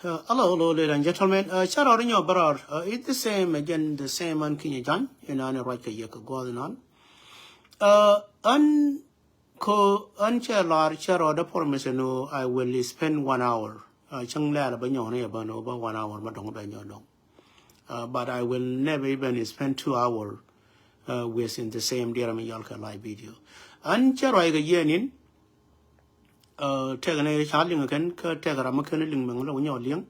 Hello, ladies and gentlemen. Shout out in your brother. It's the same again, the same on Kenya Jan, and I right here going on. Share order promise no, I will spend 1 hour. Chang la ba nyo ne ba no ba 1 hour ma dong ba nyo no. But I will never even spend 2 hours within the same dear me yalka live video. Share right again take an charging again, take a ramakan mango when you're young.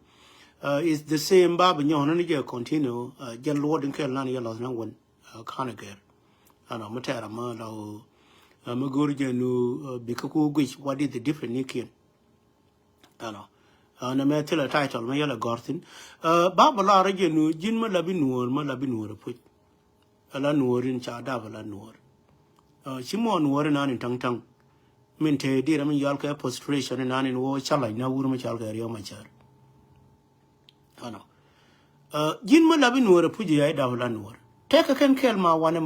It's the same bab and you continue, Jan Lord and Carolina yellows no one, Conager. And I'm a terama, Magurian, Bikaku, which what is the different Nikin? I know. And a metal title, my yellow Gorthin. Baba Lara Genu, Jin Malabinur, Malabinur put a lanur in Chadavala Nur. Shimon were an in tongue. Minte dear me yalka prostration and in war shall I know room chalka area my chair. Jin Malabin were a puji davalanur. Take a can kill my one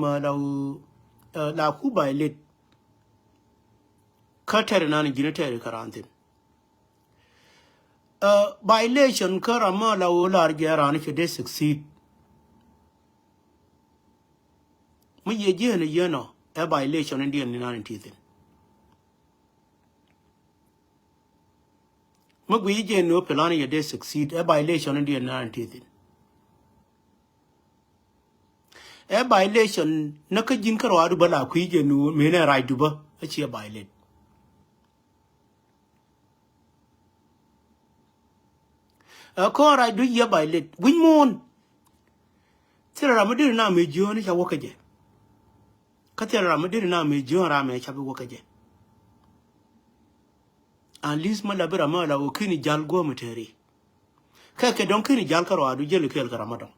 la cuba lit cutter and an genitary carantin. By elation, Karama la large if you did succeed. Me ye jen a year a by elation Indian in 90th. Magui no Pelani they succeed a violation in the 90th. A violation Nakajin Karadu Bala Quijenu Mena Raiduba, a cheer violate. A core I do ye violate. Win moon. Tell Ramadina me join a walk again. Catera Ramadina me join Rame Chabu walk again. And least Malabera Mala or Kini Jal Gometary. Kaka don't Kini Jalkaro, do Jelly Kel Ramadan.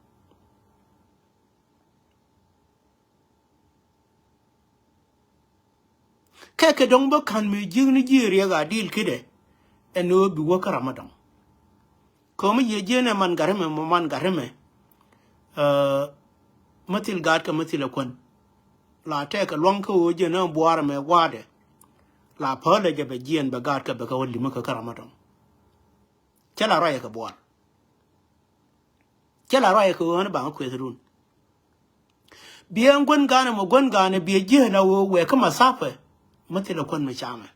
Kaka don't book can me Jimmy Jiria deal kidde, and no be work Ramadan. Come ye Jena man gareme, Matil Gadka Matilakon. La take a long co, Jena Boarame Wade. La Pola Jabajian Bagarka Baka Limaka Karamaton. Chela Rayaka boar. Chela Rayako on a bank with room. Bien Gungana or Gungana be a jena where come a supper, Matilla Con Machama.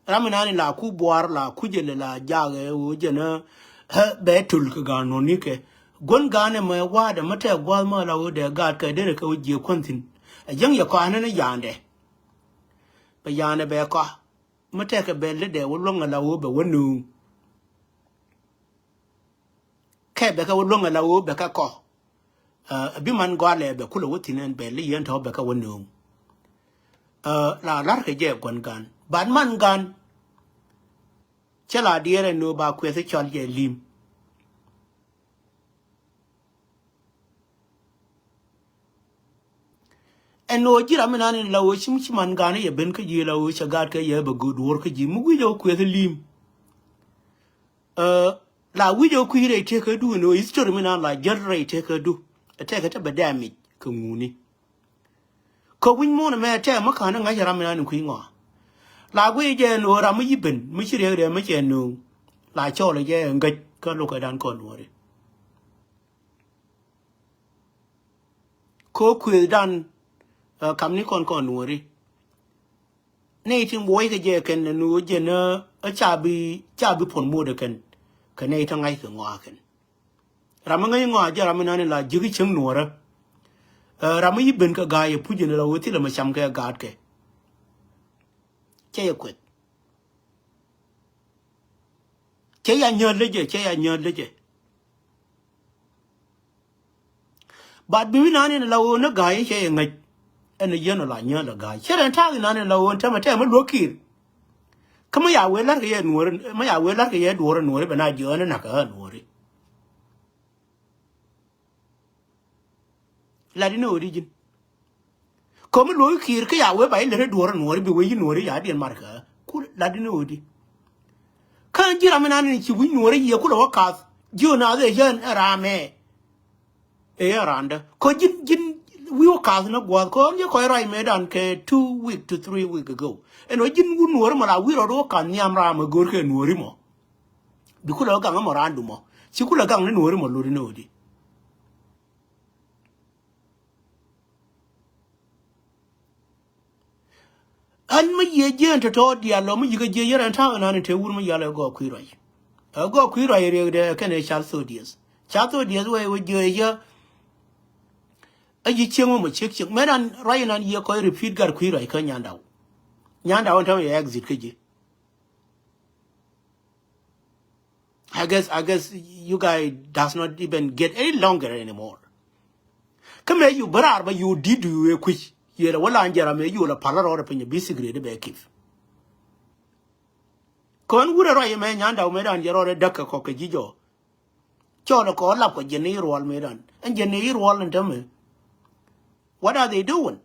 Ramanani la Kuboar la Kujela la Jaga, Ujana, her betulkagan no nike. Gungana my ward, a matter of Walmala would their guard Kaderika with your quantin. A young Yakan and a yande. But Yana Beaka, Mateka Belle, there were long allow over one noon. Quebec would long allow Becca. A biman guale, Becula Wittin and Belly and Tobacca one noon. La Larka Jeb one gun, but man gun. Chella dear and no back with a child ye limb. And no Jiraman in Lao Chimchiman Gani, a Benka Yellow, which a Gadka Yeb, a good worker, Jim, widow with a limb. La widow queer take her do no history like generate take her do. A take it up a damage, Comuni. Cowing more may tell Macana, I Raman and Queen. La way jen or Ramibin, Michiria, Michian no. La Chola, and get look at Unconwary. Cook with done. Kamni con worry. Nating boy the jacken and no jenna a chabi pon modaken. Canatan I can walk. Ramanga Jaraman la Jigichum Nora. Rami Benka guy a pujin a within a machamka gadke. Chaya quit. Chaya your ledger. But be none in a low on a guy saying like. And a year like the guy. Share and tell in an low and time look here. Come here, well, like a year, my will like a year, Warren, worry, but I join and I can't worry. Ladino origin. Come look here, Kaya, where by little Warren, worry, be waiting, worry, I didn't mark her. Could Ladino. Can't you, I mean, you win, worry, you could walk out. You know, the young Rame. Around. Could you we were casting up what call you quite right made on 2 weeks to 3 weeks ago. And we didn't know what we wrote on Yamram a good and Norimo. Because I got a morandumo. She could have gone in Norimo Lurinodi. And my year to told the alum, you get year and town on it to woman yellow go queer. I go queer, I can a child so dears. Child so dears way with your year. A yiching with chick, man, Ryan and ye coy repeat got queer, I can yanda. Yanda won't tell you exit, could you? I guess you guys does not even get any longer anymore. Come here, you brother, but you did you a quick. You're a well and Jeremy, you're a parlor or a basically the back if. Con would a right man yanda made on your other duck a cockajijo. John a call up with Jenny Roll made on, and Jenny Roll and tell me. What are they doing?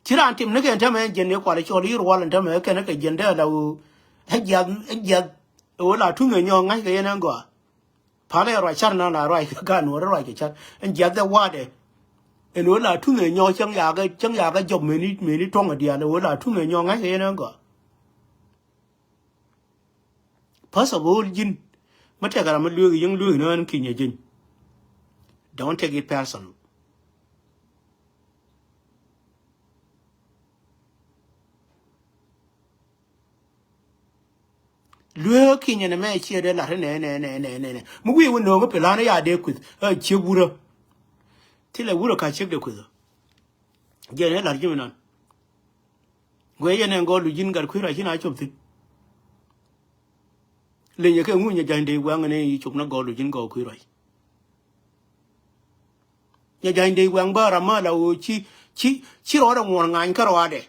Chiran Tim Nugget and Tammy, Jenny quality or you roll and tell me, can I get gender? And yet, all are 2 million young and go. Pale right charna na right gun or right chat and yet the water. And all are 2 million young yaga job many tongue at the other all are 2 million young and go. Possible gin. Matagaram young Louis and Kenya gin. Don't take it personal. Looking in a match here, we will know Pelana ya deck with a chibura till a wood catch the quiz. General argument. Gwayan and go to Jin got queer, I think of it. Then you can win your giant day wang and each of not go to Jin go queer. Your giant day wang bar a mother, chi order one and carade.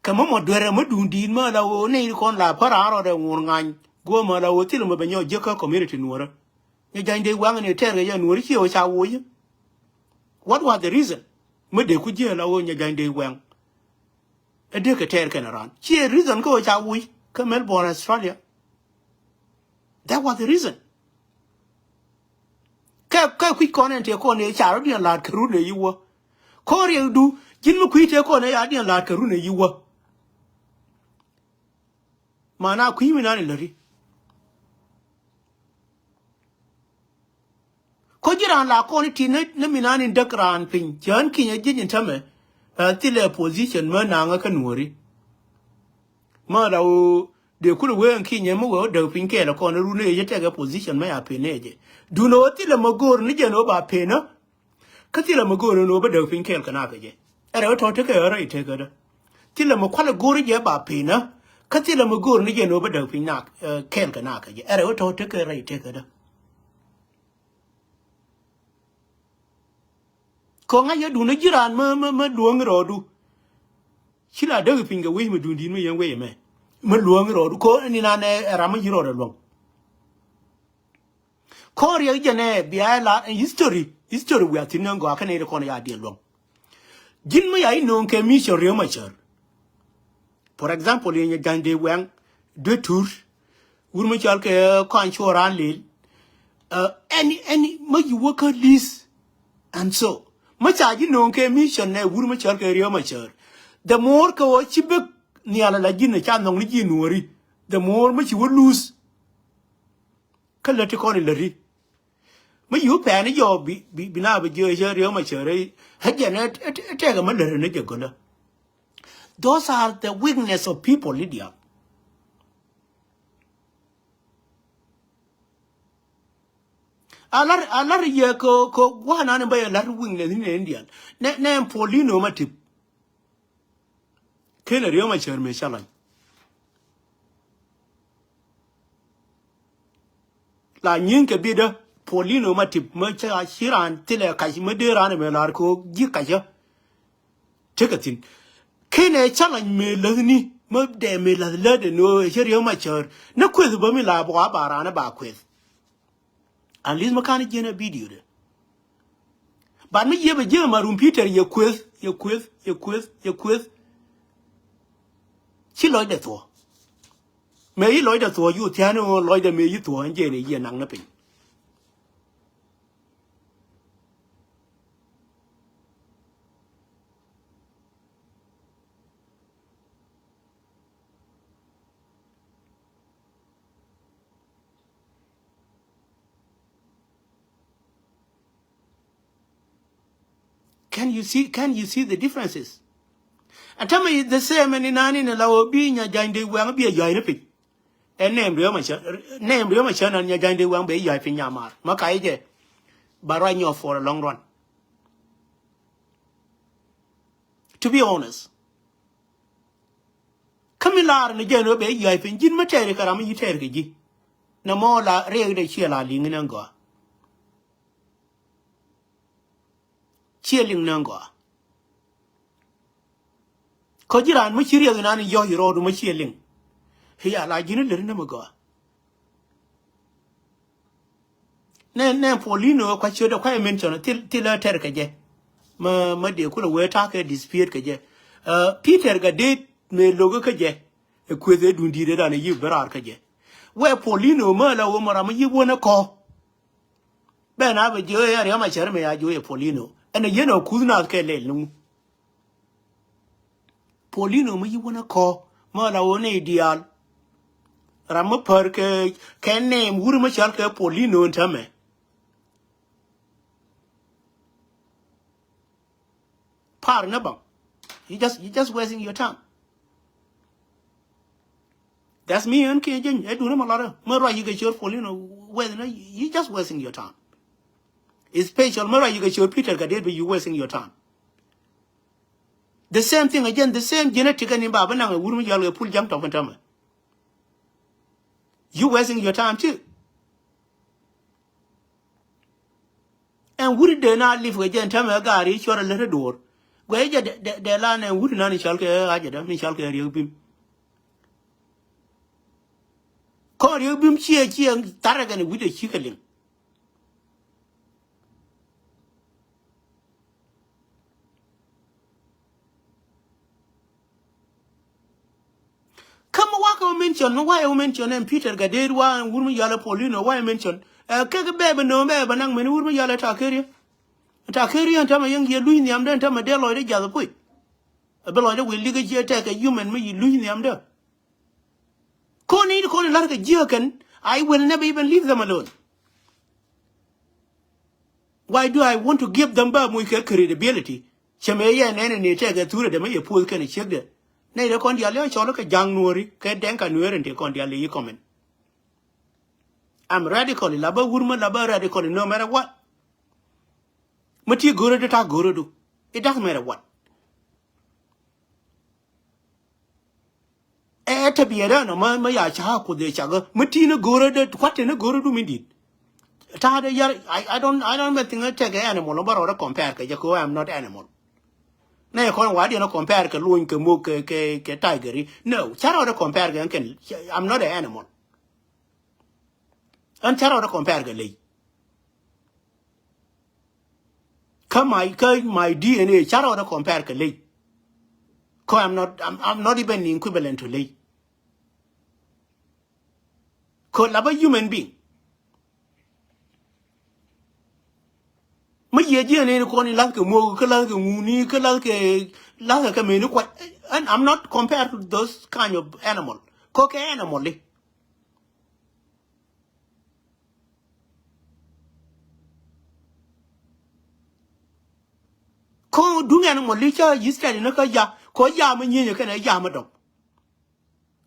Come on, dwere madundi mala wo ne kon la para de wongan go mala wo tilo mabanyo jeka community nuora ye jande wang ne tere ya nuori chi o cha wo ye. What was the reason? Mede ku je la wo nya jande wang e de ke tere kenaran chi reason ko cha wo ka Melbourne Australia. That was the reason. Ka ku konen te ko ne cha ro dia la kru ne yiwo ko re du jin mu ku te ko ne ya dia la kru ne yiwo. Mana criminal lari. Kojiran la koni tine na minani dakran pin jan kinya jin tame tile position ma nanga kanuri. Ma dawo de kulu wen kinya mo go de pin ke la koni rune ye tega position ma ya peneje. Du no tile magor ni je no ba pena. Katile magor no ba de pin ke kana ke je. Ere to te ke ere ite ga da. Tile mo kwala gori je ba pena. Katila magur ni je no ba da pinak ken kana ka je ere to te ke rai te ka da ko nga ye du na jiran ma luong ro du chila da pinga we ma du din me yan we me ma luong ro du ko ni na ne ra ma jiro da luong ko ri je ne bia la history we are tinan go aka ne ko na ya de luong jin ma ya no ke mi so re ma char. For example, in your Gandhi Wang, 2 tours, Urmachal Conchoran Lil, any, you work at least, and so much I know, mission, Urmachal Riomachar. The more Kawachibuk, Niala Lagina Chanong Nuri, the more much you would lose. Kalatikon May you panic your Bina with your Riomachar, Hajanet, take a mother and a gonna. Those are the weakness of people, Lydia. A lot of year ko one and by a lot of weakness in India. Name Paulino Matip. Kena Rioma Cherme Shalan. La Yinka Bida, Paulino Matip, Mercha Shiran, Tele Kashimade Ranemelarco, Gikaja. Take a thing. Kene challenge me lani mo de me la de no sherio mature na quiz bo mi la bo barana ba quiz at least makani jena video de but me ye be je marum Peter ye quiz chi loy de to me yi loy de to yu tiano loy de me yi to anje ne ye nang na pin Can you see the differences? And tell me the same in nani na lawo bi nya jande wang bi ya ina pin. And name Rio Machan and ya jande wang be ya pin yamar. Makaije. Baranyo for a long run. To be honest. Kamilar ni jeno be ya pin jin materi karama yiter ji. Na mo la re de chiela ling nango. Chieling nango. Kojiran mu chiri nani yo hiro du mu chieling. Hiya la jinu le na go. Ne Paulino kwa choda kwa mention till ter ka je. Ma de ku we ta ka dispute ka je. Peter ga de me logo ka je. E kweze dundi de da ne yi berar ka je. We Paulino ma la wo mara ma yi wona ko. Be na be je ya ma chere me ya jo e Paulino. Ene ye no kuzna ka le nu. Paulino ma yi wona ko. Ma la wo ne ideal. Rama par ke name wuru ma chal ke Paulino ntame. Par na bang. You just wasting your time. That's me and Kajin. I do them a lot of Mara you get your Paulino. Well, you just wasting your time. It's special Mara you get your Peter Gadet, but you wasting your time. The same thing again, the same genetic and in Babana, a woman you'll pull jumped off and tama. You wasting your time too. And would they not live with Gentama Gary, sure a little door? Where the land and wouldn't any shalke, I get them, shalke, you bim. Call you bim cheer, Taragan with a chickling. Come walk or mention, why I mention and Peter Gadedwa and woman yalla Paulino, why I mention Kaka baby no baby, and I'm woman yalla Takiri. Takiri and Tama young year Louis Yam, then Tama Dello, the other point. A below will legally attack a human, me Louis Yam there. Connie like a jerkin, I will never even leave them alone. Why do I want to give them back my credibility? Chamaya and any take a tour of the may pool can check there. Nay, the condialia shall look a young Nuri, can dank a Nuer and take condialia comment. I'm radically laba woman, laba radically no matter what. Mati guru to talk guru do. It doesn't matter what. To be a run, my yacha could they chaga. Matina guru that what in a guru do me did. Tada yar, I don't think I take an animal or a compare, Jako, I'm not animal. Nay, why do you not compare a loon, a mook, a tigery? No, Charo compare can, I'm not an animal. And Charo compare a Come my DNA, Charo compare a lay. I'm not even equivalent to lay. Could love a human being. My year and corny like a more like a moony, like a menu. And I'm not compared to those kind of animal. Cook animal. Ko do animal licha, you stand in a kaya, ko yam and you can a yamadon.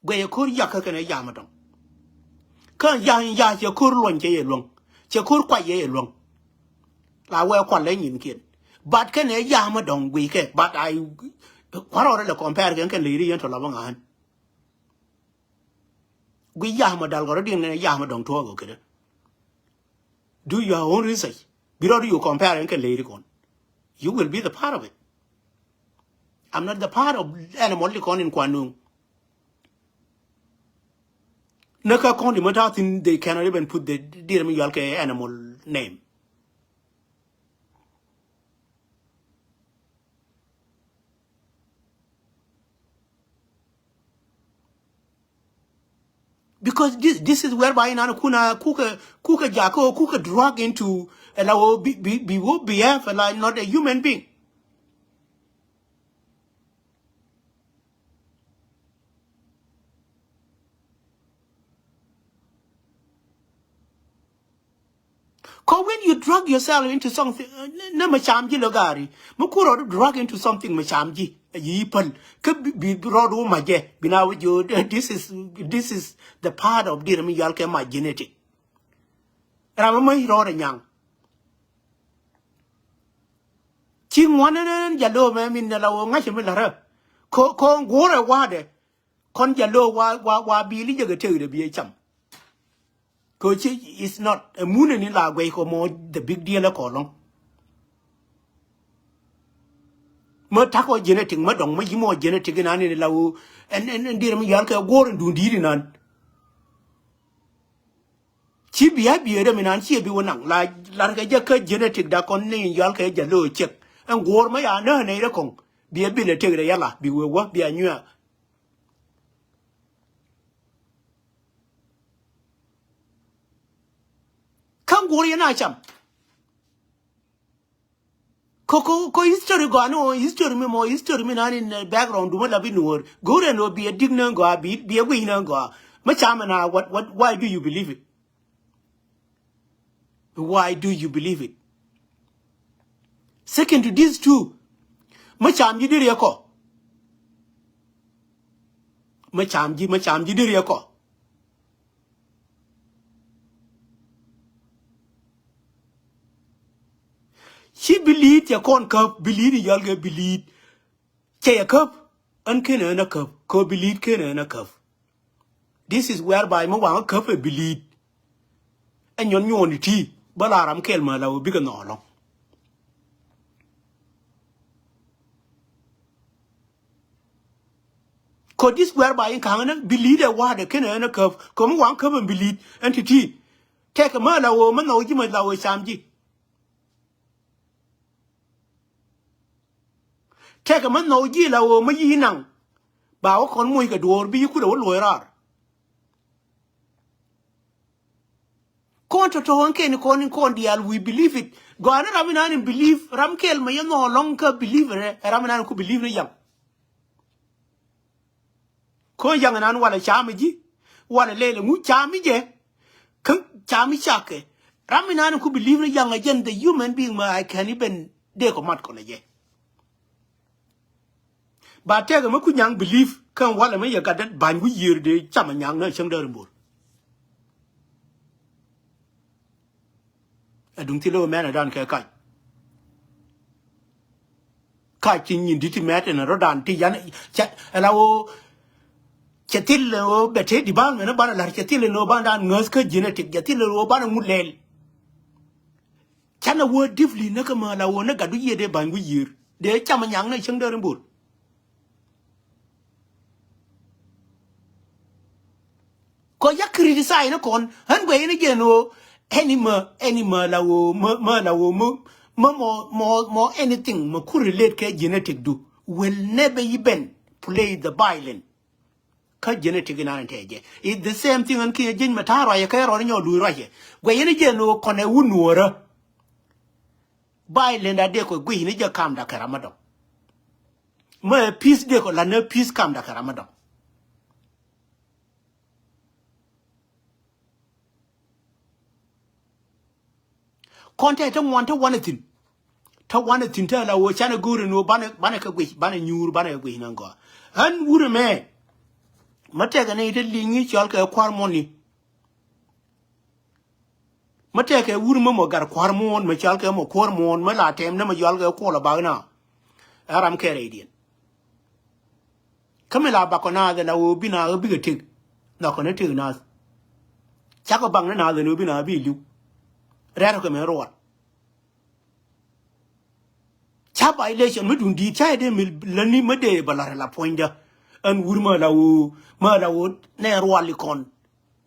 Where you could yaka can a yamadon. Can yan yas your cool one jay long. Chakur quite ye long. La well quite kid. But can a yamadon week, but I what order the comparison can lead into Lavangan. We yamadal already in a yamadon to do your own research. Before you compare and can lead on. You will be the part of it. I'm not the part of animal licon in Kwanung. Naka Kondi they cannot even put the dear Miyalke animal name. Because this is whereby Nana Kuka Jako, Kuka drug into a BF, like not a human being. Cause when you drug yourself into something, na machamji lagari, makuro drug into something machamji, yipal, could be broad maje, bina with you, this is the part of dirami yalke my genetic. Ramama road and young. Ching one and yellow man in the low mashamilla. Ko gore wade, con yellow wa billy to be a chum. Coach is not a moon in la way or more the big deal of column. Motako genetic, madong, much more genetic in any law, and dear me, Yanka, war and do deed in an. She be happy, and she be one like a jacka genetic that con name Yanka Jalo check, and war my honor and a con. Be a bill take the yalla, be what be a new. Come, Gory and I chum. Ko history go no history me more history me nan in background do la bi Nuer go and no be a dignan go be a winner go machamana what why do you believe it? Why do you believe it? Second to these two, macham ji dire ko macham ji dire ko. She believed ya con cup believe y'all believe che a cup and can earn a cup co believe can earn a cup. This is whereby mo wang cup a believe and yon unity but aram kelma la big no long. Could this whereby in Kangana believe a water can earn a cup come one cup and believe entity take a mala woman no you might law samji. Take a man no ye la wo ma yi nang ba o kon moy ka dor bi ku do lo rar kon to ken kon dial we believe it go an raminan believe ram kel ma no long ka believe re raminan ku believe re yam ko yang nan wala chami ji wala lele mu chami je kan chami chake raminan ku believe re yang again the human being ma I can even de ko mat ko le je. But take a young belief can what a may got that bang with year de chamanyang no chung dermbur. I don't tell a man I don't care kai. Kai king in ditty mat and a rodan tijan chat allow chatil or bete di ban and about like chatil no bandan nuska genetic jatil or ban mudel. Chana word diffly nakama la wona gadu ye de bang with year. De chamanyang no chung dermbur. Ko ya criticize no kon han we ni je no animal la wo la wo more anything mo could relate ke genetic do will never even play the violin ka genetic na nteje it's the same thing an ke jin mataro ya ka ro nyo du ro ye we ni je no kon e wunuora violin da de ko gwi ni je kam da karamado mo peace de ko la ne peace kam da karamado. Content want to one thing. Ta one thing tell la wo chana guru no bana ka gwi bana nyur bana gwi nango. Han wure me. Mateka ne ite lingi chal ka kwar moni. Mateka wure mo gar kwar mon ma chal ka mo kwar mon ma la tem na ma yal ka ko la ba na. Aram ke radian. Kamela ba ko na da la wo bina bi ga tik. Na ko ne tik na. Chako bang na da no bina bi lu. Raro ko me ro. Chapa election medun di chai de lani made balara la poinda and wurma la wo ne rwali kon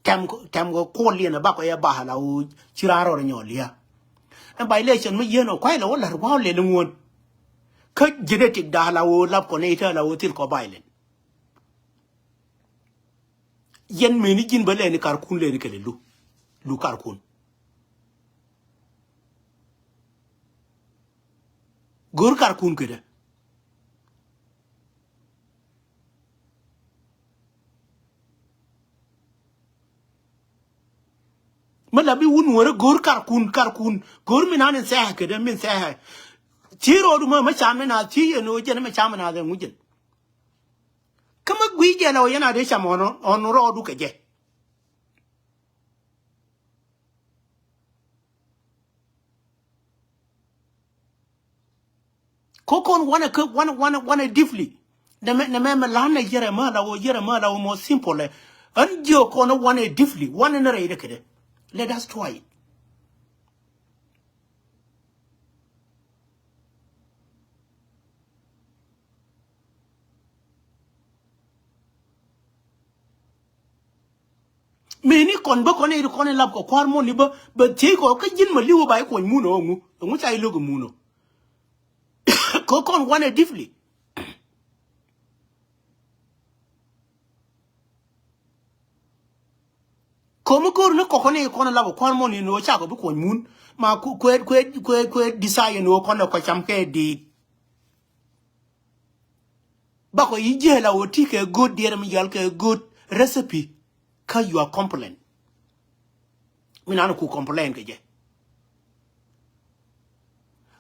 tam go kolli na ba ko ya ba la wo chiraro nyolia and by election me yeno kwai la wala wa le ngon ka genetic da la wo lab ko ne ta la wo til ko bailen yen me ni jin bale ni kar kun le ni kele lu kar kun gor kar kun kede mala bi wun wora gor kar kun gor mi nan sa ke den min sa tiro du ma cham na ti no je na cham na da ngujin kama gwi je na yana de cham on ro du ke je kokon wana deeply na me la na yere ma la o mo simple an jo kono wana deeply wana na re de ke let us try it. Meni kon ba kon e kon lab ko kwar mo ni ba te ko ka jin ma liwo ba ko mu no ngu chai lo mu no ko kon wana deeply komu ko no ko kon lab kwar mo ni no cha ko ko mun ma ku desire no kon ko cham ke di ba ko yije la o ti ke good dear mi yal ke good recipe ka you are complain mi nan ku complain ke je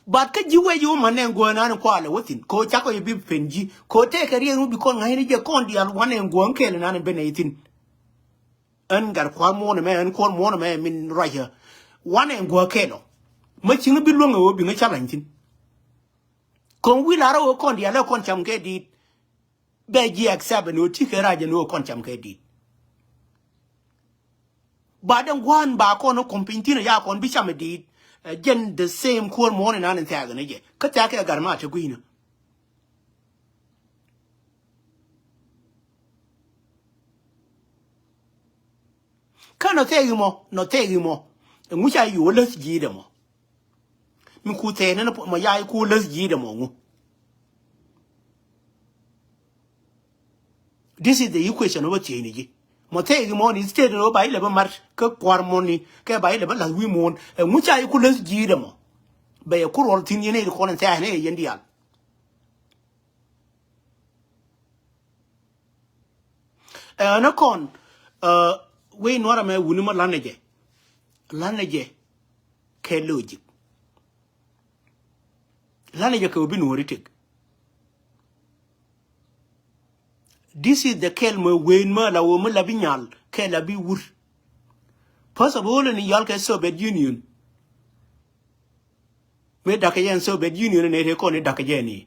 but ka jiwe yo manen go nan ko ala wotin ko cha ko bi penji ko te ka rienu bi ko ngai ni je kon di al wanen go nke le nan be netin an gar kwa mo ne me an ko mo ne me min raja wanen go kelo ma chinga bi lo ngo bi nga chalantin ko wi la ro kon di ala kon cham ke di be ji accept no ti ke raja no kon cham ke di badan gwan ba ko no kompintina ya kon bi cham di gen the same cool morning and tag ne je ka ta ka garma ta guina ka no te mo ngu cha yu les ji de mo mi ku te ne mo ya ku les ji de mo ngu this is the equation of change ji mo te mo ni state no ba ile ba mar ka kwar mo ni ka ba ile ba la wi mo ngu cha ku les ji de mo ba ya ku rol tin ne ko ne ta ne yendi al na kon we Nuer me wuni ma laneje ke logic laneje ke obi Nuer tek this is the kelma we ma la wo ma la binyal ke la bi wur first of all ni yal ke Soviet Union me da ke yen Soviet Union ne te ko ne da ke jeni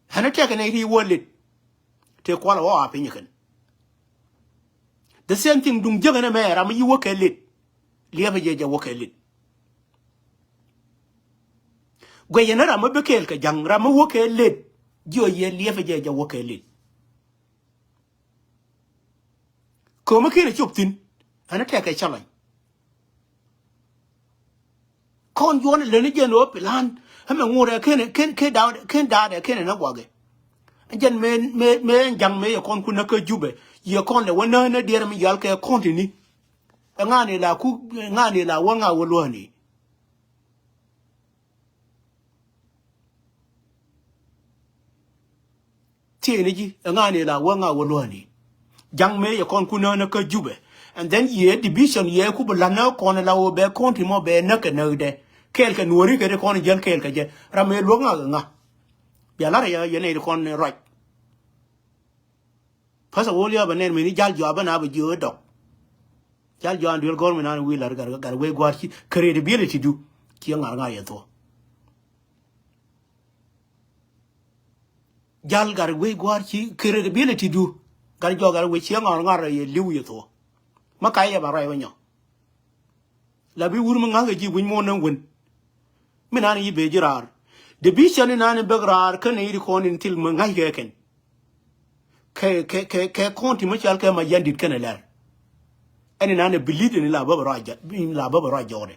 hana tek ne ri wolit te kwala wa apinyikan the same thing dung jagana me ram yi wokelit liya je wokelit gwe yana ram bekel ka jang ram wokelit jo ye liya je wokelit ko ma kire chuptin ana te ka chalan kon yon le ne je no plan ha me ngure ken da ken na gwage jen me jang me kon ku na ka jube ye kon le wona na der mi yal ke kontini ngani la wanga woloni tieni ji ngani la wanga woloni jang me ye kon ku na ka jube and then ye division ye ku blana kon la wo be konti mo be na ke no de kel ke nori ke kon jel kel ke je rame lo nga ya la ye ne kon right Pasa wolia banen mini jal joba na ba jo dok jal jo andul gor mina wi lar gar we gwar ci credibility du ci nga ya to jal gar we gwar ci credibility du gar jo gar we ci nga ye liw ya to makay ya ba ray wanyo la bi wur nga ji buñ mo nan won mina ni be jirar de bi chani nan be grar kan yi ko ni til mo ngay geken ke konti mo chal ke ma yandit ken ler ani nane bilid ni la baba raja ore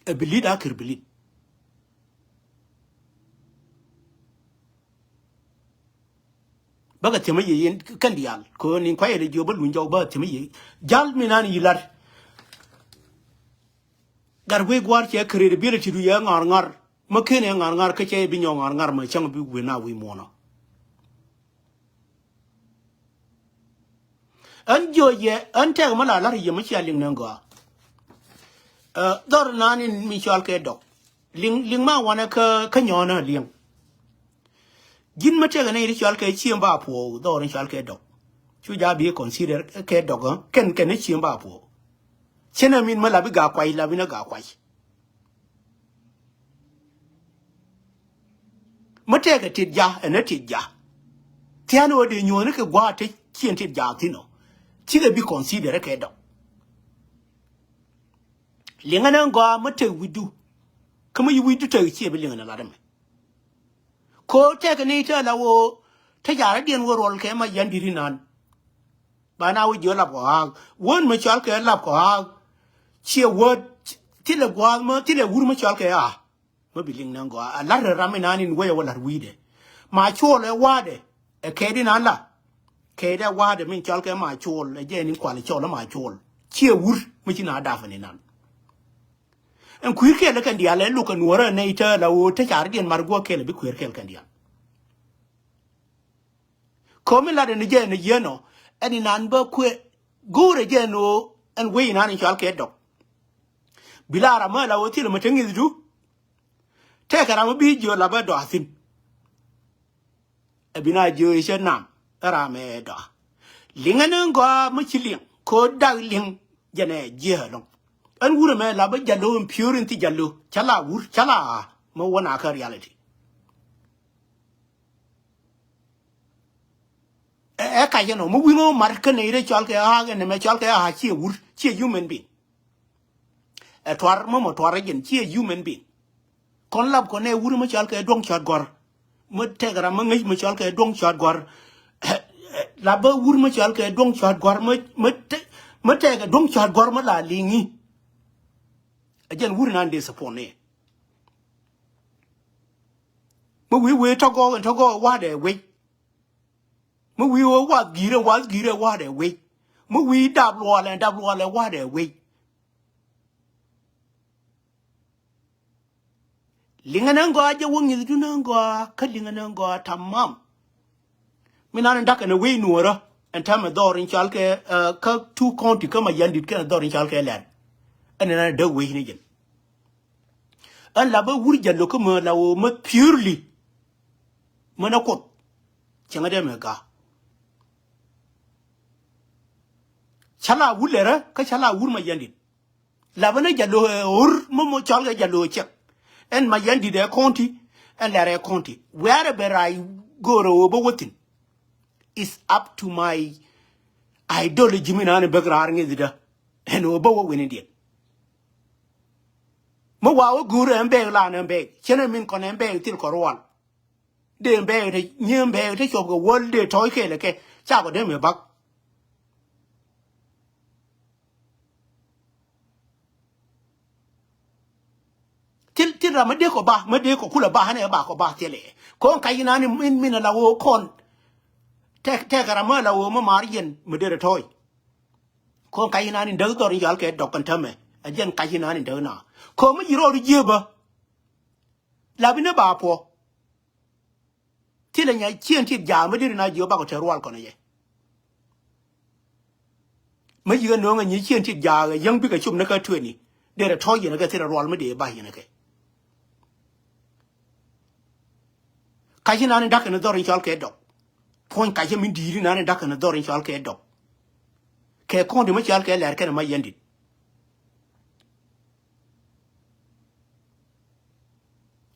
e bilid akir bilid baga tema yen kan dial ko ni kwaye de jobal lu njaw ba tema yi jal mi nane yilar garwe gwar che credibility du ya ngar ma kene ngar ke che bi ngar ma chang bi we na wi mona an jo ye an te ma la ye ma chia ling nang go dor nan in mi chal ke dok ling ma wana ka nyo na ling gin ma te ga ne ri chal ke chiem ba po dor ni chal ke dok chu ja bi consider ke dok ken ne chiem ba po chena min ma la bi ga kwai la bi na ga kwai ma te ga tit ja ene tit ja tiano de nyo ne ke gwa te chien tit ja tino chi ga bi consider ke dok lingana ngwa mate widu kama yu widu ta chi be lingana la dame ko te ka ni ta la wo ta ja dien wo rol ke ma yandiri nan ba na wo jo la ko ha won ma chal ke la ko ha chi wo ti le gwa ma ti le wur ma chal ke a ma bi lingana ngwa a la ra me nan in wo ya wala wide ma cho le wa de e ke di nan la ke da wa de min chal ke ma cho le je ni kwa le cho la ma cho chi wur ma chi na da fa ni nan en queer ke la kan dia le lu kan wora nei ta la o ta char dien mar go ke le bi queer ke kan dia ko mi la de ni je ne ye no ani nan ba kwe go re je no en we na ni chal ke dok bilara ma la o ti le ma tengi du te ka ra ma bi jo la ba do asin e bina jo e che nam ra me do linga ngo ma chi ling ko da ling je ne je long an wura me la ba jallo purity jallo chala wur chala mo wona ka reality e ka yeno mo wingo mar ka ne re chal ke ha ne me chal ke ha chi wur chi human being e twar mo twar gen chi human being kon lab ko ne wur mo chal ke dong chat gor mo tegra mo ngi mo chal ke dong chat gor la ba wur mo chal ke dong chat gor mo tega dong chat gor mo la lingi again wuri nan de sapone mo we to go wa de we mo we wa gire wa de we mo we dab lo le wa de we lingana ngo aje wongi du na ngo ka lingana ngo tamam mina nan daka ne we nuora en tama dorin chalke ka tu konti kama yandit kana dorin chalke len anena da we ni gen an la ba wuri jallo ko ma lawo ma purely mana ko chenga de me ga chala wulera ka chala wur ma yandit la bana jallo hor mo chalga jallo che en ma yandi de konti en la re konti wherever I go ro bo wotin is up to my ideology mina ne bagra ngi dida en o bo wo wini dia mo wa o guru embe la ne embe chene min kon embe til ko rwal de embe de nyembe de chob go wol de toy ke le ke cha go de me bak til ra ma de ko ba ma de ko kula ba ne ba ko ba tele ko kai na ni min la wo kon te gara ma la wo ma marien me de toy ko kai na ni de to ri yal ke dokan tame ajen kai na ni de na ko ma yiro ri jeba la bi ne ba po ti le nya chien ti ja ma de na jo ba ko te rwal ko ne ye ma yi no nga ni chien ti ja ga yang bi ka chum na ka twe ni de toy ye na ka ti rwal ma de ba ye na ke kai na ni dak na do ri yal ke dok point ka je min diri na ne daka na dorin chal ke dok ke kon de ma chal ke ler ke ma yandi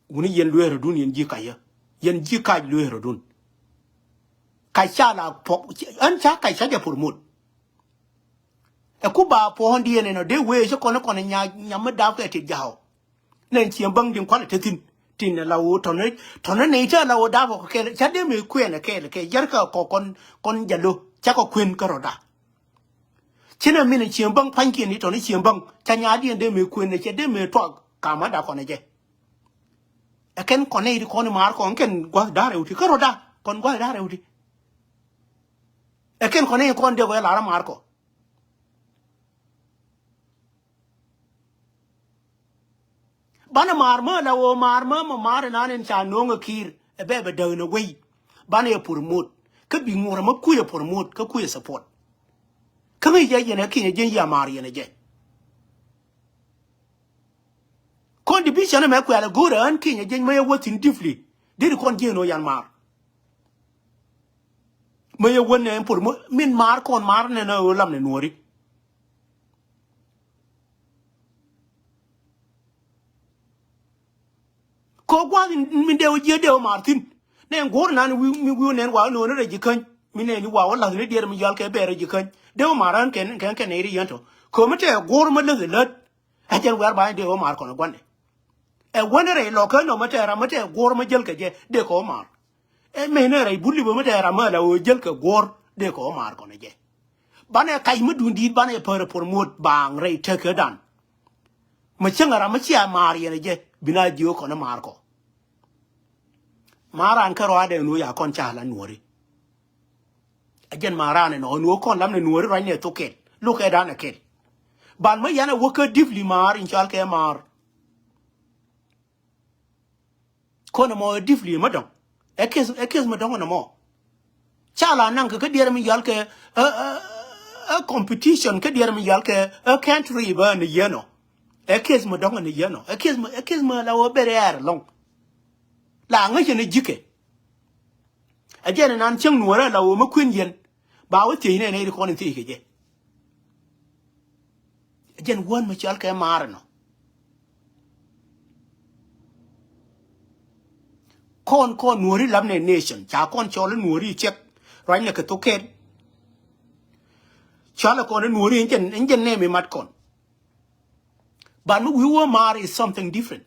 woni yen luero dun yen ji kaya yen ji ka luero dun ka chala po an cha ka cha de purmut e ku ba po hondi ne no de we so kono nya ma da ke ti jaw nen chi bang din kwala te tin la wo to ne cha la wo da ko ke cha de me kwen ke yar ka ko kon jalo cha ko kwen ka roda china min chi bang panki ni to ni chi bang cha nya di de me kwen ne che de me to ka ma da ko ne je e ken ko ne ko ni mar ko ken gwa da re uti ka roda kon gwa da re uti e ken ko ne ko de ko la ra mar ko bana marma la wo marma ma mar nanen cha nonga kir e bebe dawna wey bana ya purmut ka bi ngora ma ku ya purmut ka ku ya support Come here, you know, King Yamari and a jet. Con division of Macquarie, good and King again may work in differently. Did continue Yanmar. May a one name put min mark on Marn and Olam and Nori. Cogwa in Mindeo Jedeo Martin. Then go on, we will and while no regican. Minnie wow, like the dear Mijalke bear regican. Deo Maran can Canadian. Comete a gourmet alert. I can wear by Deo Mark on a one. A wonder local no matter a matter gourmet jelka de comar. A manner a bully matter a mother or jelka gore de comar on a jet. Banner Kaimu did banner per promote bang ray take her done. Machanga Ramachia Mari and a jet, Binadio con a marco. Mara and Carade and we are concha and worry. Again, Maran and on no con lam and worry right near to kid. Look at Anna kid. But my yana worker deeply mar in Chalke mar. Conamo deeply, madam. A kiss madam on a more. Chala Nanka could dear me yalke a competition, could dear me yalke a country burn the yeno. A kiss madam on the yeno. A kiss my lower berry long. La ngay ni jike ajen nan chang nuora la wo makun yen ba wo ti ne ne ko ni ti ke je ajen won ma chal ka mar no kon nuori lam ne nation cha kon chol nuori chek ran ne ka to ke chala kon nuori ingen ne me mat kon but we wo mar is something different.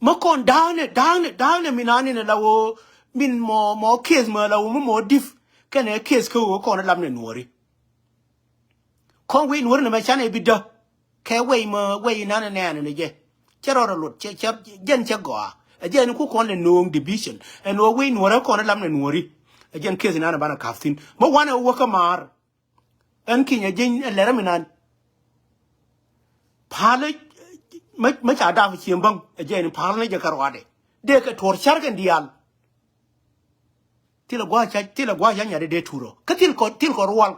Makon down it, minani na lawo min more case ma lawo more diff can a case ko kon lam ne nuori. Kon we nuori na ma chane bi da ke we ma we na na je. Chero lot che jen che go a jen ku kon le no division and no we nuori kon lam ne nuori. A jen case na bana kaftin. Mo wana wo ka mar. En kinya jen lera minan. Pale mấy cha đào chiêm bông, giờ này phá lấy cho cả rồi đấy, để cái thổi sáng cái dial, thì là qua nhà để thua rồi, cái til có rual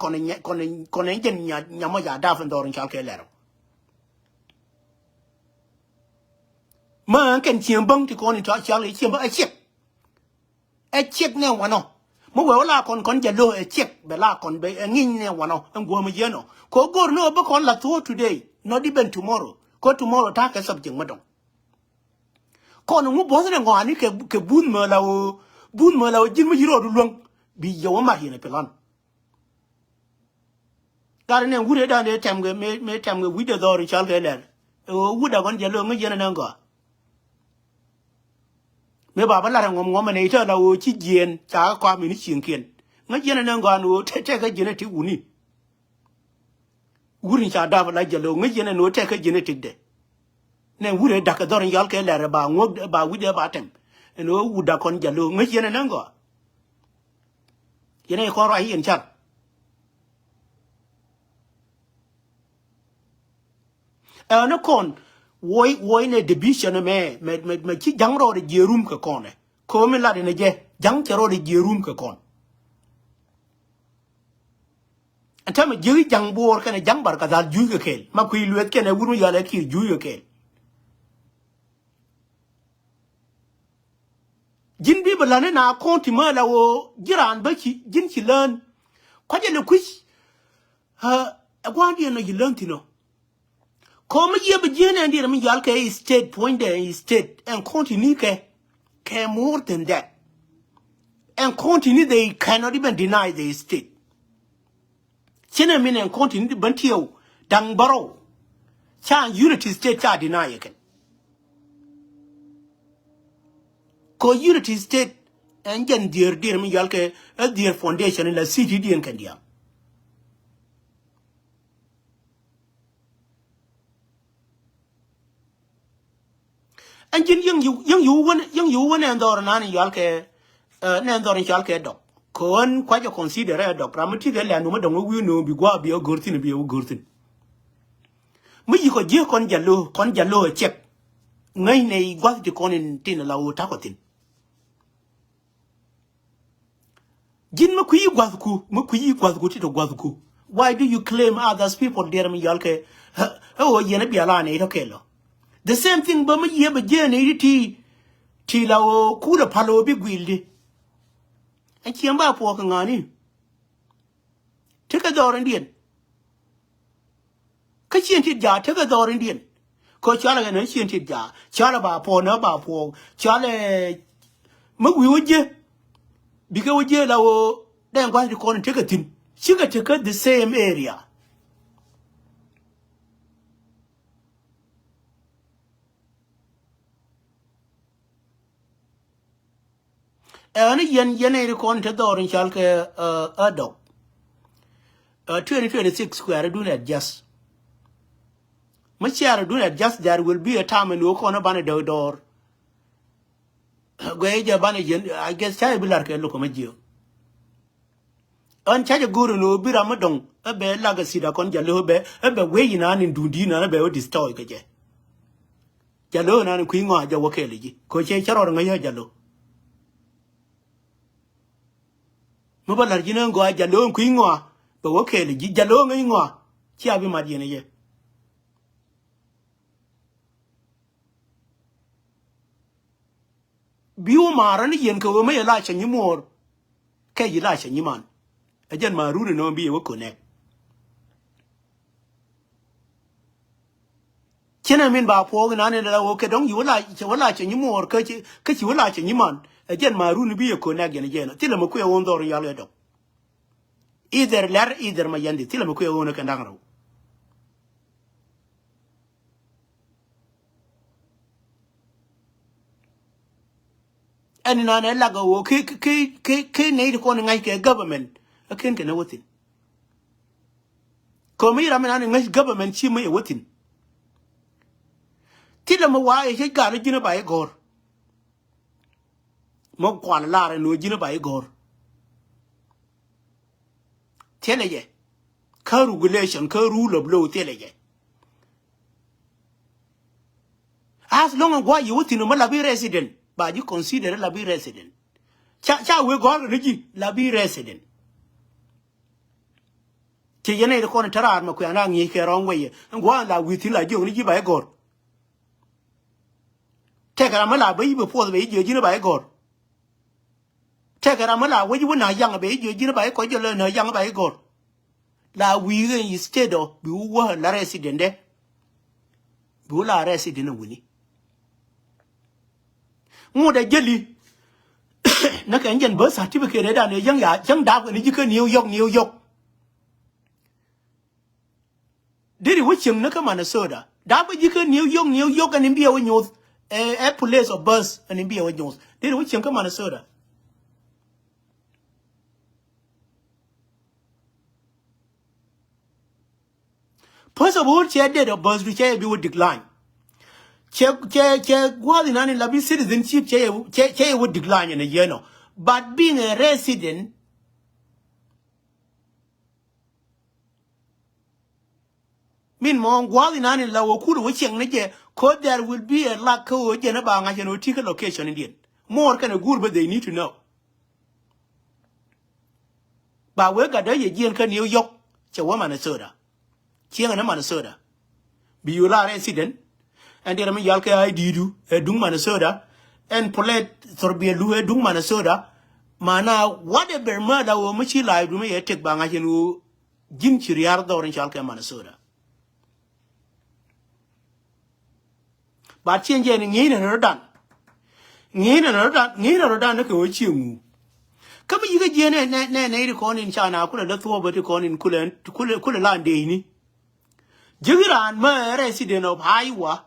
còn này dân nhà mấy cha đào phân đồ trong cái lẽ rồi, mà cái chiêm bông thì còn cho sáng lấy chiêm bông ai chết nè vano, mà vừa là còn giờ lo ai chết, bây là còn bây nghìn nè vano, anh qua mấy giờ nó, có gor nó bắt còn là thua today, not even tomorrow. Ko tomorrow ta ka subject madong ko no mo bosa ngo ani ke bun mo lawo jin mo jiro du long bi yo ma hina pelan dar ne wure da ne tem ge me tem ge wide do ri chal ge len o wuda gon je lo ngo jena na ngo me ba ba la ngom ne ta lawo chi jien cha kwa mi ni chin kien ngo jena na ngo no te ga jena ti uni wurin cha da la jelo ngi jene no te ka genetic de ne wure da ka dorin yal ke lere ba ngod ba wide ba tem no wuda kon jelo ngi jene nango yene ko ra yin chat no kon woi ne division me chi jangro de jerum ka kon ko me la de ne je jang chero de jerum ka kon anh thấy mà dưới chẳng bùa cái này chẳng bảo cả ra dưới cái kẹt mà quy luật cái này muốn giờ lại kia dưới cái kẹt jin bi bala ne na konti ma la wo jiran ba ci jin ci learn ko je le kush ha agwa bi no you learn tino ko ma ye ba jene ndi mi yal ke state point there state and continue ke more than that and continue they cannot even deny the state chene min and continue bantiyo dang baro cha unity state cha deny again ko unity state and jen dear mi yal ke a dear foundation in la city dien kan dia and jen yang you won and or nan yal ke nan dor yal ke dok kon kwa jo consider a dok ramati ke la no ma dong wi no bi gwa bi o gortin mi yi ko je kon jallo check ngai nei gwa ti kon tin la o ta ko tin Jin makuyi gwazku tito gwazku. Why do you claim others people there me yalke? Oh, yena biala ne to kelo. The same thing but me ye be jene ti la o kula palo bi gwildi. En chiamba po ngani. Take a door Indian. Kachin tit ja take a door Indian. Ko chala ga nan chin tit ja. Chala ba po na ba po. Chala magwi wuje. Bika wuje la o then go to call take a tin. She got take the same area. And yen recon to door in Chalke dog. 2026 square do that just. Much do that just there will be a time when you corner ban a door. Gwaja ban I guess I will like a look at you. On charge a guru no be ramadon, a bear legacy da con jalobe, a bear weighing on in Dundina, a bear destroy gaje. Jalo and Queen or Jawakeli, Coche Charo and Jalo. Mobile Argina go Jalo and Queen or, but Wakeli, Jalo and Ingwa, Chiabi Madina. Biu Marani Yanko may lash and you more. Kay lash and you man. Again, my rule no be a connect. Chena mean by Paul and Anna okay, don't you like any more, catch you like any man. Again, my rule be a connect and again. Till a McQuay own door yalado. Either latter, either my yandi, till a McQuay own a candangro. And in an elago, native calling like a government. I can't know what it. Come here, I mean, English government, she may what in. Tell them why he got a dinner by a gore. Mokwan lar and no dinner by a gore. Tell ye. Car regulation, car rule of law, tell ye. As long as why you would in a Malabi resident, but you consider a Labi resident. Cha will go already, Labi resident. Cheyenne the corner Taran Makuanang ye wrong way, and go on with you like you only by a gore. Take a mala baby before the baby, you by a gore. Take a mala when you were not young baby, you by a coil, you learn a young by a gore. La we instead of you were la resident there. Bula resident a winnie. More the jelly. Naka engine birth certificate and a young dog when you can New York. Did it which him Naka soda? That way you can New York and in be a news. A police or bus and in be a news. Did it which him come on a soda? Possible chair dead or bus which I would decline. Chair, while in any Labi citizenship, chair would decline in a year. No. But being a resident, meanwhile, while in any law could which young nature, could there will be a lack of Janabang and take a location Indian. More kind of good, but they need to know. But we got a year can New York, Chawaman a soda. Chiang and a man soda. Be you la resident, and there are Yalka I do, a Dungman soda, and Polet Thorbielu, a Dungman soda. Mana, whatever murder or much life do me take Bangajanu, Jim Chiriardo and Chalka Manasoda. But changing in and her done. Neither done, look at you. Come you get Jen and native corn in China, could have thought about the corn in Coolant to cool land day. Jiran, my resident of Iowa,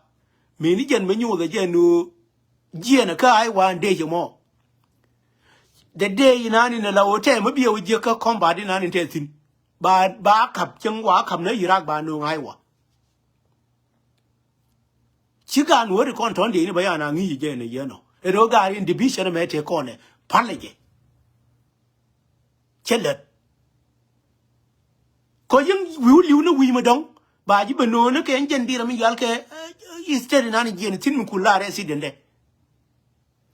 Minijan menu the Genu Gianakai 1 day more. The day in an in a low time, maybe a Jaka combat in an intention. But back up, young walk up no Iraq by no Iowa. Chicken would content the Bayana again, you know. A rogar in the beach and a mete corner, Palage. Cheddar. Coying will you know we madong? But you know, no can dear me yalke is telling an again, Tinkula resident.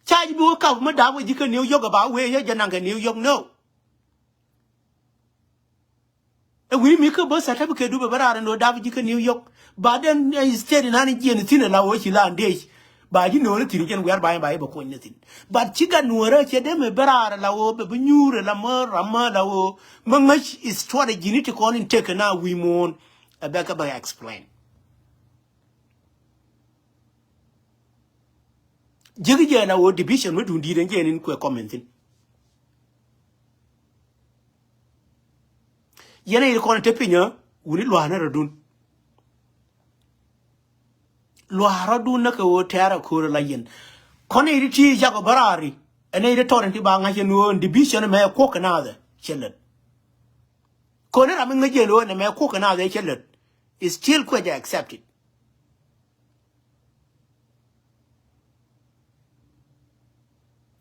Charge you woke up, Madame, you can New York about where you're Janaka, New York, no. we make a bus certificate do better no David New York. But then instead in any thin la wo la days. But you know the thing we are buying by anything. But chicken Nuer them a better la wo be new la mer rama la wo much is strategy need to call in take now we mourn a back by explain. Jiggy na wo division we do did again in quick commenting. Yena il kon tepinya wuni lo hanara dun lo haradu na ko tera ko la yen kon iri ti jago barari ene ire torrenti ba nga no division me ko kana de chelet kon ra min nge lo ne me ko kana de chelet is still quite accepted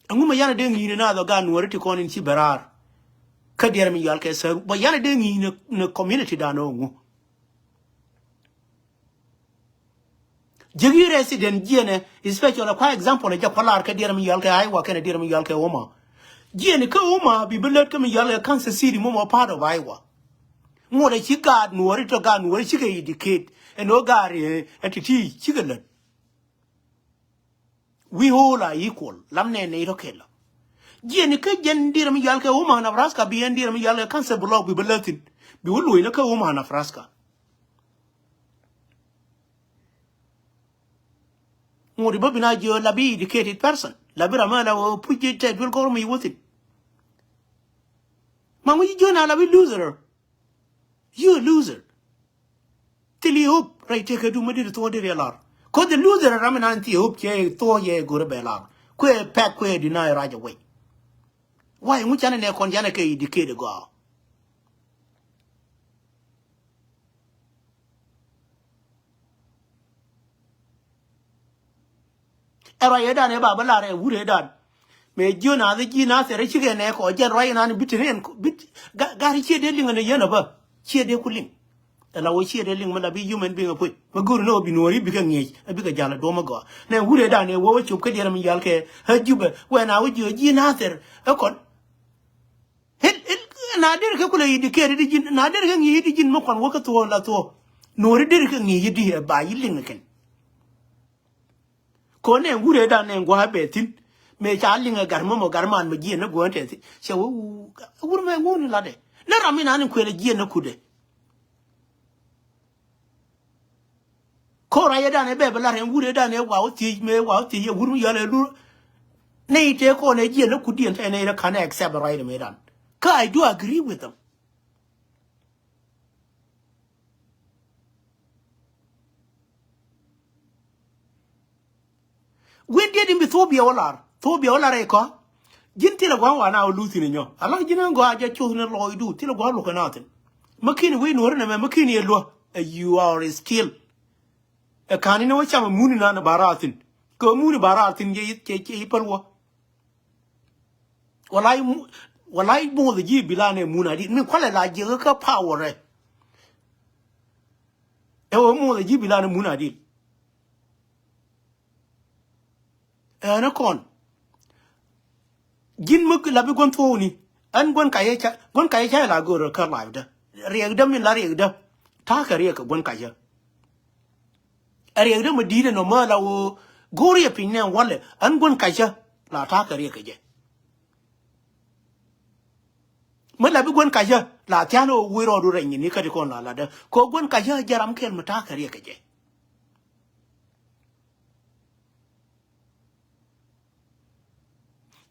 anguma yana de ngi na do ga no reti kon in ci barar kadiyar mi yalke sa ba yana de ngi ne community da no ngu jigi resident jene especially kwa example ja kwalar kadiyar mi yalke ai wa kana diyar mi yalke woma jene ka woma bi belet ka mi yalke Kansas City mo part of Iowa mo de ci gad no ri to ga no ri ci ga indicate and no gari entity ci ga let we all are equal lamne ne rokela jeni ka jen diram yalke woma na Nebraska bi en diram yalke Kansas blog bi beletin bi wulu ina ka woma na Nebraska ngori babina jo labi educated person labi ramala wo puje te will go me with it mangu jo na labi loser you a loser till you hope right take do medi to de relar ko the loser ramana anti hope ke to ye gore belar kwe pack kwe deny right away why muchana ne kon jana ke educated go era yeda ne baba lare wure dan me jona de jina sere chige ne ko jen roy nan bitren bit gari che de linga ne yena ba che de kuling la wo che de ling mala bi human being apu ma guru no bi nori bi ka ngi bi ka jala do ma go ne wure dan ne wo chup ka dera mi yal ke ha jube we na wo jina ser e kon na der ke kula yidi ke di jin na der ke ngi di jin mo kon wo ka to la to nori der ke ngi yidi e ba yiling ken ko ne wure dan ne ngwa betin me chalinga garma mo garman me jina go ante se wo wure me ngoni la de na ramina ni kwele jina kude ko ra yeda ne be bela ren wure dan ne wa oti me wa oti ye wure yale lu ne ite ko ne jina kudi ante ne ra kana accept right me dan I do agree with them. When did him be Thobia Eko? Jin till a one hour losing yo. I like you go, I just chosen a law do till a one look at nothing. McKinney, we know, McKinney, you are still a canino, which I'm a mooning on a baratin. Go moon baratin, ye people. Well, I more the G Bilane Moon, I didn't call it like Jilka power. Eh, more the G Bilane Moon, I did. And a con Gin Muk Labigon Tony, and one Kayacha la go to Carlive. Reagdam in Lariagda, Taka Riak, one Kaya. A reagdam did no murder, Gory opinion, one, and one Kaya, La Taka Riakaja. Mala bi gon kaja la tiano wiro du renyi ni kadi kon la da ko gon kaja jaram kel mata kare kaje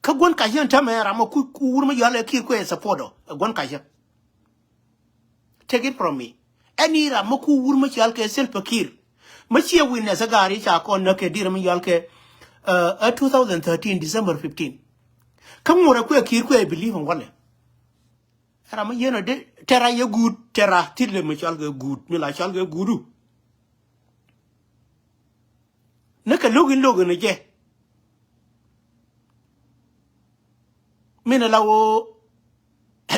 ka gon kaja ta me rama ku wurma yale ki ko e sapodo gon kaja take it from me any rama ku wurma yal ke self kir ma ci winne sa gari cha kon na ke diram yal ke 2013 December 15 kam wora ku kir ko e believe on wala Rama yeno de terra ye good terra tille me chalga good mi la chalga gudu naka login je mina lawo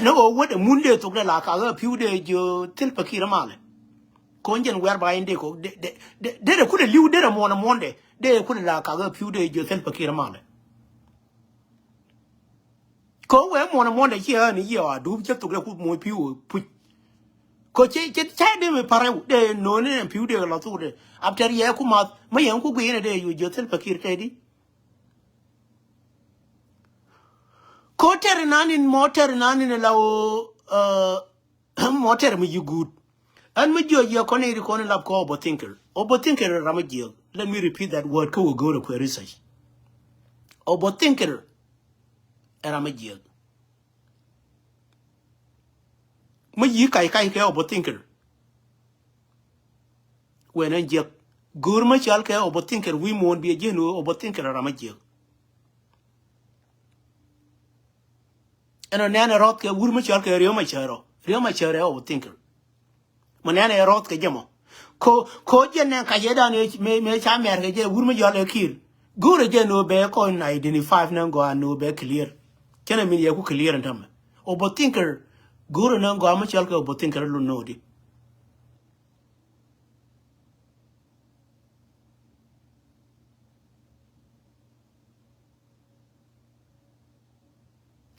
no wo de munde to la ka ga piu de jo til pakira male ko njen wer ba inde ko de ku de liu de mo na monde de ku la ka ga piu de jo til pakira male ko we mo na mo de here ni yo adu je to ku mo piu pu ko che de me pare de no ne piu de la tu de after ye ku ma yan ku gwe ne de yu jotel pakir tedi ko ter nanin motor nanin lawo motor mi you good and me jo ye ko ne ri ko ne lab ko overthinker ramaji. Let me repeat that word ko go to research overthinker ramaji me yi kai ke overthinker when en je gur ma chal ke overthinker we mon bi je no overthinker ramaji and nana rot ke gur ma chal ke rio ma chero overthinker manana rot ke jamo ko je ne ka je da ne me cha mer ke je gur ma jale kir gur je no be ko na identify na go no be clear kena min ye ku clear ndam overthinker gur na go ma chal ke overthinker lu no di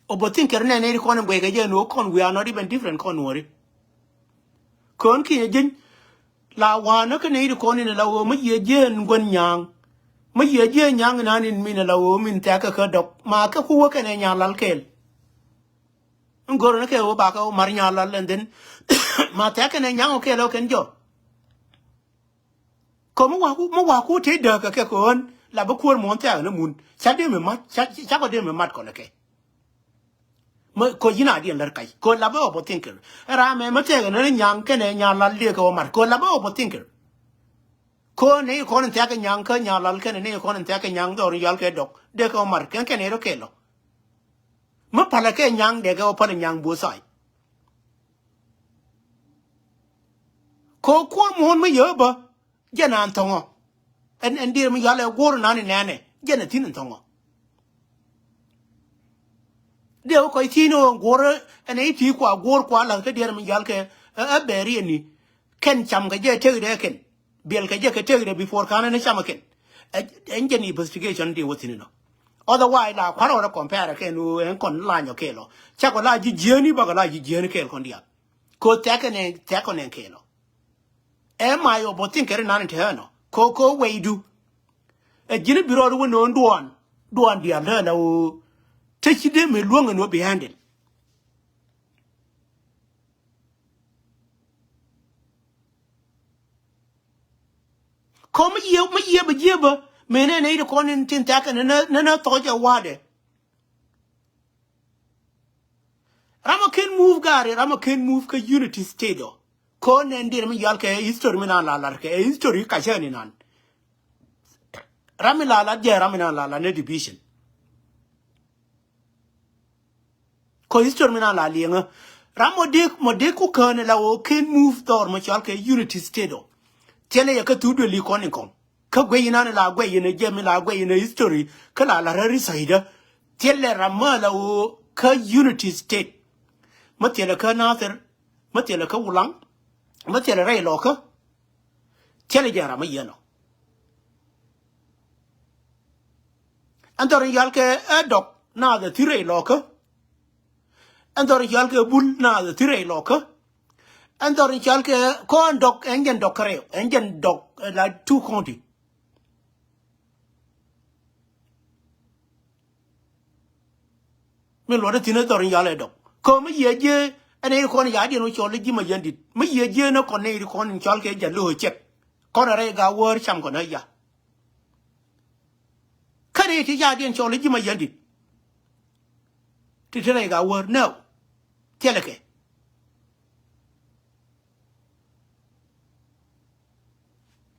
overthinker ne ko ne be ke je no kon we are not even different kon wori kon ki je la wana ke ne ko ne la wo ma ye je ngon nyang ma ye je nyang na nin min la wo min ta ka dok ma ka ku ke ne nyang lal kel ngoro ne ke wo ba ka mar nyang lal den ma ta ke ne nyang ke lo ken jo ko mo wa ku te de ka ke kon la ba ku mo ta ne mun cha de me mat cha ko de me mat ko ne ke ko yina di lar kai ko la ba overthinker ra me ma te ne nyang ke ne nyang lal de ko mar ko la ba overthinker ko ne ko ne ta ke nyang ka nyang lal ke ne ko ne ta ke nyang do yal ke dok de ko mar ke ne ro ke lo ma pala ke nyang de ko pa nyang bu sai ko mo me yo ba je na ntongo en dir mi yale gor na ne ne je na tin ntongo de ko tino gor en e ti kwa gor kwa la ke dir mi yal ke a beri ni ken cham ga je te de ken bel ke je ke te de before kana ne cham ken engine investigation de wotin no otherwise la kwaro ra compare ke no en kon la nyo ke lo cha ko la ji jeni ba la ji jeni ke kon dia ko te ko ne ke lo e ma yo botin ke na ne te no ko we du e jini biro ru no duan dia na o te chi de me luonga no behind it ko me ye ba je ba me ne ko ne tin ta ka na to ja wade rama ken move gare rama ken move ka unity state ko ne ndir mi yal ke history mi na la ke history ka jeni nan rami la je rami na la ne division ko history mi na la lienga ramo de ku kan la o ken move tor mi yal ke unity state tele ya ka tudo li kon kon ka gwe ina la gwe ina je mi la gwe ina history ka la rari saida tele rama la o ka unity state matele ka nather matele ka ulang matele rai loka tele jara ma yeno andor yal ke adok na the tire loka andor yal ke bul na the tire loka andor yal ke ko andok engen dokare engen dok la two county me lo de tine dor yal edok ko me yeje ene ko ni yadi no chole ji ma yandit me yeje no ko ne ko ni chol ke jalo chek ko re ga wor cham ko na ya kare ti yadi chole ji ma yandit ti tere ga wor no teleke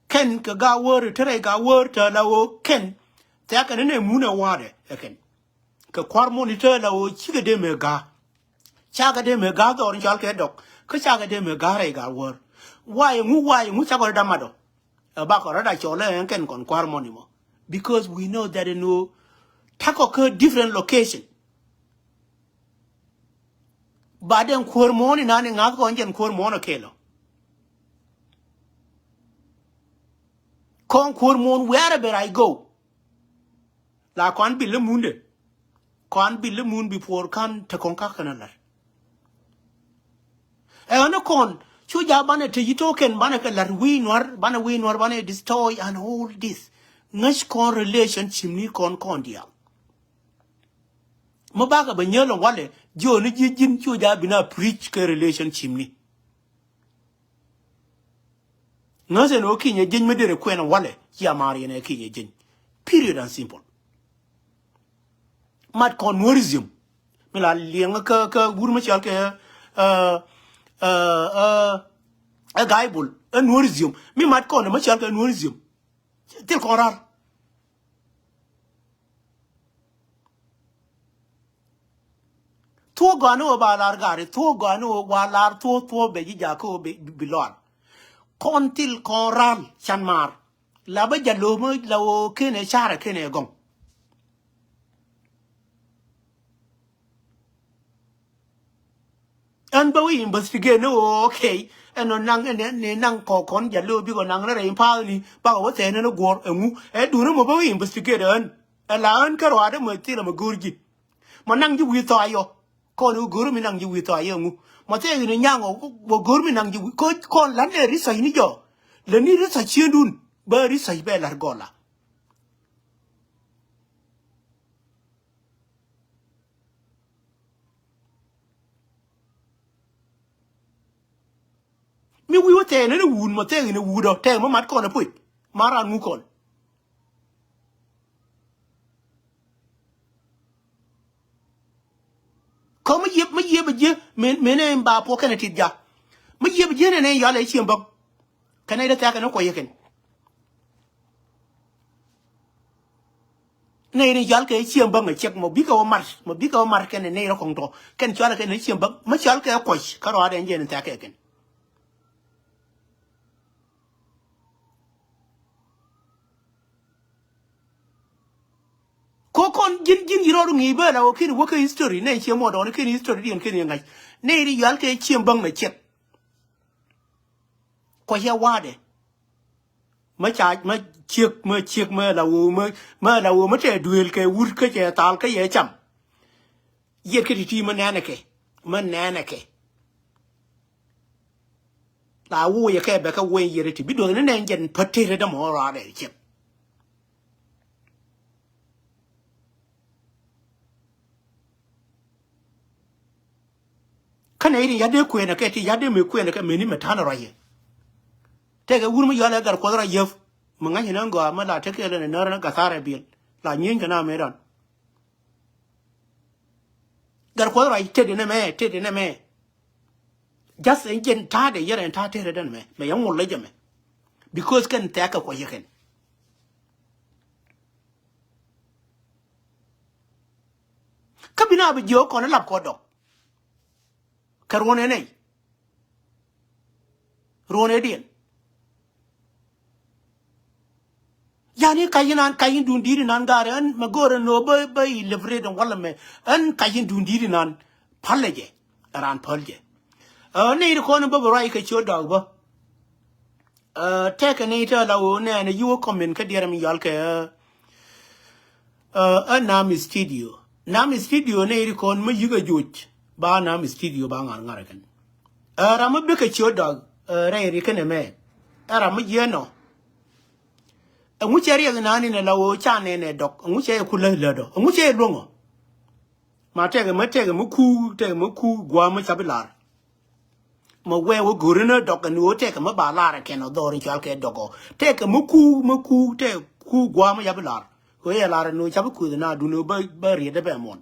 ken ka ga wor tere ga wor ta la o ken ta ka ne mu na wade ken ka kwar monitor la o chi ga de me ga cha ga de me ga do ri chol ke dok ka cha ga de me ga re ga wor why mu cha ko da ma do ba ko da chole en ken kon kwar monimo because we know that no tako ka different location baden kwar moni na ne ngak ko ngen kwar mono kelo kon kwar mon wherever I go la kon bi le munde kon bi le mun before kan te kon ka kana la e ono kon Chuja bana te token bana ka lar we nor bana destroy and all this. Ngash con relationship ni con dia. Mabaga banyelo wale jo ni jin chuja bina preach ke relationship ni. Ngase no kinye jin medere kwena wale ya mari ne kinye jin. Period and simple. Mat con Nuerism. Mila liang ka guru chal ke a Bible a Nuerism. Mi mat con chal ke Nuerism. Til korar. Tuo gano ba lar gari, tuo gano wa lar tuo be jako bilon. Kontil koral chanmar. La ba jalo mo la kene chara kene gong. And but we investigate no okay. And on nang kon jalo bi ko nang na rein pa ni ba wo te no gor emu e du no mo ba we investigate an. La an karo ade mo ti la mo gurgi. Mo nang ji wi to ayo. Kon u guru mi nang ji wi to ayo mu. Mo te ni nyango bo guru mi nang ji ko kon lan le risa ni jo. Le ni risa chiendun ba risa be lar gola. Mi wi wo te ne wun mo te ni wudo te mo mat kon na put. Maran mu kon. Ko ma yeb je mene mba po kana tidja. Ma yeb je ne ya le chiemba. Kana ida ta kana ko yeken. Ne ni yal ke chiemba nga chek mo bika o mar kana ne ro kongto. Ken chala ke ne chiemba ma chal ke ko ka ro ade nje ne ta ke ken. Ko kon jin yiro ngi ba la o kin wo ke history ne chiemo do ne kin history din kin ngai. Ne ri yal ke chiemba nga chek. Ko ya wade. Ma chiek ma la wo ma te duel ke wur ke che tal ke ye cham ye ke ti ma nana ke la wo ye ke be ka wo ye ti bi do ne ne ngen patere da mo ra de che kana iri ya de ku na ke ti ya de me ku na ke me ni me tan ra ye te ga wur ma ya la gar ko ra ye ma nga hina ngo ma la te ke le na ra ka sare bil la nyin kana me ran gar ko ra te de ne me just engine ta de yere ta te de me yang mo le jame because kan ta ka ko yeken kabina bi jo ko na lab ko do karwone ne rone dien yani kayin dun diri nan gare an magore no ba livre don wala me an kayin dun diri nan paleje ran palje ne ko no ba rai ka cho dog ba take ne ta lawo ne you comment ka dira mi yal ka nam studio ne ko ma yuga joj ba nam studio ba ngar kan ra ma be ka cho dog rai ka ne me ra ma yeno nguche ri na ni ne lawo cha ne dok nguche ku le do nguche longo ma tege mu ku gwa ma chabilar ma we wo guru na dok ni o tege ma ba la ra ken do ri chal ke dogo tege mu ku te ku gwa ma chabilar ko ye la ra no chabu ku na du no ba ri de be mon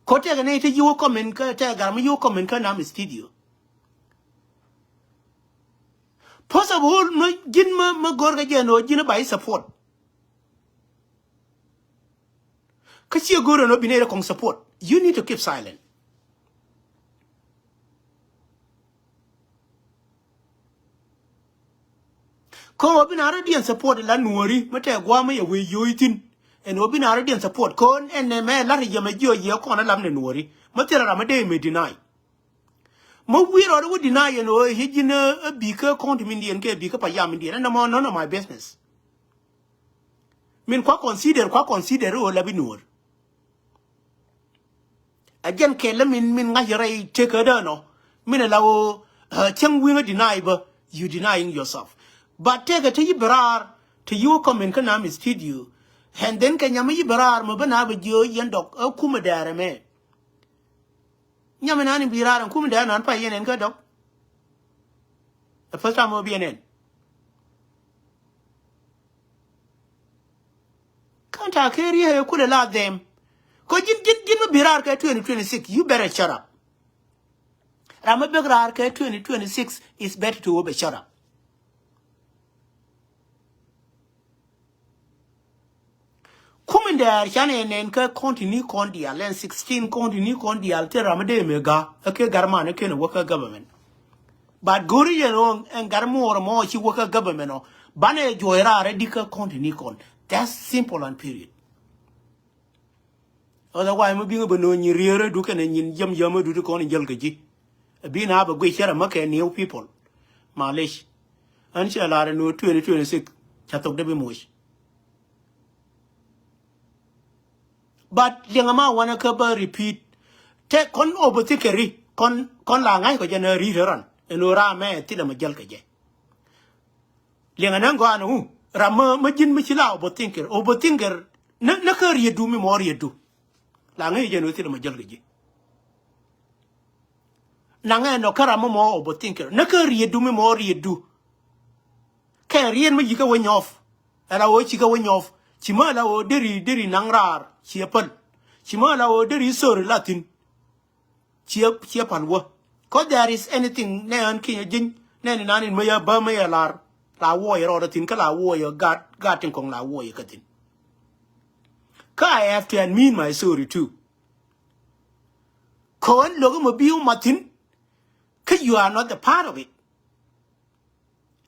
ko tege ne te yo comment ka te gar ma yo comment ka na mi studio possible no jin ma gorga jeno jina by support kachi goro no binere kong support you need to keep silent ko obinara dian support la nuori mate gwa ma ye we yoitin en obinara dian support ko en me la ri me jo ye ko na lam ne nuori matera ra ma de me deny mo wiro do deny no hijina bika kontimindien ke bika pa yam indien na mo no my business min kwa consider o la binur again ke la min nga yare take da no Mina lao chang winga deny but you denying yourself. But take it to Yibrar to you come in can mistreat you. And then can yama Yibrar mabana with you yendok o kumadare me. Yamanani birar and kumadan and payan and gadok. The first time will be an end. Can't I carry her could allow them? Cause you give me birar 2026, you better shut up. Ramabegar 2026 is better to obey shut up. Kumindar Shane and continue condial and 16 continue condial te Ramade mega, a Garman, a can work a government. But Guri and Garmo or more she work a government or Bane Joera radical continue con. That's simple and period. Otherwise, I'm being a Benoni Riera Dukan and Yam Yama do the con in Jelgaji. Being up a great share of Maka new people. Malish. And shall I know 2026 Chatok de Bimush. But Yangama wanna cover repeat. Take con overthinkery, con langai ko jana reader and ora me tila majalkaje. Lianganango, Rama Majin Michila overthinker, Naka you do me more you do. Langai jano tila majalkaje. Nanga no karamo more overthinker, Naka you do me more you do. Carry and Majika win off. And I watch you going off. Chimala o deri nangrar, chiapal. Chimala o deri sorry Latin. Chiapanwa. Cause there is anything nan king jin, nan in maya bamaya lar, la warrior or the tinkala warrior got in kong la warrior cutting. I have to admit my sorry too. Cohen Logomobil Martin, you are not a part of it.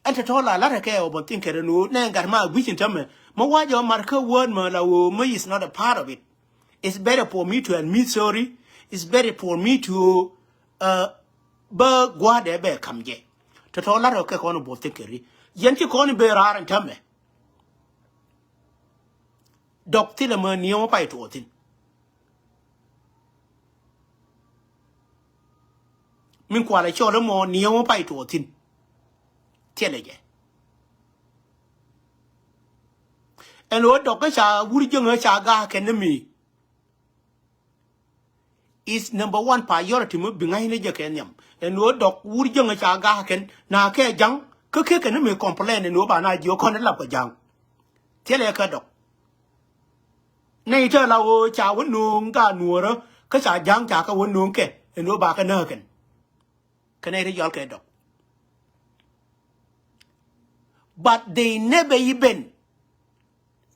And to told a lot of care about thinking, Nangarma, which in term, Mawaja Marco word, Merla, is not a part of it. It's better for me to admit sorry. It's better for me to, guade bear come ye. To told a lot of care on about thinking. Yanti corny bear are and tame. Doc Tillamer near by to it. Meanwhile, I show them more near by to it. And what Doctor would young Chaga Academy is number one priority behind the Jacanium. And what Doc would young Chaga can now care young, cook and me complain and overnight your corner lap a young. Tell a cadoc. Nature lao cha wouldn't know Nuer, cause I young Jacka wouldn't know and no back an urkin. Canadian Yalka. But they never even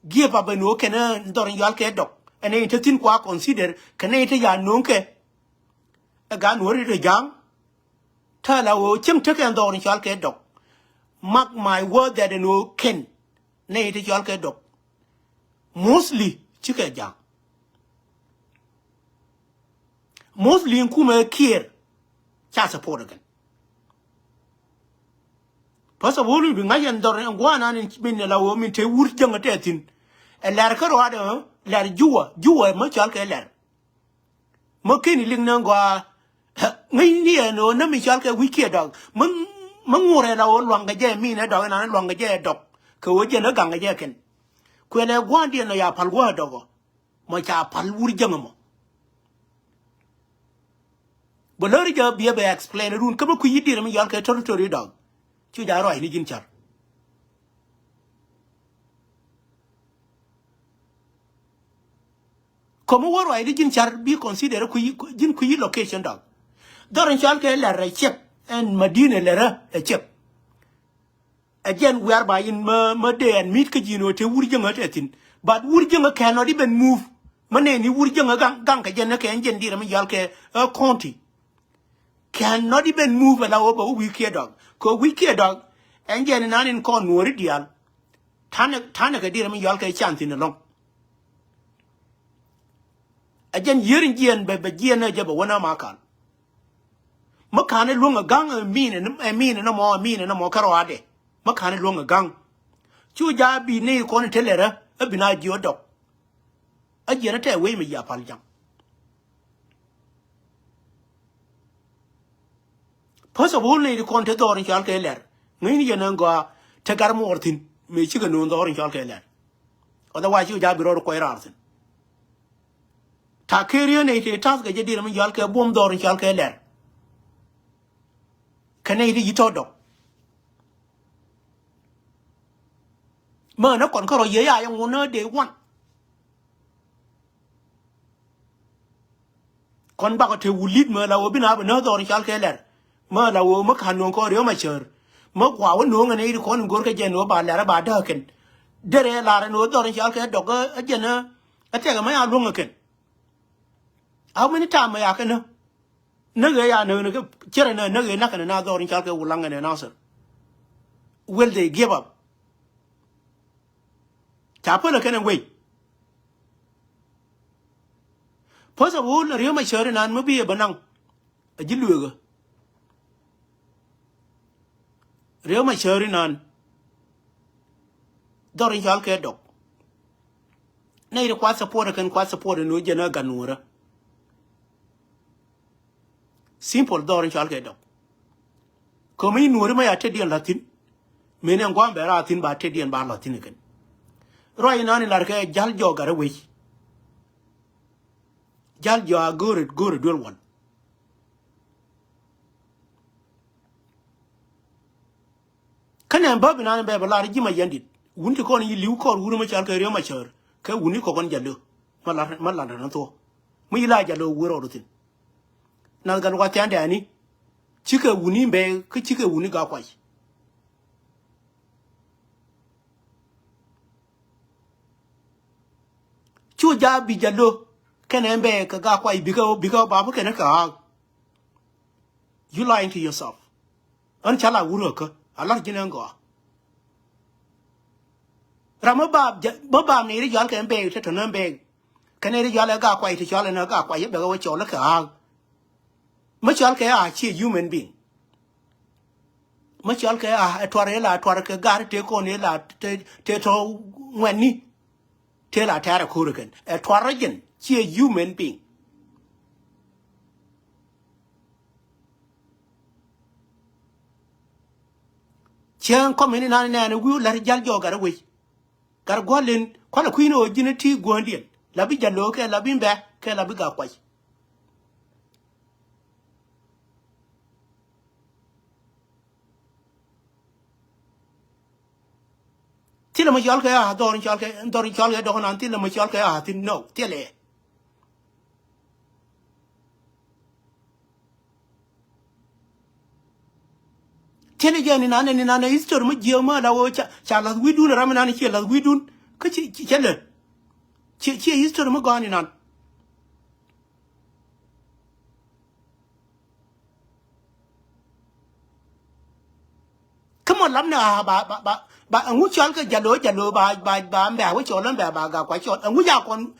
give up an oken during Yalka dog. And ain't a thin qua consider Canadian ya nunke. A gun worried a young. Tell our chim chicken during Yalka dog. Mark my word that an old ken. Nay, the Yalka dog. Mostly chicken young. Mostly in Kuma Kier. Child support again. First of all, we ngayon dorin ang guana ni binalawo min te wurt jang atetin. Lar ka roada lar juwa ma chal ka lar. Mo kini ling nang gwa ngai ni no na mi chal ka wiki dog. Mangure la on wanga je mi na dog na wanga je dog. Ko wo je na ganga je ken. Ko le gwandi na ya pal gwa dog. Mo cha pal wur jang mo. Bolori ja be explain run kama ku yidi mi yal ka territory dog. Chu ja roi ni jin char komo wo roi ni jin char bi consider ku jin ku location dog doran chal ke la ra check and madina la ra check again whereby in ma day and meet ka jino te wurjanga tetin but wurjanga cannot even move mane ni wurjanga gang ka jenna ke enjen dira mi yal ke county cannot even move ala over wiki dog. Ko wiki dog, and jen nan in con Noridial. Tanaka dear me yalka chant in along. Again, yearing gian by Giana Jabba one makan. Makane lung a gang and mean and no more mean and no more carade. Makane lung a gang. Chuja be near corner tellera, a benign your dog. A geneta way me yapaljam. First of all, need con te door in chalke ler. Ngini yen go te gar mortin. Me chicken no door in chalke ler. Otherwise, you jab ro ko irartin. Ta kerion e task je dir mi chalke bom door in chalke ler. Kanadi yitodo. Ma nó còn có rồi dễ ai ông muốn để quan. Còn bác có thể ulit mà là bên nào bên đó rồi chả cái lẽ. Mà là mất hành động có điều mà chờ. Mất quả vẫn nuông này đi con ngồi cái chuyện nó bà lẽ bà đỡ kén. Để là nó rồi chả cái đọc cái chuyện nó. Cái chuyện mà ăn luôn cái. How many time mà cái nó. Nó cái nó cái chơi nó cái nó cái nó rồi chả cái ulang cái nó sao. Will they give up? Chả phải là cái này vậy. First of all, riêng mà chơi nên mới bị bệnh nặng, ở dưới lưỡi cơ. Riêng mà chơi nên, đó là những cái độc. Này là quá support nữa cho nó gần nữa. Simple đó là những cái độc. Còn mấy nữa mà ở trên Latin, mình đang quan về Latin ba trên điện ba Latin cái. Rồi nó là cái giáo dục ở đây. Jal you are good dual one. Kan en babi nan be bala ji ma yandit. Wunti ko ni liu ko wuru ma chal ka riyo ma char. Ka wuni ko kon jallo. Mala na to. Mu ila jallo wuro rutin. Na gan wa tande ani. Chika wuni be ka chika wuni ga kwai. Chu ja bi jallo. Can embe kaga kwai because babu can ka. You lying to yourself. Unchala wuroka, a lot jinango. Ramabab near y'all can beg to none beg. Can any y'all ga quite to y'all and a ga quite better what y'all look at. Much y'all care, she human being. Much y'all care, a toirella, toiraka gar take on ella, teto when ni. Tell a terra hurricane, a toiragan. She a human being. Chiang come in and we let Jal Jog away. Gargolin, quite a queen or Ginity Guardian. Labija Loka, Labimba, Calabiga Quay. Till a Majolka, Dorin Chalka, Don until a Majolka, I no, tell it. Chene jani nana history mu jema la wo cha we do ramana ni la we do ka chi chele chi history mu gani nan come on lamna ba ngu chal ka jalo ba mba wo cholan ba ga kwa chot ngu ja kon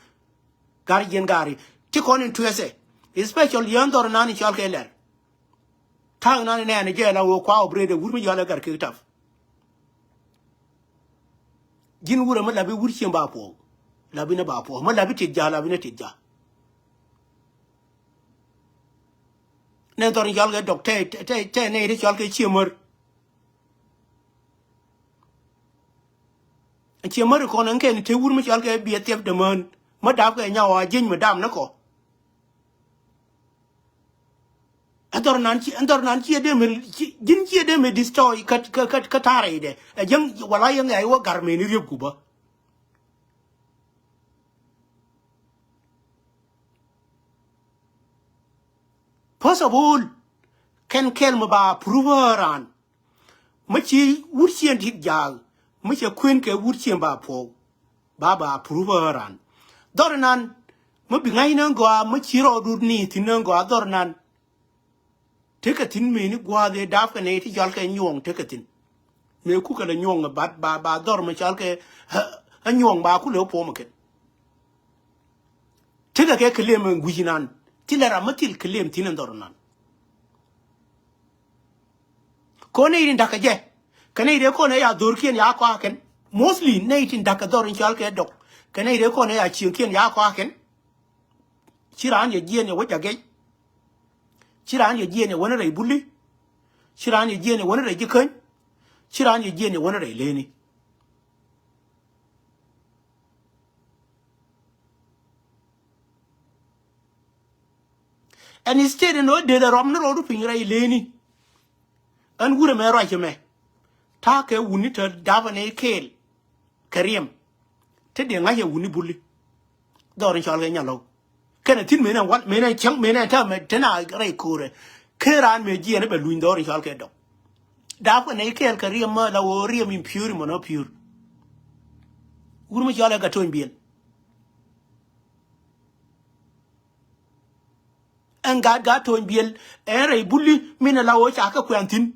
gari ti kon in tuese especially yandor nani chal ka ler tang nani ne je la wo kwa obrede wurmi yala gar ke taf jin wura ma labi wurchi ba po labi na ba po ma labi tijja labi na tijja ne dor yal ga doctor te ne ri yal ke chimor ko nan ke ni te wurmi yal ga bi tef de man ma dab ga nyawa jin ma dam na ko andor nan chi de me jin chi de me destroy ka tare de jang wala yang ai wa gar me ni rib ku ba first of all ken kel ma ba proveran ma chi wurchien dit jal ma chi queen ke wurchien ba po ba proveran dornan ma bi ngai nan go ma chi ro dur ni tin nan go dornan tekatin me ni gwa de daf ka ne ti jal ka nyong tekatin me ku ka la nyong ba dor ma jal ke a nyong ba ku le po ma ke teka ke klem ngujinan tilara matil klem tinan dornan ko ne irin daka je kana ide ko ne ya dorkien ya kwa ken mostly ne itin daka dorin jal ke dok kana ide ko ne ya chinkien ya kwa ken chiran ye jien ye wajage chiran ye jien ye wona re bulli Chirani Jenny one of the Jikan, Chirani Jenny one of the Lenny. And instead, no, did a Romner or Pingra Lenny. And would a mare right me. Take a winter Davane Kale, Karim. Teddy and I a winny bully. Dorin Chalgano. Can a tin men and what men and chunk men and tell me, Tena Gray Kure. Keran me Gian Beluin Dorin Chalgado. Davane Kale Karim murder or Riam impure or not pure. Would Jala got to be. And God got to be a bully, mean a low chaka quantin.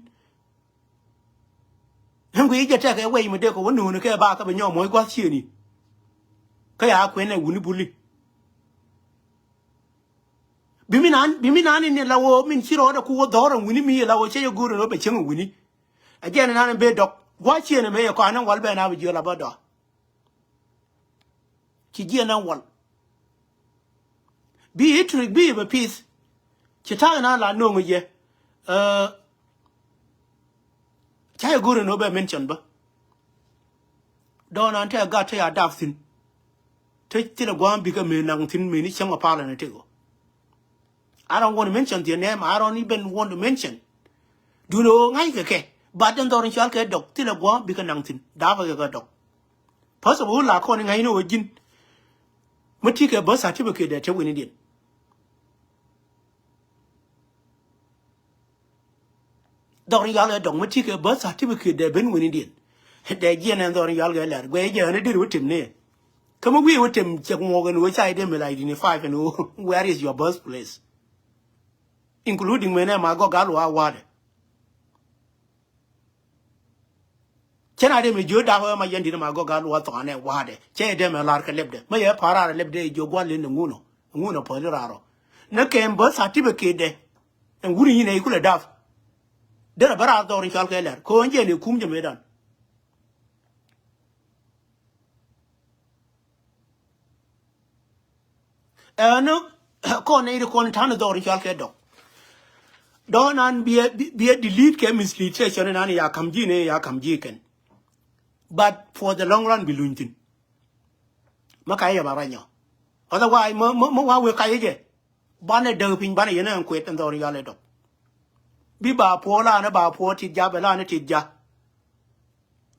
And we get take away my deck one who care about a young boy was here. Kaya when I wouldn't bully. Biminan in the law mean she order cool door and winning me a low say good and open ching winnie. Again an anime bed dog. Watch here and may a corner while Ben have your labada. Kigiana one. Be it to be of a piece. Chitana la no ye. Chaya good and over mentioned, but don't until I got to a daffin. Take till a one become a nothing minute young apart and a table. I don't want to mention their name, I don't even want to mention. Do no okay, but then don't shall get dog till a one become nothing. Dava got dog. Possible like calling I know again. Matika bus certificate that you win it. Don't y'all don't Matika bus certificate that been winning it. They again and don't y'all get that way, yeah, and I did with him near. Come away with him, Jack Morgan, which I dem like in 5 and where is your birthplace? Including when I go Galwa water. Can I dem a Joe Dawa, my young my go Galwa on that water? Chay dem a lark left. My para left day, Joe Guan in the Muno, Muno Poderaro. No came birth certificate there, and wouldn't in a cool enough. Then a barra door in Calcala, Co and Jenny Kumja Medan. No, con a contana door in Calcado. Don't an be a delete chemistry session and ya come gene, ya come jiken. But for the long run, be luntin. Makaya Barano. Otherwise, Moa will kaye. Bonnet doping bunny and quit and door yaledo. Biba pola and about 40 jabelana tija.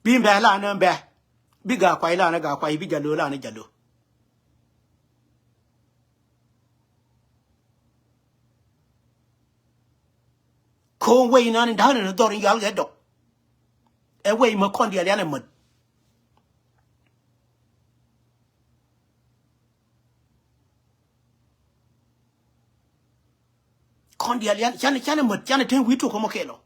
Bimba lana and bear. Biga quailana ga quai bijalula and jalo. Cold way none and down in the door in Yalgado. Away Macondia element. Condia Janamut, Janatin, we took Homokelo.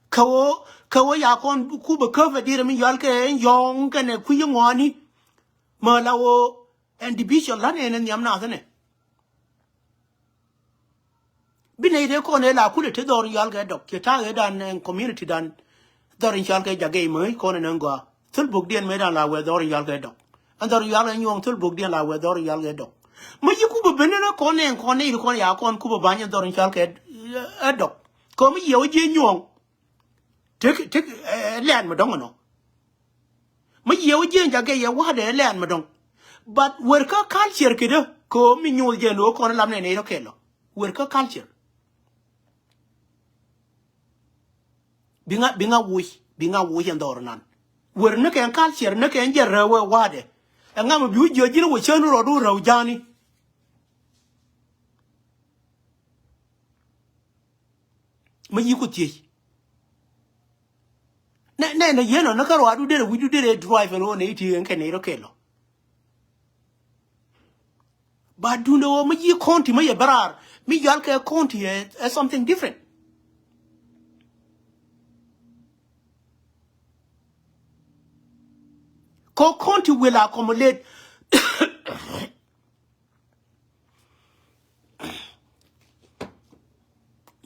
Kao Yakon Kuba cover dear me Yalka and Yong and a Kuyamwani, Malao and the Bishop Lanin and Yamnathane. Binade Cornella could it door Yalga doc, Yataga done and community done. Dorin Yalga Jagame, Conanangua, Tulbook dear Medala where Dorin Yalga doc. And Dorin Yal and Yong Tulbook dear where Dorin Yalga doc. Majukuba Benena Corne and Corne Yakon Kuba Banyan Dorin Yalga a doc. Come Yo Jin Take land Madongo. Mayo Jin Jagay, what a land Madong. But worker culture kiddo, come in your general Cornelam and Edo worker culture. Being a wish and Dornan. We're not a culture, not a general wade. And I'm a beauty, you know, with General Roduro, Johnny. Mayukuti. Then, you know, Nakaro, we did a drive alone 80 and Canado Kelo. But do know, me you conti, my brar, me yalka conti as something different. Conti will accumulate.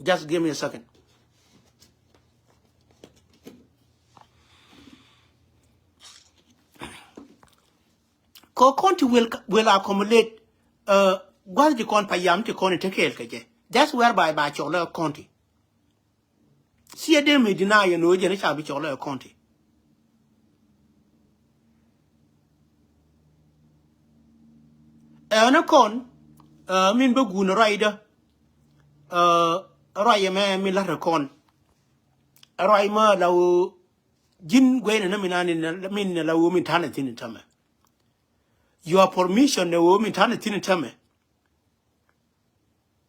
Just give me a second. Conti will accumulate. What you call Payam to con take care. That's whereby by chola county. See them me deny you know you shall be chola county. A con mean bagoon rider raya man me let a con a rima law Jin Gwen and Minan mean la woman tannet in Tame. Your permission the woman tannet in Tame.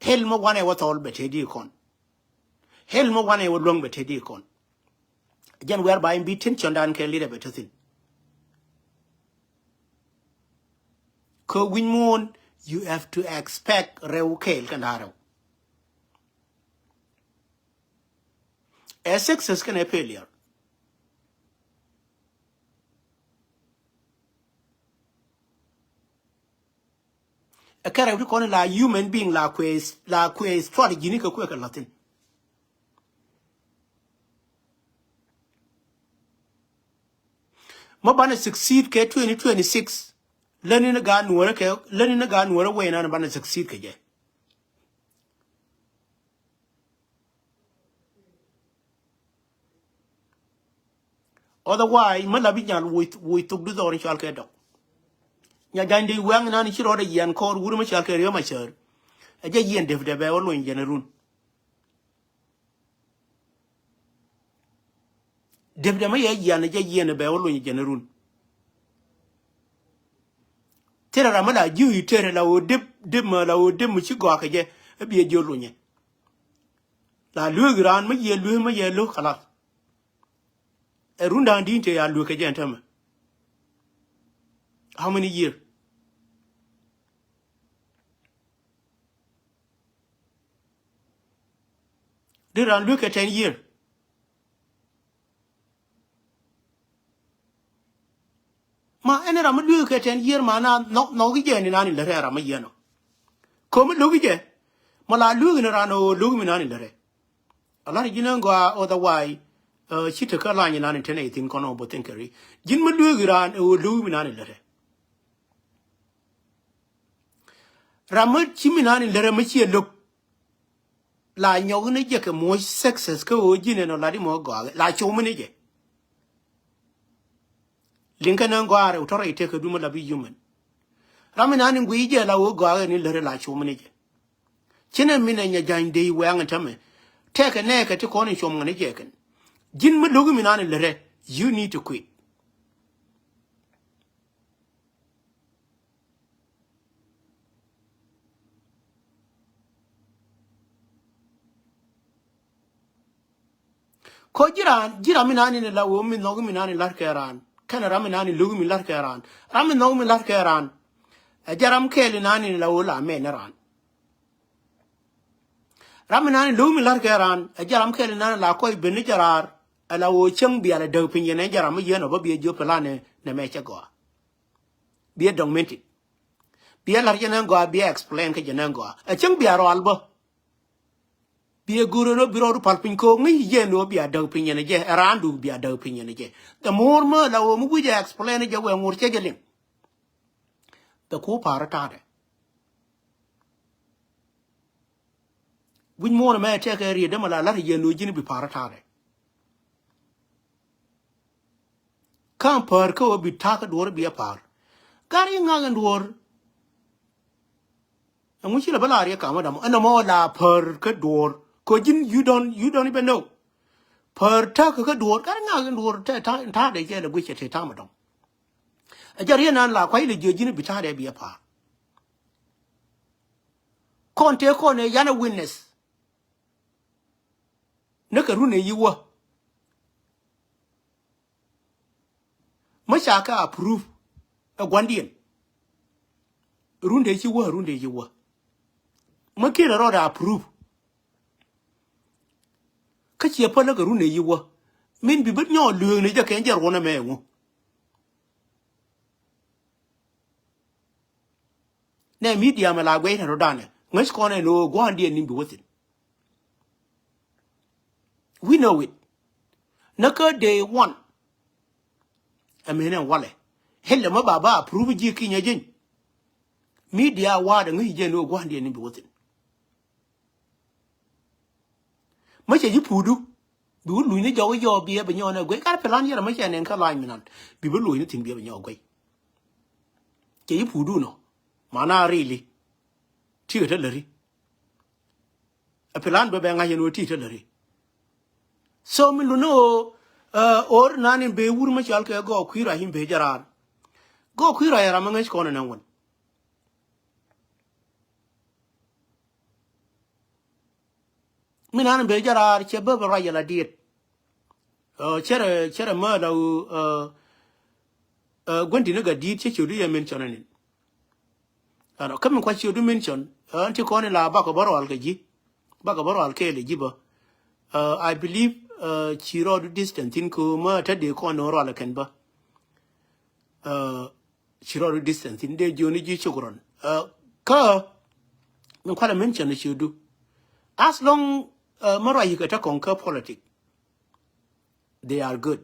Helmo one I was all but a deacon. Helmo one I would long but a deacon. Jan whereby be tension down can lead a better thing. Co win moon, you have to expect real kale canaro. A success can a failure. A character calling la human being la quays strategy unique quick Latin. Mobana succeed K 2026. Learning a gun work, learning a gun were away and abana succeed K. Otherwise, Malabian we took the orange alkedo. Yagandi wang and ani chiro yan called Wurma Shalkerio my sir. A jayan def de beolo in generun. Def de may yan a jayan a beolo in generun. Terra Ramada, you terra la dip muchigoakaje, a be a jolunya. La Lugran, my ye luma ye look a lot. A runda dinte ya look a gentleman. How many years? Did I look at 10 years? Ma ene ram look at 10 years, man, no again in an letter, Ramayano. Come look again. Mala look in around or look in an letter. A lot of you know go otherwise, she took a line in an internet in Cono Botinkeri. Jim would look around or look in an letter. Ramut Chiminan in letter, Machia look. La nyogene je ke mo success ke o jine no ladi mo go la chomene je linka nan go are utoro ite ke duma la bi human ramina ni ngui je la o go ni lere la chomene je chine mina nya jande we an tame teke ne ke ti ko ni chom ngane je ken jin me logu mina ni lere you need to quit. Ko jira minani ni la wo min no minani lar keran kana raminani lugu min lar keran ramin no min lar keran jaram kele nani ni la wo la men ran raminani lugu min lar keran jaram kele nani la koy ben jarar ala wo cheng bi ala de pin ne jaram ye no ba bi jo plane ne me che go bi dong menti bi lar jenen go bi explain ke jenen go cheng bi aro albo be a guru no biro palpin ko ngi je no bi adaw pinyene je randu bi adaw pinyene je the more ma la wo mu je explain je we ngur che gelin the ko para tade win mo na me che ke ri de mala la je no jini bi para tade kan par ko bi ta ka dor bi par gari ngagan dor ngu chi la bala ri ka ma dam ana mo la par ka dor Kojin, you don't even know. Per taka door, carrying door ta de get a witch at a tamadon. A jarian la quite a judging bitade be a par. Conte con a yana witness. Nakarune you were. Mashaka approve a Guandian. Runde you were. Makira Roda approve. Kachi a pala rune you were. Mean be but no lure ni can jar one a man. Na media ma la wait and rodane. Much corner no go and dear nimby with it. We know it. Naka day one. A man and wale. Hell ma baba prove ye king again. Media ward and we no go and dear nimby with it. mấy cái gì phụ du bị lùi nó giàu bia bây giờ nó quay cái plan gì là mấy cái này cái line mình bị lùi nó tìm bia bây giờ quay cái gì phụ du nó mà na really chưa thấy lời plan bây giờ ngay nó chưa thấy lời so mình luôn nó or nanin be wur ma chal ke go khira him be jarar go khira yara ma ngai kono nan won min an be jarar che be ra yala diet chere ma da gondi ne ga diet che chudu ya men chonanin ano kam kwa chudu men chon anti kono la ba ko baro al ke ji ba ko baro al ke le ji ba I believe chiro distance in kuma ta de ko no ro ken ba chiro distance in de joni ji chukron ka no kwala mention chudu as long mara yi ta conquer politics they are good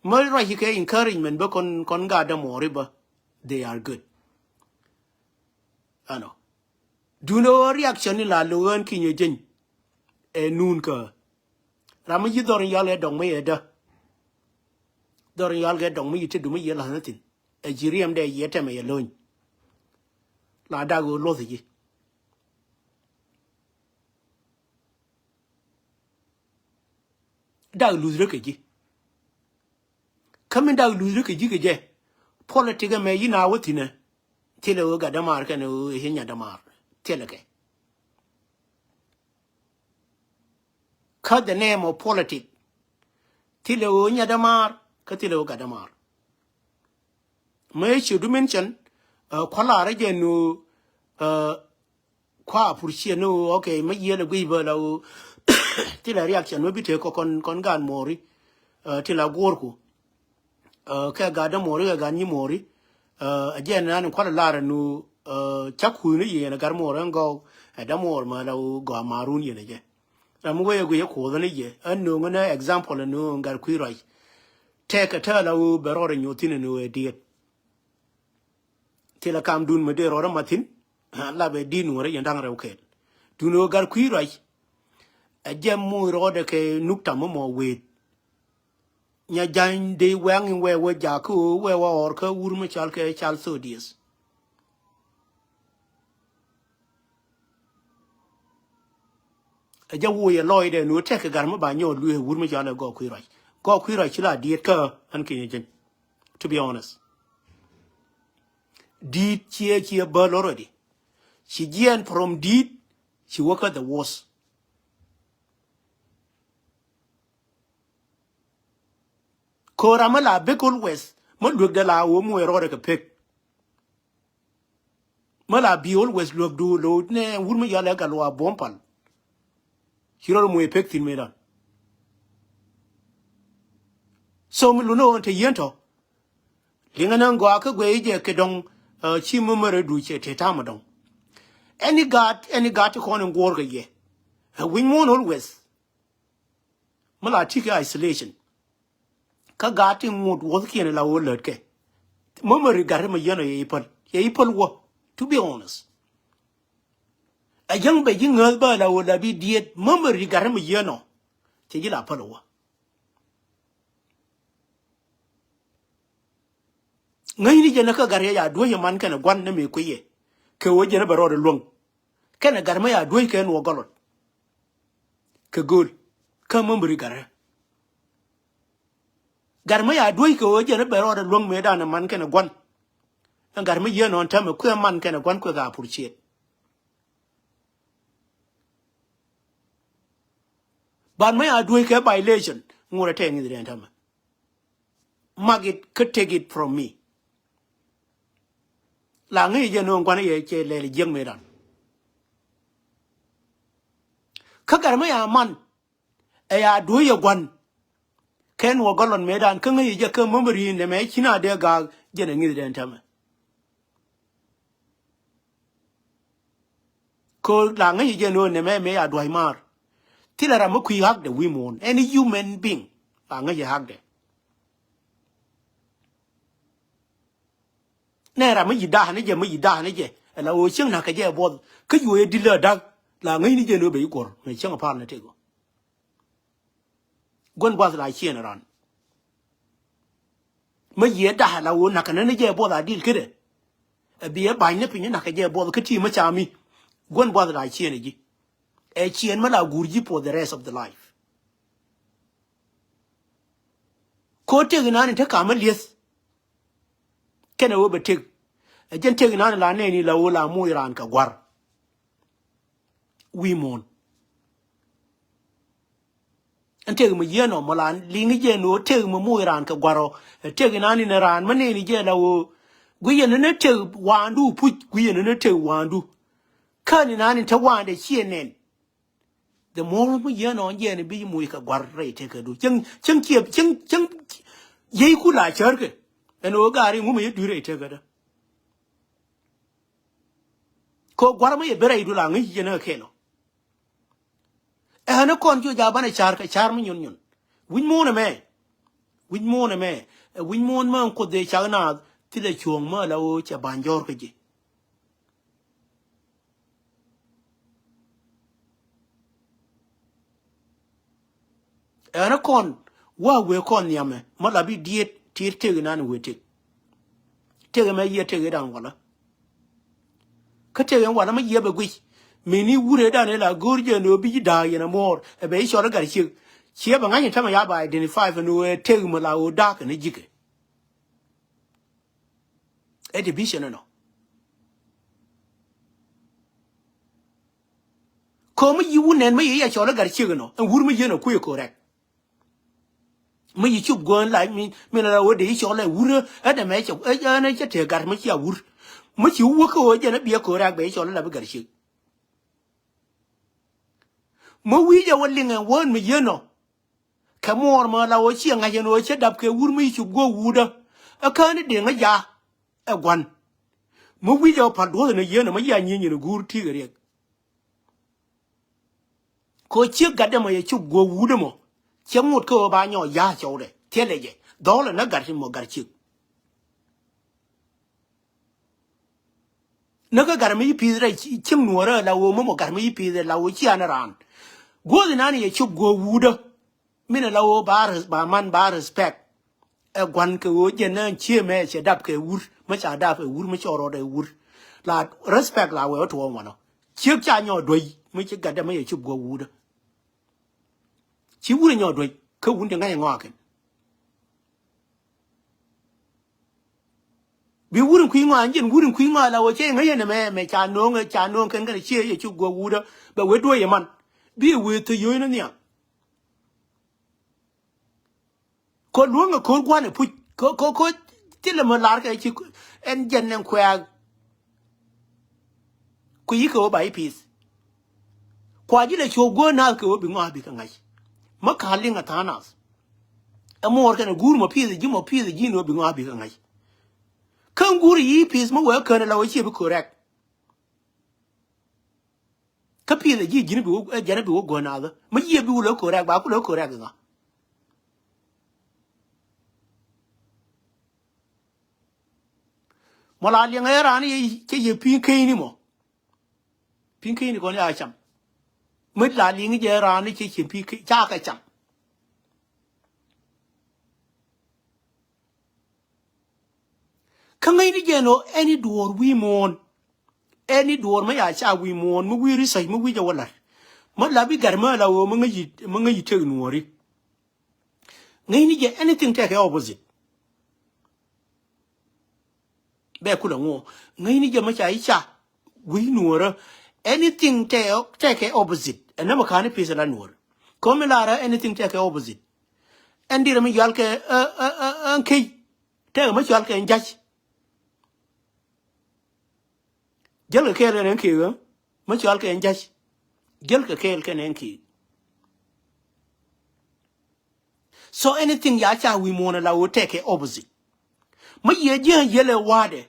mara yi ka encouragement ba kon ga da mori ba they are good ano do no reaction la lo an kinye jen e nun ka Rama yi dorin yale dong me eda dorin yale dong me yite dumi yela hanatin e jiriam de yete me yelon la dago lo ji dag luzre ke ji kamin dag luzre ke ji ke je politika me yina wotina tele o ga damar kan o hinya damar tele ke cut the name of politics. Tilo nyadamar, katilo gadamar. May should mention, quala regenu, qua pursiano, okay, may yellow weaver, till a reaction will be take on gan mori, till a gorku, kagada mori, a gani mori, again, and quite a lot of new chakuni and a garmor and go, a damor, malo, go maruni again. Ramwe go yako the ye, and no example and no gar query. Take a tell of beror in your tin and no idiot. Till I come doon mede or matin, lave din or yan dang okay. Do no gar query. A gem more order ke nukta momo with. Nya jain de wang in where Jaco, where orca, urmachalke, chal so dears. A jawu a Lloyd and would take a garma by your Louis Woodmajala go query. Go query chilla dear cur and Kenyan. To be honest. Deed cheer bird already. She gian from deed, she work at the worst. Coramala Bickle West, Mudlook de la woman erotic a pick. Mala be always look do load, ne, Woodmajala galoa bompal. Hiro mo epektin medan. So mi luno ante yento. Linganan go aka gwe je kedong chi mumere du che te tamadong. Any god to kon ngor ye. We won't always. Mala tiki isolation. Ka gati ngod wo ki la wo lutke. Mumere gare ma yeno ye ipal wo, to be honest. A young Beijing girl la would be dead, mummer regarding yeno. Tigila Paloa. Nani Janaka Garia, do your man can a one name quay. Kawajan about all along. Can a garmaya do can or golot? Kagul, come mumbrigara. Garmaya do kawajan about all along made on a man can a one. And Garmayan on time a queer man can a one quick appreciate. But may I do a violation? More attending the entire. Margaret could take it from me. Langy, you know, one year, young maiden. Kakarmaya man, a do your one. Ken or Golon maiden, come here, you come memory in the machina, dear gag, getting the entire. Cold Langy, you know, and may I do I mar. Till I am a quick hug the women, any human being. Langy hug them. Nera me yida hane me yida hane and I was young like a board. Could you a dealer dog? La ngini jeno be equal, me chung upon the table. Gun was like chien around. Me ye da la wo na kana ne je bo da deal kede. A be a by nipping na ka je bo ka ti ma cha mi. Gun was like chien ji. E chien ma la gurji for the rest of the life. Ko te gina ni te ka ma lies. Kene wo be te. E jen te gina la ne ni la wo la mu iran ka gwar. We mon. And take me yen or Molan, Ling yen or take me more ran ka guaro, taking an in a ran, Manini jello. Guyan and a tail wandu put Guyan and a tail wandu. Cunning an into one the chien. The more we yen on yen be muika guarre take a do. Chung ye could like church. And oh, Gary, whom you do take it. Co guarma a beret do lang in a keno. And a con you jabana charka charming union. Win more a man. Win more a man. A win more man could they chagna till a chung murla o chabanjorkaji. And a con, what we con yame, Malabi diet, tear taken and witty. Take a may year take it down, walla. Cutting one of my year begwich. Many would have done a good and will be die in a more, a base or a garchi. She have a nine time I identify and no take Malao dark and a jigger. A division no. Come you wouldn't and me a short garchigano, and would me you know queer correct. May you should go like me, Miller, they shall like wood at the match of a nature garmacia wood. Much you work over and be a correct base or a garchi. Mo we are willing and one me you know. Come on, Mala, or she and I know set up, would me should go wood. A kind of thing, a ya, a one. Mo we are part one a year, my young in a good tigger. Coach, you got them, I should go woodamo. Some would go by your ya shoulder, tell ye, dollar and I got him or got you. Naga got me piece, Chim Nuer, la woman got me piece, la Wichian around. Go the nanny, should go wooder. Min a low bars by man bar respect. A one go and cheer me, she dap a wood, much I dap a wood, much or a wood. Like respect la way to one. Chip chan your way, which you got them a should go wood. She wouldn't your way, could I walking. We wouldn't queen one, and wouldn't queen while I was saying, I am a man, make I know can get a cheer you go wooder, but we're doing a man. Be with to you in the young. Could long a cold one put till a malark and jen and quag. Could you go by peace? Quadilla show go now go be more become I. Macaling at Tanas. A more than a gourm appear the Jim appear the Gino be more become I. Come guru ye peace more well colonel I will correct. Capilla the Jim a Janet will go another. My year be look correct, but I will correct. Malaliang Erani, you pink anymore. Pink in the Goniacham. Mid la ling Jerani, chicken pink, chakacham. Come in again, or any door we mourn. Any door may I shall we mourn, we recite me with your life. Malabi Garmala or Mungy take Nori. Nay, get anything take opposite. Bear could more. Nay, get much I shall. We know anything take opposite. And never can piece of Lanor. Come Lara, anything take opposite. And dear me, Yalke, key. Tell much Yalke and judge. Jelka Kale and Key, much Yalke and judge. Jelka Kale can and key. So anything Yacha we mourn allow take opposite. My year yellow water.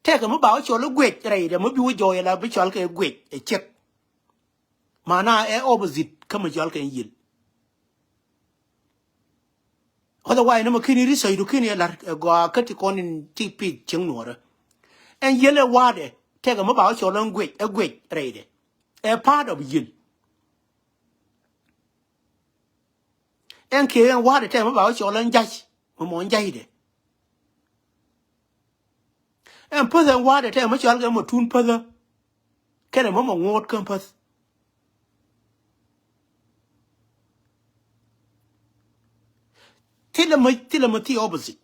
Take them about your great raid, and maybe with joy, and which I'll get great, a check. Mana opposite, come a jalk and yield. Otherwise, no McKinney so you can like go a caticon in TP Chingwater. And yellow water, take them about your long great, a great raid. A part of yield. en ke en wa de te ma ba cho lan jai mo jai de en pa en wa de te ma cho ga mo tun pa da ke ne mo ngot kan pa tila ti opposite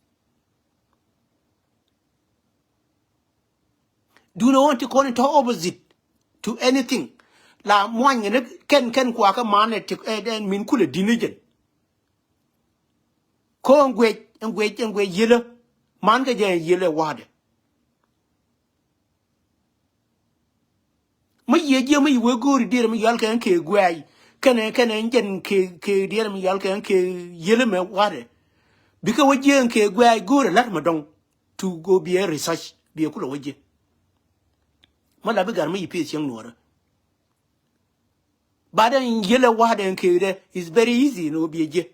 do not want to call it opposite to anything la moanye ne ken kwa ka mane te den min kule dinigen ko ngwe yele man ga je yele wade ma ye ma we gori dire mi yal kan ke gwai kene njen ke dire mi yal kan ke yele me wade bika waje ke gwai gori lat ma dong to go be a research be kula waje mala bigar mi pi chen nuora badan yele wade ke de is very easy no be je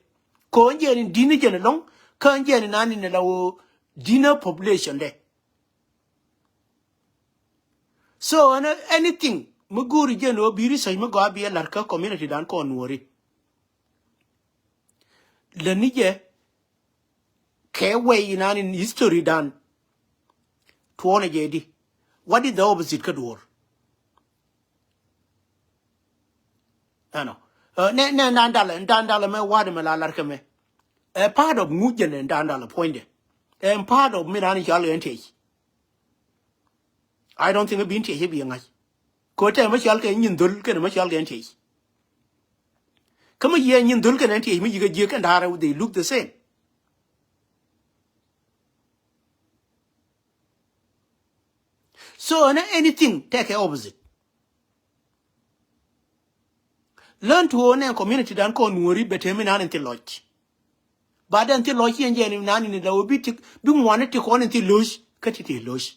ko nje ni dini je long kan je ni nani ne lawo dinner population de so anything muguri je no biri sai mo ga bi larka community dan ko nuori le nije ke way nani history dan to je di what is the opposite ka door ano ne ndandala me wade me la larka me a part of mujen and ndandala point and part of me nani jalo ente I don't think a binti he be ngai ko te ma chal ke nyin dul ke ma chal ke ente kama ye nyin dul ke ente mi yiga je kan dara they look the same so anything take opposite learn to own a community dan ko nuori betemi nan enti lodge bada enti lodge yenje ni nan ni da obi tik bi ngwane ti ko enti lodge katiti lodge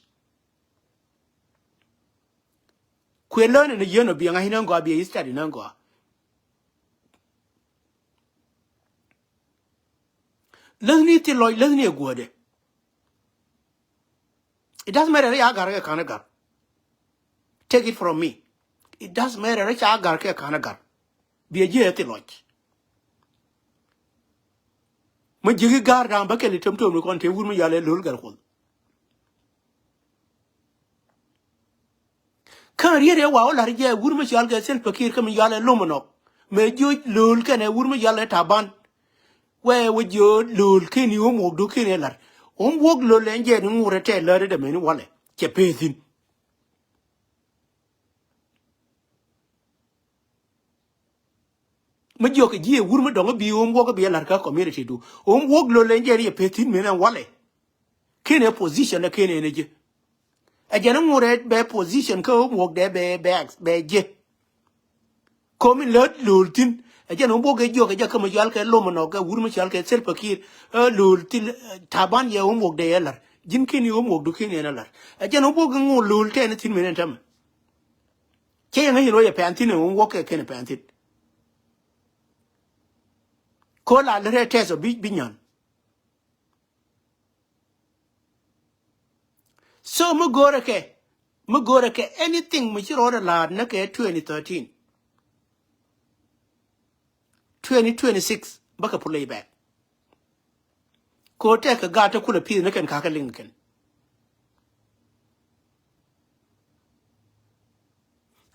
kwe learn ni yeno bi ngahi nan go abi study nan go learn ni ti lodge learn ni gode it doesn't matter ya gar ka kana gar take it from me it doesn't matter ya gar ka kana gar bi je ti lodge ma jigi gar da ba ke li tom tom ko te wur mi yale lol gar ko kan riere wa ola rije wur mi yal ga sel pakir kam yale lomono me jo lol kene wur mi yale taban we jo lol kini o mo do kini lar on wog lol enje ni ngure te lare de meni wale ke pezin ma jo ke ji wur mi dongo bi on wog bi lar ka community du on wog lol enje ni pezin meni wale kini position kini ne je a jana ngure be position ko wog de be je komi lot lultin ajan umbo ke jo ke jakam yal ke lomono ke wurma yal ke sel pakir lultin taban ye umbo de yalar jin ken yo umbo du ken yalar ajan umbo ke ngul lulten tin menen tam ke ngi lo ye pantin umbo ke ken pantin ko la le teso bi binyan so mo gore ke anything mo chiro la na ke 2013 2026 baka playback ko te ka gata kula pi na kan kaka linken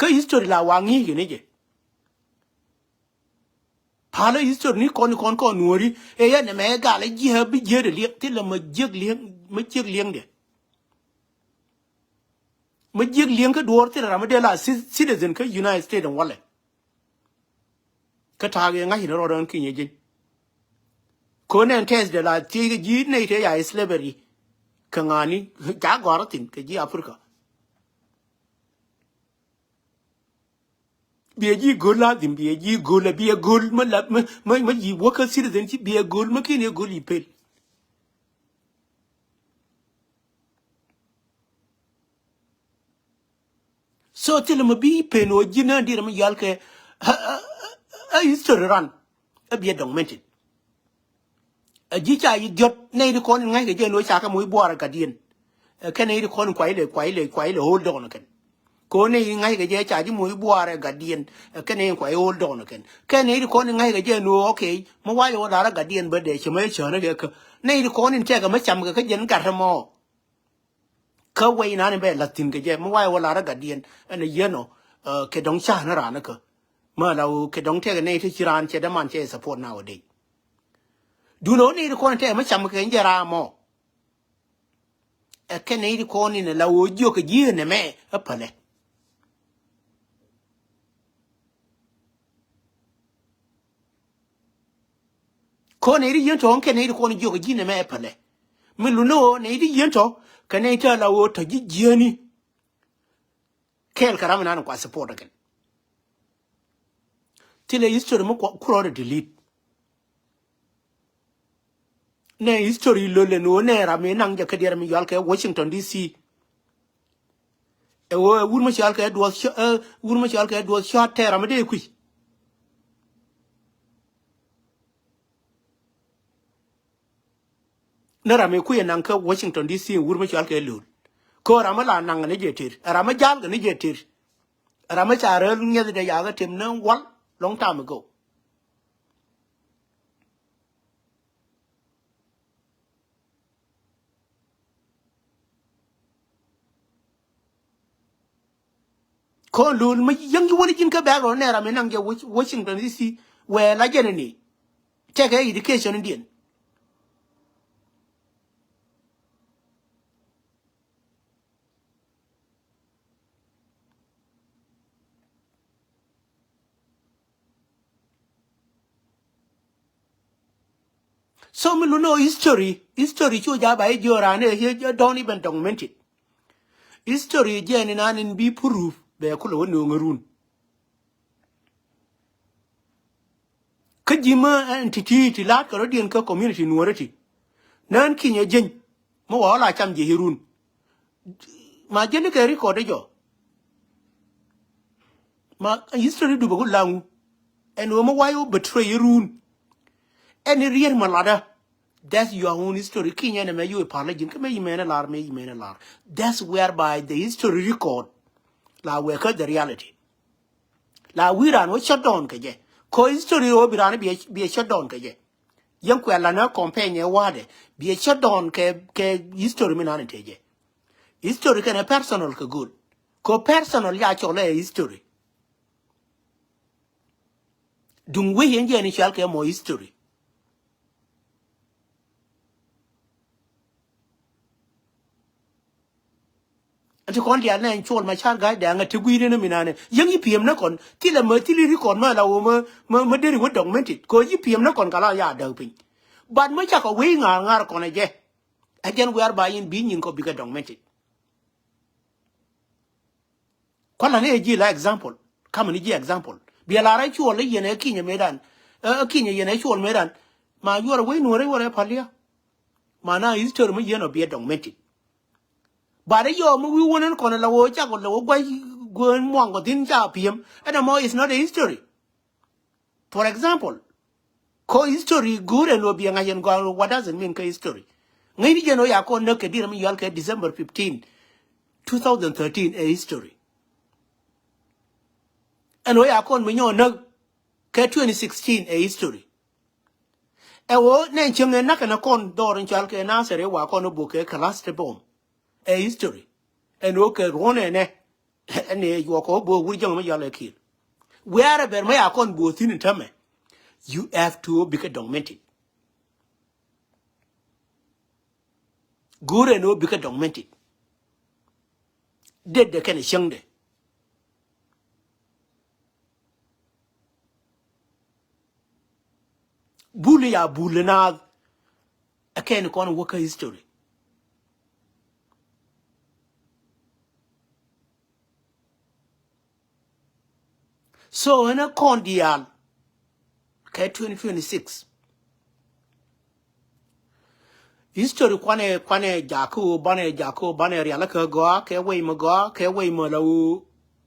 ka history la wangi yene je pala history ni kon nuori e ya ne me ga la ji ha bi je de li ti la ma jeg lieng de ma jeg lieng ka duor ti ra ma de la citizen ka United States and wale ka ta ga ngai ro ron kinye je ko ne test de la ti ji ne te ya slavery ka ngani ja gor tin ka ji Africa bi ji gola dim bi ji gola bi gol ma la ma ji worker citizen ji bi gol ma kine gol ipel so til ma bi peno jina dir ma yal ke a history run a bi documented a ji cha yi jot nei de kon ngai ke je no cha ka mu bo ara ka dien ke nei de kon kwai le hold on kan ko ne ngai ga je cha ji mu buare ga dien ke ne ko hold on ken ke ne ko ne ngai ga je no okay mo wa yo da ga dien ba de che me che ne ke ne ko ne te ga ma cham ga ke jen ka mo ka wei na ne be latin ga je mo wa yo la ga dien ene ye no ke dong cha na ra na ke ma la ke dong te ga ne ti chiran che da man che support nowadays do no ne ko ne te ma cham ga je ra mo e ke ne ko ne la wo jo ke ji ne me pa ne ko ne ri yento ke ne ko ne jo ke ji ne me pa ne mi lu no ne ri yento ke ne ta la wo ta ji ji ni kel karam na ko support again tile history mo ko ro delete ne history lo le no ne ra me nang ja ke der mi yal ke Washington DC e wo wur ma yal ke do short term de ku na ra me ku nang ke Washington DC wur ma yal ke lo ko ra ma la nang ne je tir ra ma jal ga ne je tir ra ma cha re nye de ya ga tim na wal long time ago ko lu ma yang ju woni jin ka ba ro ne ra me nang je Washington DC we la je ni take education indian so me lu no history chu ja ba e jora ne he don't even document it history je ni nan in bi proof be ko lo no ngarun kajima entity ti lat ko dien ka community nuorati nan kinye jen mo wala cham je hirun ma jen ke record jo ma history du go langu and wo mo wayo betray hirun any real malada that's your own history kinye na me you parle jin ka me yimena lar that's whereby the history record la we ka the reality la we ran wo shut down ke je ko history o biran bi shut down ke je yang ko la na compare wade bi shut down ke history mi nan teje history kana personal ka good ko personal ya chole history dung we yen je ni chal ke mo history ati kon dia na chol ma char ga da nga tigui ne minane yang ipiem na kon tile ma tili record ma la wo ma deri wo documented ko ipiem na kon kala ya da pin but ma cha ko we ngar kon je again we are buying being ko biga documented kwala ne ji la example kama ni ji example bi la ra chol le yene kinye medan kinye yene chol medan ma yore we no re wore palia mana history mo yeno bi documented but yo mo we wonen kono la wo cha ko la wo gwa gon mo ngo tin cha piem and more is not a history for example ko history good and obi nga yen go what does it mean ko history ngai ni jeno ya ko no ke diram yal ke December 15 2013 a history and we ya ko me nyo no ke 2016 a history e wo ne chenge na kana kon dorin chal ke na sere wa ko no buke class te bom a history and okay rone ne ene yo ko bo wuri jang ma yale kir where ber ma ya kon bo tin tame you have to be documented gure no be documented de kan shangde bulu ya buluna aken kon work history so in a condial ke 2026 history kwane jaku bane riala ka go ke we mo go ke we mo la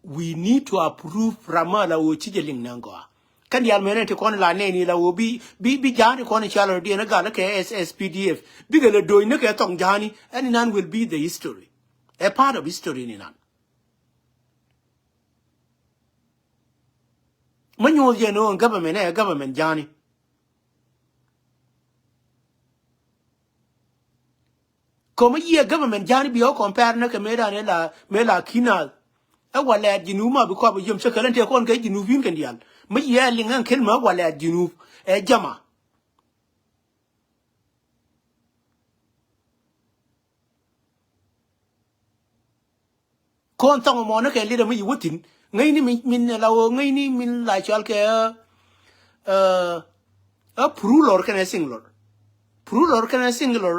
we need to approve ramala wo chijeling nango kan yal menen te kon la ne ni la wo bi jani kon chalo di na ga ke SSPDF bi gele do ne ke tong jani and nan will be the history a part of history ni nan man yo je no government jani ko ma ye government jani bi o compare na ke me la kina e wala jinu ma bi ko ba yum se kan te kon ke jinu fin kan dial ma ye lingan kel ma wala jinu e jama kon tong mo na ke le ma yutin ngai ni min la o ngai ni min la chal ke a prulor kan singlor prulor kan singlor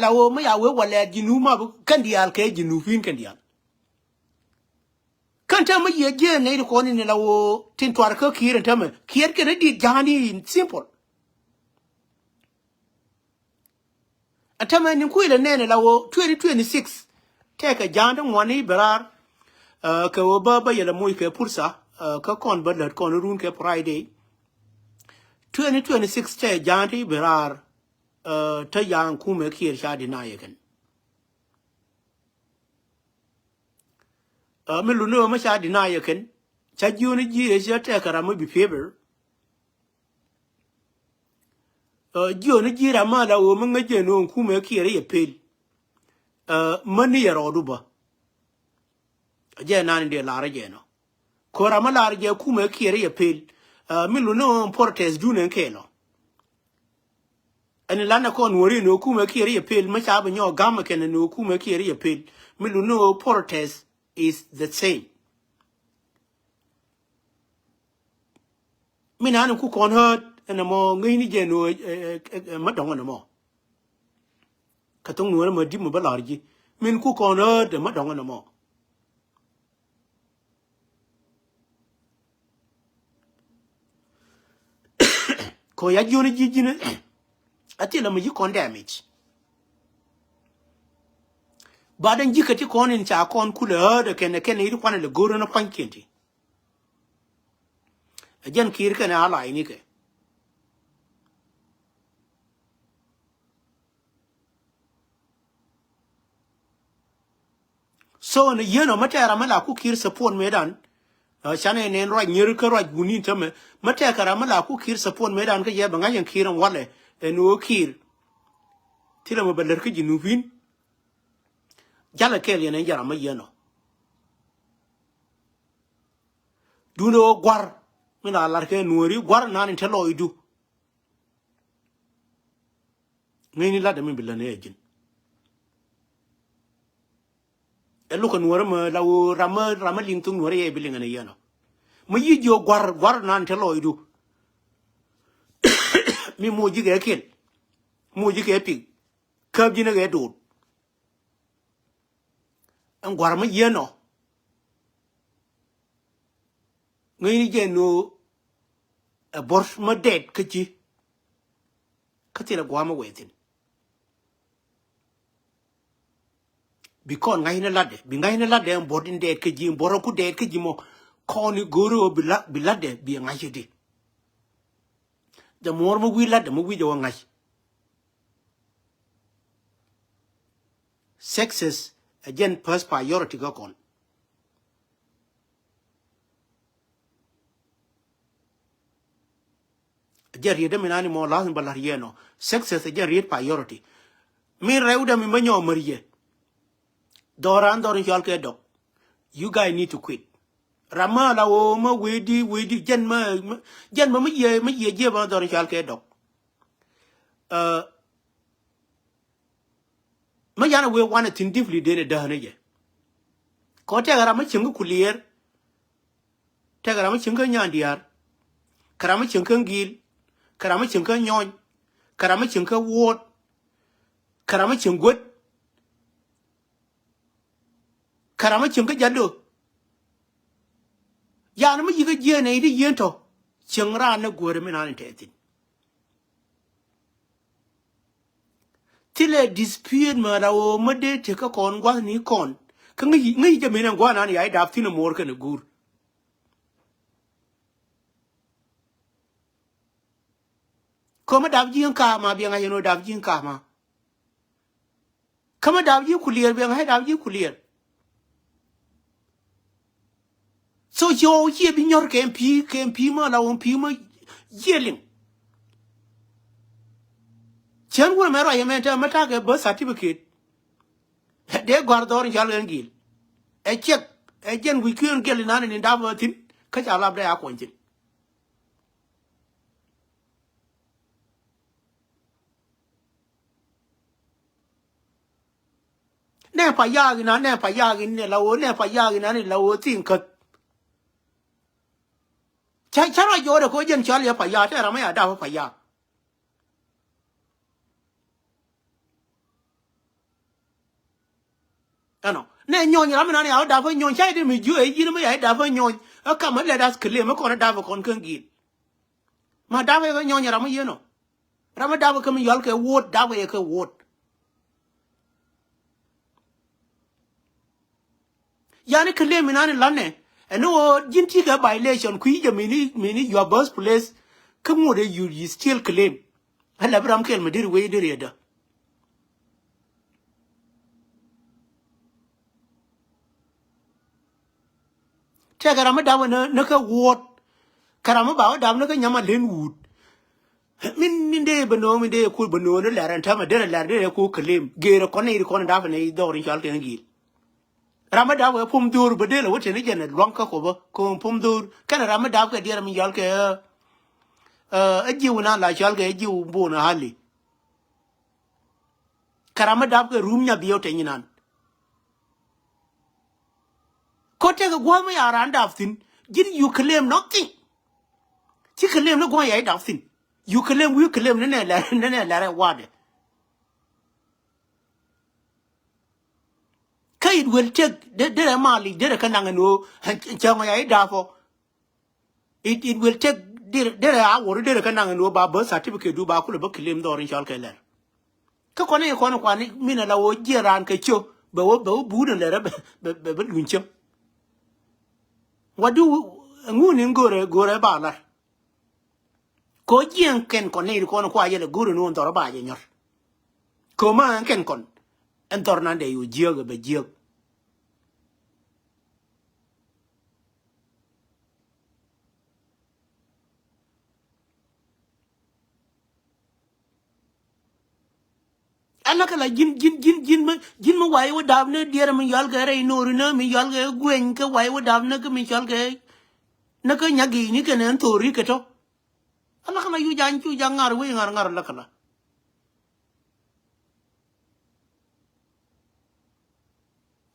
la o ma ya we wala jinu ma kan dial ke jinu fin kan dial kan ta ma ye je ne ko ni la o tin twar ko kiren ta ma kier ke di jani simple atama ni ku ile ne la o 2026 te ka janda woni berar ka o ba yela moy ke pursa ka kon ba let kon run ke friday 2026 te jandi berar ta yang ku me kier sha di na yeken me lu no ma sha di na yeken cha juni ji e sha te kara mo bi fever juni ji ra ma la o ma ngaje no ku me kier ye pel mani ya rodu ba je nan de la je no ko ra ma la je ku me kier ye pel me lu no portes june kelo ani lana kon wori no ku me kier ye pel ma cha ba nyo gam ken no ku me kier ye pel me lu no portes is the same mina ku kon hurt and mo ngi ni je no ma dong na mo ka tong no ma di mo ba la ji min ku kon hurt ma dong na mo ko ya joni ji ne ati la mo ji kon damage badan ji ka ti kon in cha kon ku le de ken ni kwana le goro na pankenti ajan kir ka na ala ini ke so ne yeno matara mala ku kir support medan chane ne ro nyir ka ro guni tame matara mala ku kir support medan ka ye banga yan kiran wale no kir tira mo baler ka jinufin jala kel yene jara ma yeno duno gwar mina lar ke nuori gwar nan telo idu ngini la de min bilane ejin elu kan nuora ma lawo rama lingtung nuora ye bilinga ne yeno ma yijo gwar nan telo idu mi moji ge kel moji ge pig kabji ne ge dot an gwar ma yeno ngini je no a bors ma det kachi katira gwama wetin bikon ngai na lade bi ngai na lade en bodin det kaji mboro ku det kaji mo koni goro bilade bi ngai di the more mo wi lade mo wi jo ngai sexes again first priority go kon jari de minani mo lazim balar yeno success again real priority mi rewda mi manyo mariye doran yol ke dok you guys need to quit rama la o ma wedi jen ma ye je ba doran yol ke dok ma yana we wana tindifli de ne da ne ye ko te gara ma chingu kulier te gara ma chingu nyandiar kara ma chingu gil kara ma chingu nyon kara ma chingu wot kara ma chingu kara ma chingu jado yana ma yiga je ne di yento chingra na gore mi nan tetin tile dispute ma la o ma de te ka kon gwa ni kon ka ngi je mi nan gwa nan ya da tin mor ka ne gur ko ma dab jin ka ma bi nga yeno dab jin ka ma kama dab ji kulier bi nga dab ji kulier so yo ye bi nyor kem pi ma la on pi ma yeling chen wo me ra ye men ta mata ke birth certificate de guardor jal ngil e check e jen wi kyun gel na ni da ba tin ka cha lab da ya ko tin ne pa ya gi na ne pa ya gi ne la o ne pa ya gi na ni la o tin ka cha ra yo de ko jen cha le pa ya ta ra ma ya da pa ya ano ne nyon ra ma na ni a da fa nyon cha de mi ju e ji ma ya da fa nyon a ka ma le da skle ma ko na da fa kon kan gi ma da fa nyon ra ma ye no ra ma da fa ka mi yol ke wot da fa ye ke wot yani kle mi na ni la ne no jinti ka violation ku je mini your boss place come what you still claim hala bram kel me dir we dir yada te garama da na ka wot karama ba da na ka nyama len wood min de bano min de ku bano no la ran ta ma der la de ku claim gere ko ne ko da fa ne do rin chal ken gi rama da we pum dur be de la wote ne jene lon ka ko ba ko pum dur kana rama da ka dir mi yal ke ajiu na la chal ke ajiu bu na hali karama da ka room nya biyo te nyinan ko te ga gwa ma ya ran da fin jin you claim nothing ti claim no gwa ya da fin you claim we claim ne la wa de kai it will take de mali de ka nang no chang ya da fo it will take de a wo de ka nang no ba birth certificate du ba ku le ba claim do rin chal ke le ka ko ne ko no kwa ni mina la wo jiran ke cho ba wo bu de le ba lun chem wadu nguni gore ba la ko jien ken ko ne ko no kwa ye le guru no ndoro ba ye nyor ko ma ken kon en tornande yu jiog be jiog ana kala jin ma wayi wo dab ne diere mi yal ga re no na mi yal ga gwen ka wayi wo dab ne ka mi yal ga na ka nyagi ni ken en tori ke to ana kala yu jan chu jangar we ngar la kala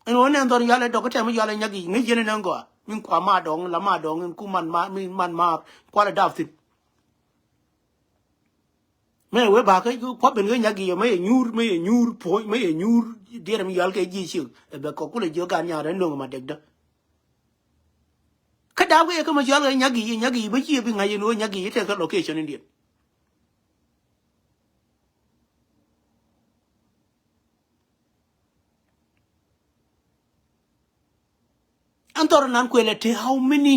en won en dor yal do ko te mi yal nyagi ngi jene nan go min kwa ma dong la ma dong ku man ma kwa la dab tin me we ba cái ko ben ga nyagi yo me nyur po me nyur diere mi yal ga ji chi be ko ku le jo ga nya re no ma de ka da we ka ma yal ga nyagi ba chi bi ngai no nyagi te ka location ndi antor nan ko le te how many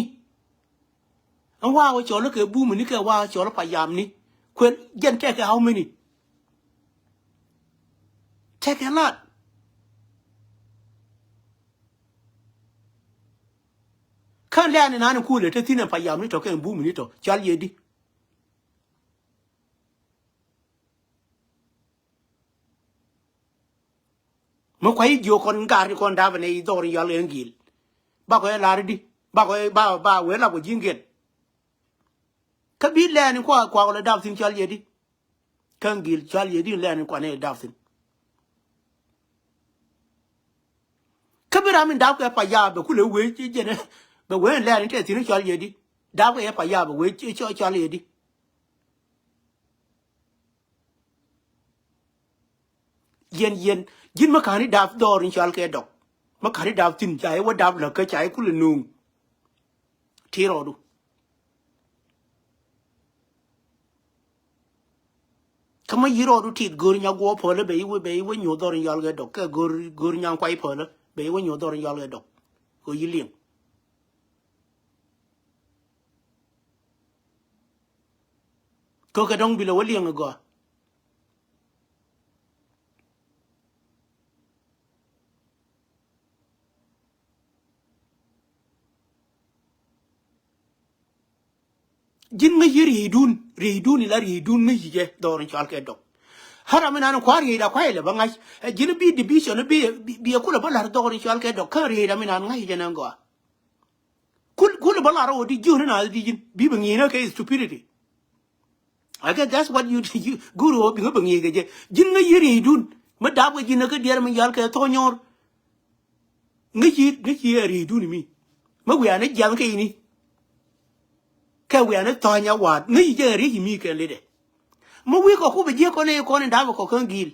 an wa wo cho lo ke bu mi ni ke wa cho lo pa yam ni ko jen te ka how many take a lot kan le ni nan ku le te tin pa yam ni to ke bu mi ni to chal ye di mo kwa yi jo kon gar ni kon da ba ne do ri yal ngil ba ko la ri di ba ko ba we la ko jingen ka bi le ni kwa le da tin chal ye di kan gil chal ye di le ni kwa ne da tin ka bi ra min da ko pa ya be ku le we ji je ne be we le ni te tin chal ye di da ko pa ya be we chi chal ye di yen jin ma kani da do rin chal ke dok ma kani da tin chai wa da la ka chai ku le nung ti ro du kama yiro du tit gor nya go po le be we nyu do rin yal ke dok ka gor nya kwai po le be we nyu do rin yal ke dok ko yiling ko ka dong bi le we liang go jin nga ridun ila ridun nga yije dorin chal ke dok hara mena no kwari da kwaile ba ngai jin bi division bi kula ba lar dorin chal ke dok ka ri da mena ngai je nan go kul ba lar o di jun na di jin bi ba ngi na ke stupidity I guess that's what you guru bi nga ba ngi ge jin nga ridun ma da ba jin ka der min yal ke to nyor nga yi ridun mi ma wi ana jang ke ni ka we ana tonya wat ngi je ri mi ke le de mo wi ko ku be je ko ne da ko kan gil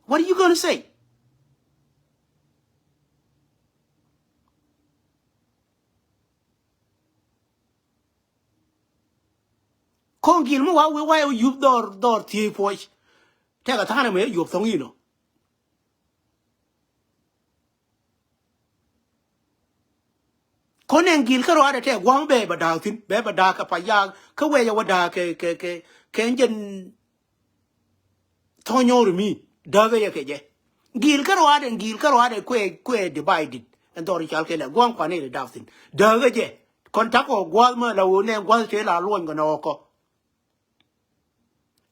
what are you going to say kon gil mo wa yu dor ti po te ka ta na me yu song yi no kon en gil ka ro ada te gwang be ba da tin be ba da ka pa ya ka we ya wa da ke njen tonyo mi da ga ya ke je gil ka ro ada kwe divided and dor chal ke la gwang kwa ne da tin da ga je kon ta ko gwal ma la wo ne gwal che la lon ga no ko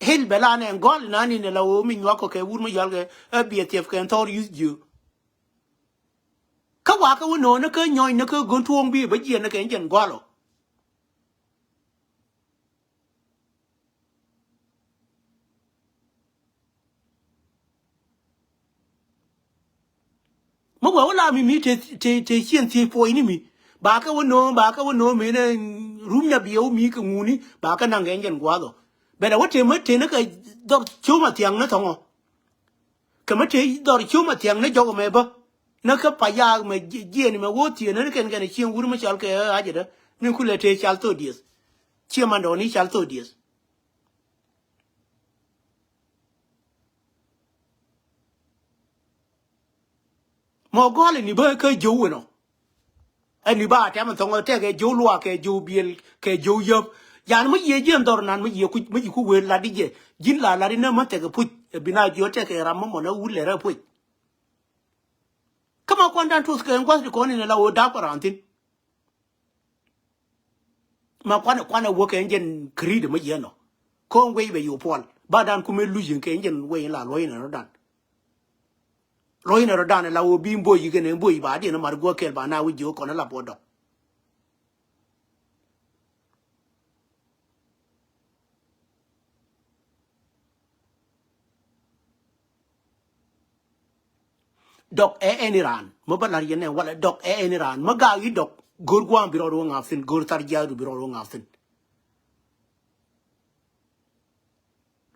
hel bela ne gol na ni ne la wo mi nwa ko ke wur ma yal ke bi tf ke tor use you ka wa ka wo no na ka nyoy na ka gon tuong bi ba je na ke njen gwalo mo wa la mi te hien ti po ni mi ba ka wo no me ne rum ya bi o mi ka nguni ba ka na ke njen gwalo be da wo te ma te na ka dor chuma tiang na tongo ka ma te dor chuma tiang na jogo me ba na ka pa ya me je ni me wo ti na ken ken chien wur ma chal ke a je da ni ku le te chal to dies chi ma do ni chal to dies mo gole ni ba ka jo no ani ba ta ma tongo te ke jo lwa ke jo biel ke jo yob yan mo ye je ndor nan mo ye ku we la di je jin la ri na ma te ke pu bina jo te ke ram mo na u le ra pu kama kwandan tus ke ngwas ko ni la o da parantin ma kwana wo ke njen creed ma ye no ko ngwe be yo pol badan ku me lujin ke njen we la loyin na rodan la o bi mbo yi ke ne mbo yi ba di na mar go ke ba na wi jo ko na la bodo dok eniran mo balar yene wala dok eniran ma ga yi dok gor gwam biro ro ngafin gor tar jaadu biro ro ngafin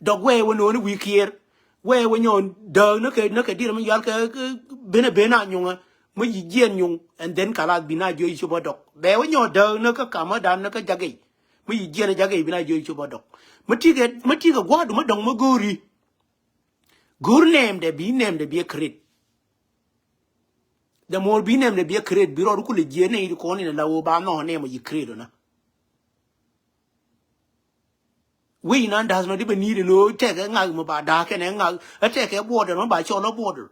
dok we wono ni wikier we wonyon do no ke dir ma yal ke bena nyunga mo yi jen nyung and then kala bina jo yi chuba dok be wonyo do no ka kama dan no ka jage mo yi jen jage bina jo yi chuba dok matiga gwadu ma dong ma gori gor name de be credit the more be name de be credit biro ku le jene yi ko ni la wo ba no ne mo yi credit na we nan does not even need no take a ngag mo ba da ke ne ngag a take a border no ba cho no border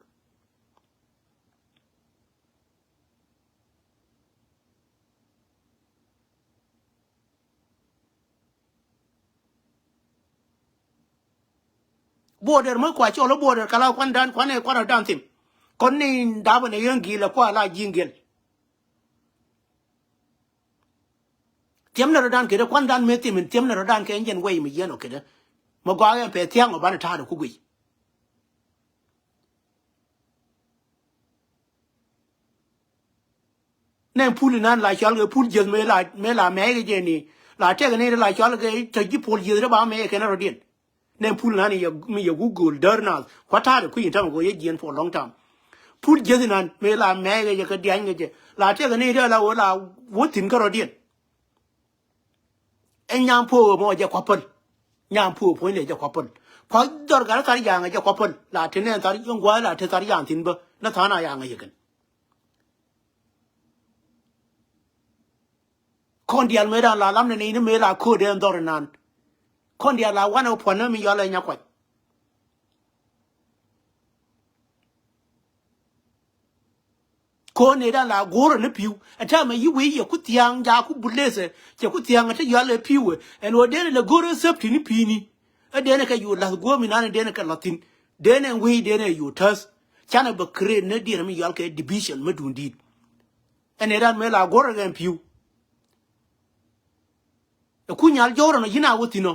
mo kwa cho no border kala kwan dan tim kon ni da ba ne yangi la kwa la jingel tiam na dan ke da kwan dan me tim tiam na dan ke ngen we mi yeno ke da mo gwa ya pe tiang o ba na ta da ku gui nen puli nan la chal ge pul je me la me ge ni la te ne la chal ge te ji pul je ba me ke na rodin nen pul nan ya mi ya google darnal kwata da ku yin ta go ye jen for long time pul je nan me la me ge ke dian ge la te ne la wo tin ka rodin en nyam po mo je kwapon nyam po po ne je kwapon kwa dor ga ka ya ge kwapon la te ne ta yung gwa la te ta yang tin ba na ta na ya ge gen kon dial me da la lam ne ni me la ko de dor nan kon dia la wana upona mi yola nya kwa ko ne da la goro ne piu ata ma yi we ye ku tiang ja ku bulese je ku tiang ata ya le piu en wo de le goro sep ni pini e de ne ka yu la go mi na de ne ka latin de ne we de ne yu tas chana ba kre ne de mi yal ke division ma dundi en ran me la goro gen piu e ku nyal joro no yina wutino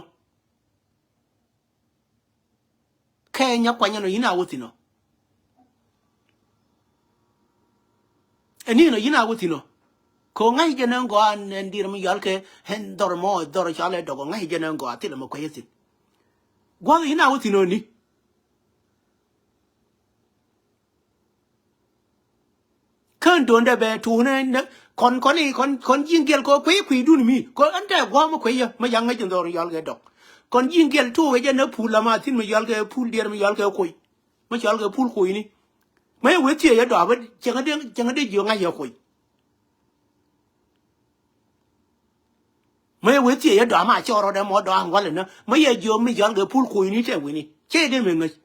Kenya kwanya no yina wutino eni no yina wutino ko ngai je nan go an ndir mi yal ke hen dor mo dor chale do go ngai je nan go atile mo kwetin gwa yina wutino ni kan don da be tu ne kon jingel ko kwi dun mi ko anta gwa mo kwe ma yang ngai je dor yal ke do kon jingel tu we je na pula ma tin mi yal ke pul der mi yal ke koi ma yal ke pul koi ni mai we tie ya do ba changa de jo ngai ya koi mấy quỷ gì vậy đó mà cho rồi đó mà đó hàng quan nữa mấy giờ vừa mới dọn cái pool khui ní thế quỷ ní chế đến mình người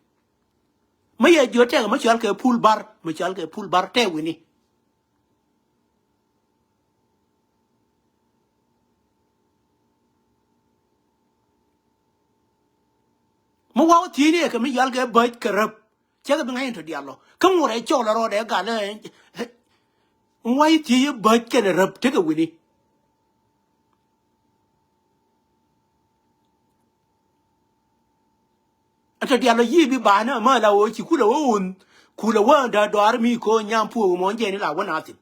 mấy giờ vừa thế mới dọn cái pool bar mới dọn cái pool bar thế quỷ ní mà vào thì này cái mới dọn cái bait cái rập chế cái bên ngay thôi diallo không ngồi đấy cho là rồi đấy cả này ngoài thì bait cái rập thế cái quỷ ní ata diallo yi bi ba na ma la wo ci kula wo kula wa da do armi ko nyam pu mo nje ni la wona tin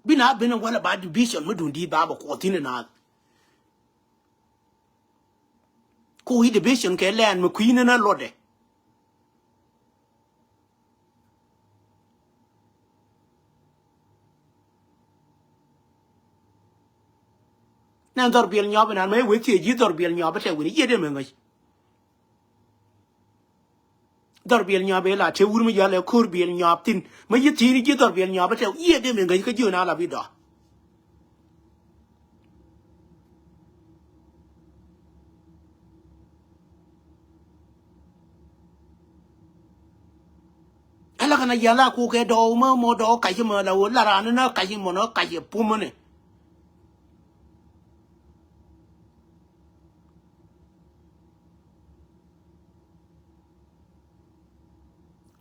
bina wala ba division mudun di ba ba ko tin na ko hi division ke land mo queen na lode nan dor biel nyob nan me we ti ji dor biel nyob te wini yede me ngai dor biel nyob la te wur mi yale kur biel nyob tin me yi ti ni ji dor biel nyob te yede me ngai ka ju na la bi do ala kana yala ku ke do mo do ka ji mo la wo la ra na ka ji mo no ka ji pu mo ne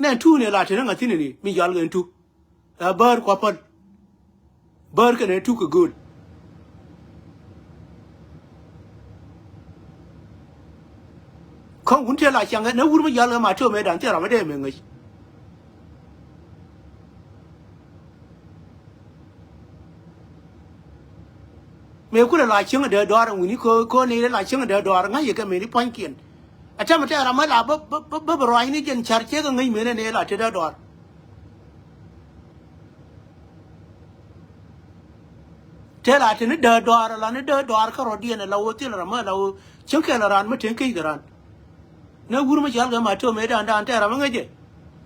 nan tu ne la te nga tin ni mi yal gen tu bar ko pat bar ka ne tu ko good không cũng thế là chẳng nó vui bây giờ là mà chưa mấy đàn thế là mấy đêm mình người mình cũng là chứng ở đời đó rồi mình có này là chứng ở đời đó ngay giờ cái mình đi point kiện à chắc mà thế là mới là bắp rồi này chân chặt chết cái ngay mình này là thế đó thế là thế nó đời đó là nó đời đó cái rồi điên là ô thế là mới là chứng cái là ran mới chứng cái ran nó vui bây giờ mà chưa mấy đàn thế là mấy cái gì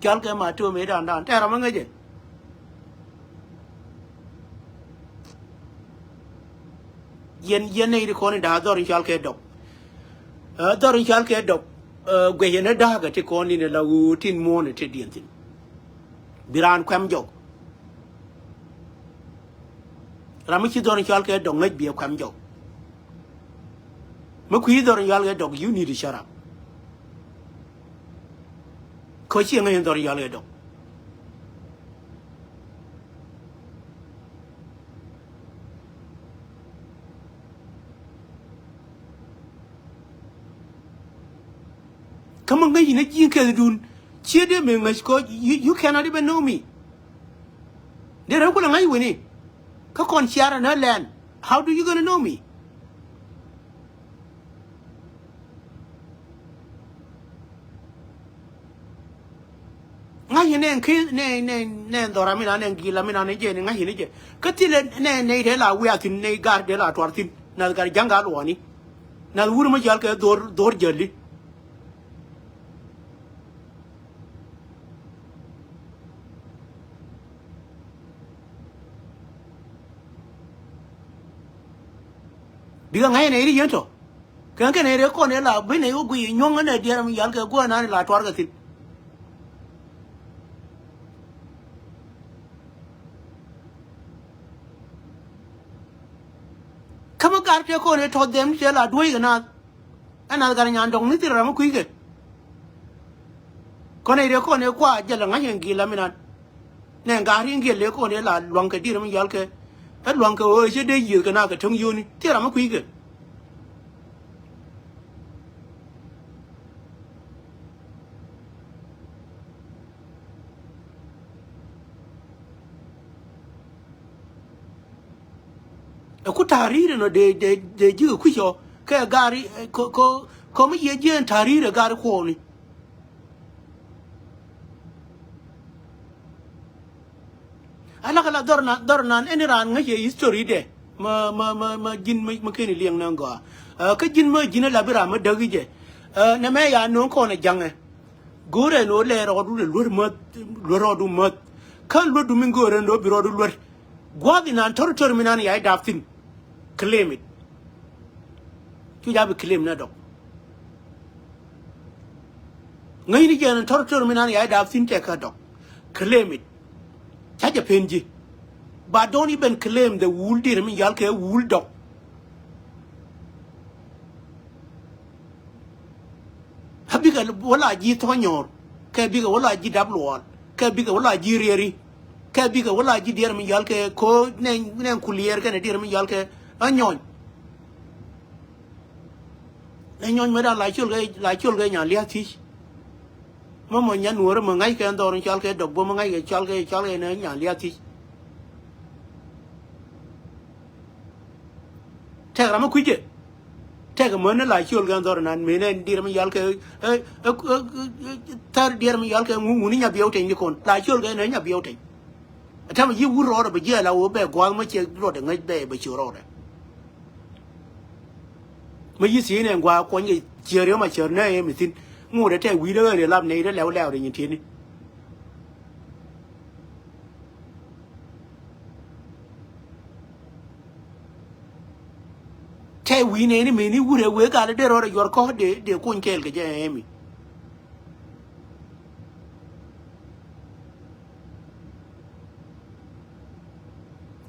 chả cái mà chưa mấy đàn thế là mấy cái gì yen này thì con đã đòi chal cái độc đòi chal cái độc quay hiện đã cái con này là u tin mua này thì điên tin biran quam jok làm mấy cái đòi chal cái độc ngay bia quam jok mấy quý đòi chal cái độc you need to shut up coi chuyện ngay đòi chal cái độc Come on, you need to do. Cheer them, you cannot even know me. They're not going to win it. Come on, share another land. How do you gonna know me? Ngay nên khi nên đó là mình anh ghi là mình anh chơi ngay hình như cái gì nên thế là we are tin nên gar thế là tuar tin na gar jang gar wani na wuri ma jal cái dor jali diga ngai ne ri yento kan kan ne ko ne la be ne gu nyong ne dia mi yal ka go na la twar ga tin kama gar te ko ne to dem te la doi ga na ana ga nya ndong ni ti ra ma ku ge ko ne re ko ne kwa ja la ngai ngi la mi na ne ga ri ngi le ko ne la luang ka di ra mi yal ka a luang ka o je de yi ga na ka thong yu ni ti ra ma ku ge ku tarire no de ji ku sho ka gari ko mi ye je tarire gari ko ni ala kala dorna eni ran nga ye history de ma jin ma keni liang na ngo ka jin ma jin la bira ma dagi je na me ya no ko na jange gore no le ro du lur ma lur du ma kan lu du min gore no biro du lur gwadi nan tor mi nan ya daftin claim it tu ja be claim na do ngai ni je nan tor mi nan ya daftin te ka do claim it chaja penji but don't even claim the wool dear mi yal ke wool dog habiga wala ji tonyor ke biga wala ji dablo ke biga wala ji rieri ke biga wala ji dear mi yal ke ko nen kulier ke dear mi yal ke anyon me da la chul ge nya lia ti mo nya nuor mo ngai ke ndor chal ke dog bo mo ngai ke chal ke ne nya lia ti te ra ma ku je te ga mo ne la chul ge ndor nan me ne dir mi yal ke tar dir mi yal ke ngu ni nya biyo te ni kon la chul ge ne nya biyo te ta ma yi wu ro ba je la wo be gwa ma che ro de ngai be chu ro de ma yi si ne gwa ko ni che re ma che ne e mi tin ngu de te wi de le lab ne de lew de ni ti ni te wi ne ni me ni wu re we ga de ro yor ko de ko nkel ke je mi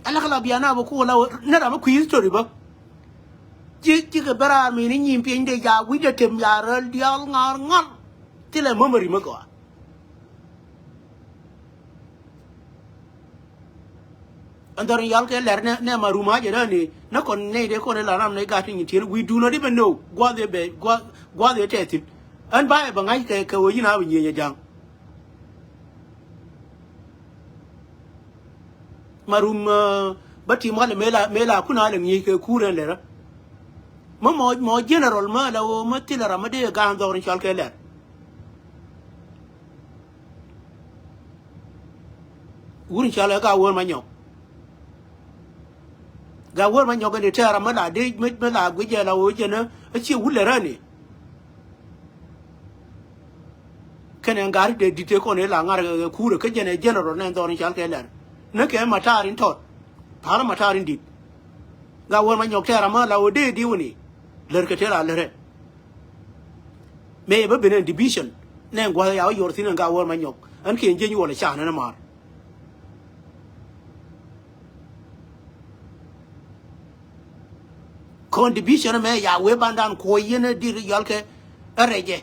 ala kala biana ba ko la na ra ma ku history ba ji ke bara mi ni nyim pin de ya wi de tem ya ra dial ngar ngal ti le memory ma ko andar yal ke ler ne ma ruma je ni na kon ne de ko ne la ram ne ga tin ti we do not even know gwa de te tin an ba ba ngai ke wo yi na bi ye jang marum bati mo le mela kuna le ni ke kuren le ra mo general ma la o ma ti la ra ma de ga ndor chal ke le wurin chal ga won ma nyo ga won ma nyo ga de ta ra ma la de me la gu je la o je na chi wu le ra ni kenen gar de dite ko ne la ngar ga kure ke je ne general ne ndor chal ke le na ke matarin tot par matarin dit ga won ma nyok tera ma la o de di woni ler ke tera lere me ba benen division ne ngwa ya yor tin ga won ma nyok an ke je nyu wala cha na mar kon division me ya we bandan ko yene dir yal ke reje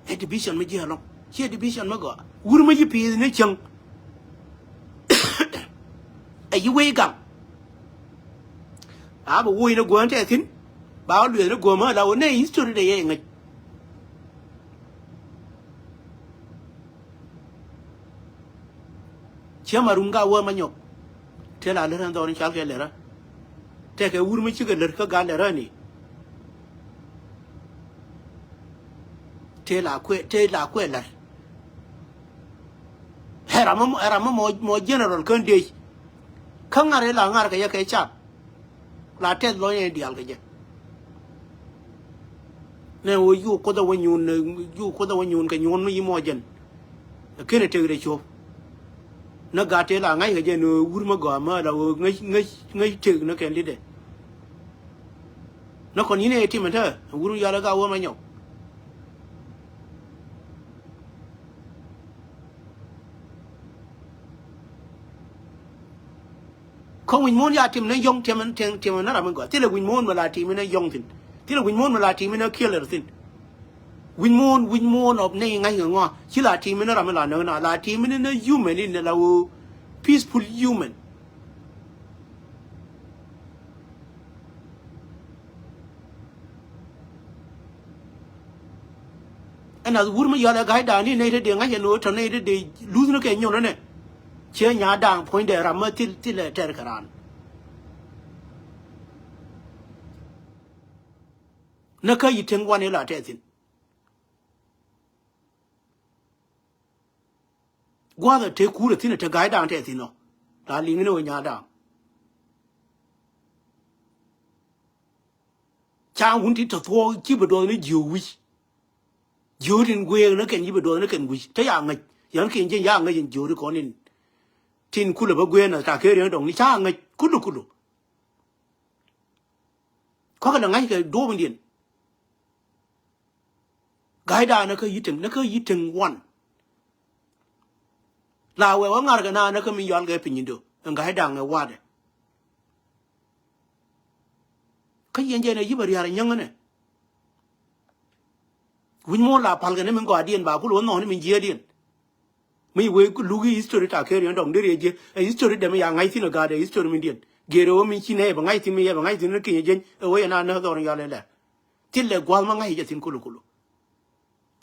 e division me je lo che division ma go wur ma yi pi ne chang ai we gam a ba wo ina go te tin ba lu ne go ma la o ne history de ye ngai che marunga wo ma nyok te la le ran do ni chal ke le ra te ke wur mi chi ke le ka ga le ra ni te la kwe la era mo general kan de kan ngare la ngar ka ya ke cha la te lo ye dial ke je ne wo yu ko da wonyun ka nyun mi mo jen ke ne te re cho na ga te la ngai ke je no wur ma go ma la ngai te na ke li de nó còn như này thì mình thôi guru ya là gạo mà nhau không mình muốn ya thì mình yong thì mình nó làm mình gọi thì là mình muốn mà là thì mình yong thì là mình muốn mà là thì mình killer thì win mon of này ngay ngõ chỉ là thì mình nó làm là nó là thì mình nó human in là peaceful human anh là vua mà giờ là cái đàn này này thì ngay giờ nó thằng này thì lose nó cái nhau nó này chơi nhà đàn point để làm thì là trời cái ran nó cái gì thằng quan này là thế thì qua là thế cũ thì nó cái đàn thế thì nó là liên nó nhà đàn cha muốn thì thôi chỉ bắt đầu nó nhiều nhiều đến quê nó cần gì bắt đầu nó cần quỳ thế à ngay giờ cái gì ya ngay nhiều được con nên tin cũ là bao quê là ta cái riêng đồng ni cha ngay cũ có cái là ngay cái đô bên điện cái đàn nó cái gì từng one là về ông cái nào nó cái mình dọn cái pin nhìn được cái đàn cái qua đấy cái gì này gì bari hari nhang này win mo la pal cái này mình có điện bà cũng luôn nó mình chia điện mình về cái lugi history ta cái riêng đồng đấy gì history để mình yang ngay thì nó cái history mình điện gero mình chỉ này bằng ngay thì mình bằng ngay thì nó kia gì ở na nó đó nó là thì là qua mà ngay giờ tin kulu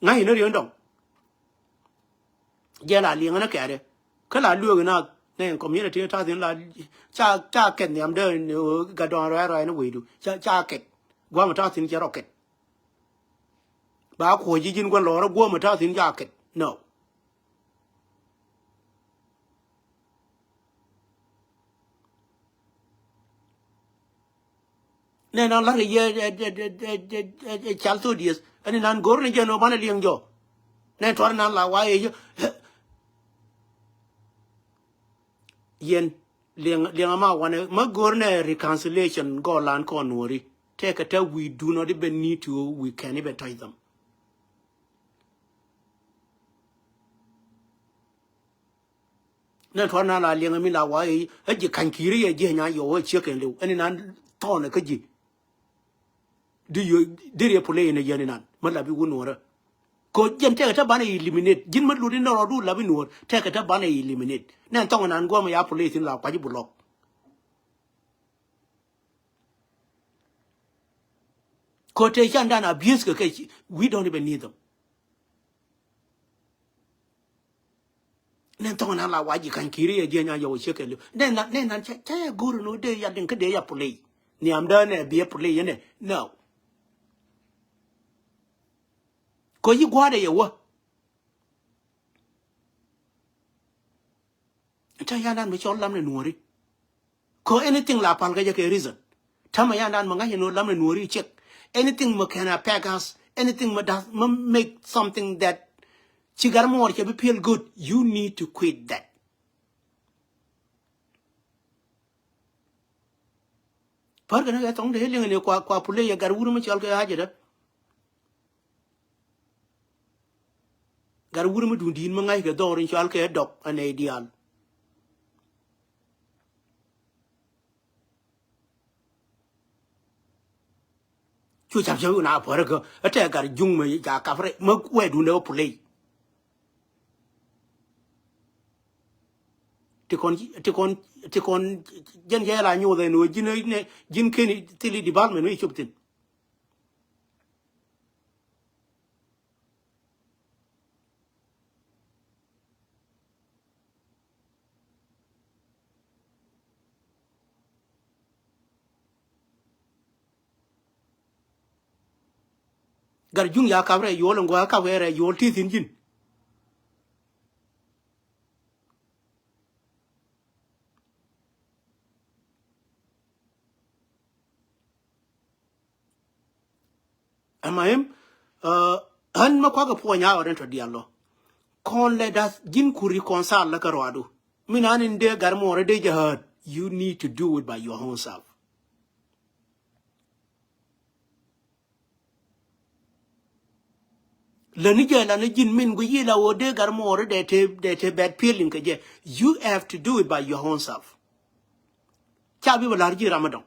ngay nó riêng đồng giờ là liền nó cái đấy cái là lừa cái nào này community ta thì là cha cái niệm đó cái đó rồi nó quỳ được cha cái qua mà ta thì cha rocket bà khôi gì quan lò đó qua mà ta thì cha cái no nên nó là cái chal tu dies anh nan gor này cho nó bán liền jo nên thoa nan là why yen liang ama wane magorne reconciliation go land ko nori take a tell we do not even need to we can even tie them na thona la liang mi la wa e ji kan kiri e ji nya yo che ken lu ani nan to na ka ji do you did you play in a yen nan ma la bi wonora ko jen take ta bana eliminate jin ma lu ni no du la bi no take ta bana eliminate nan tong nan go ma ya police la kwa ji bulok ko te chan dan abuse ka kai we don't even need them nan tong nan la wa ji kan kiri ya je nya yo che ke lu nan cha guru no de ya din ka de ya police ni am da ne bi police ne no ko yi gwa da yawa ta ya dan mi chon lam ne nuori ko anything la pal ga ke reason tama ya dan ma nga no lam ne nuori check anything ma kana pagas anything ma does ma make something that chigar mo or be feel good you need to quit that par ga na tong de le ne kwa pule ya gar wuru ma chal ga haje da gar wuru ma dun din ma ngai ga dorin chal ke dok an ideal chu chap chu na por ga ate gar jung ma ja ka fre ma we du ne pule ti kon jen ya la nyu de no jin ne jin keni tili di bal me no chuptin gar jung ya ka fre yo lo ngwa ka were yo ti tin jin amaim han ma kwa ga po nya oren to diallo kon le das jin ku reconcile la ka roadu minanin de gar mo re de jihad you need to do it by your own self le ni je la ni jin min gu yi la wo de gar mo re de te bad feeling ke je you have to do it by your own self cha bi la ji ramadan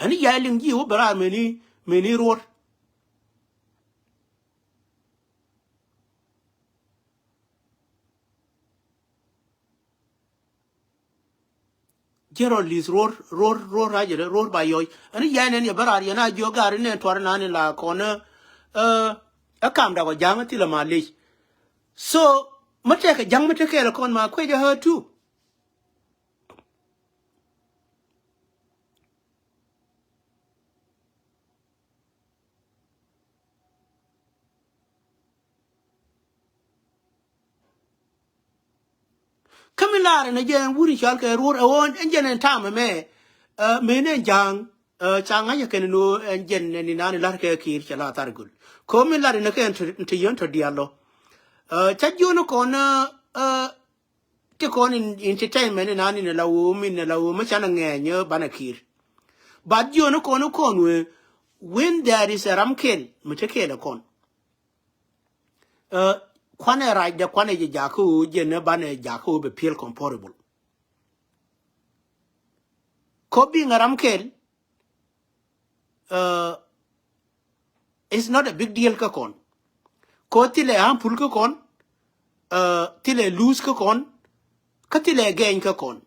ani ya ling ji wo bara meni road jero lis road raje road by yoy ani ya ne bara ya na jo gar ne tor na ni la kona akam da ko jama ti la mali so mate ka jang mate ke la kon ma kwe je her too Kamilare na jen wuri chal ke road on enjen time me ne jang changa ya ken no enjen ni nani lar ke kir chala targul ko mi lar na ken to yon to dialo cha jono kona ti kon entertainment ni nani ne lawo min ne lawo ma chana ngenyo bana kir but jono kono konwe when there is a ramkel muteke da kon kwane right de kwane je jaku je ne bana jaku be feel comfortable ko bi ngaramkel it's not a big deal ka kon ko tile ampul ka kon tile lose ka kon ka tile gain ka kon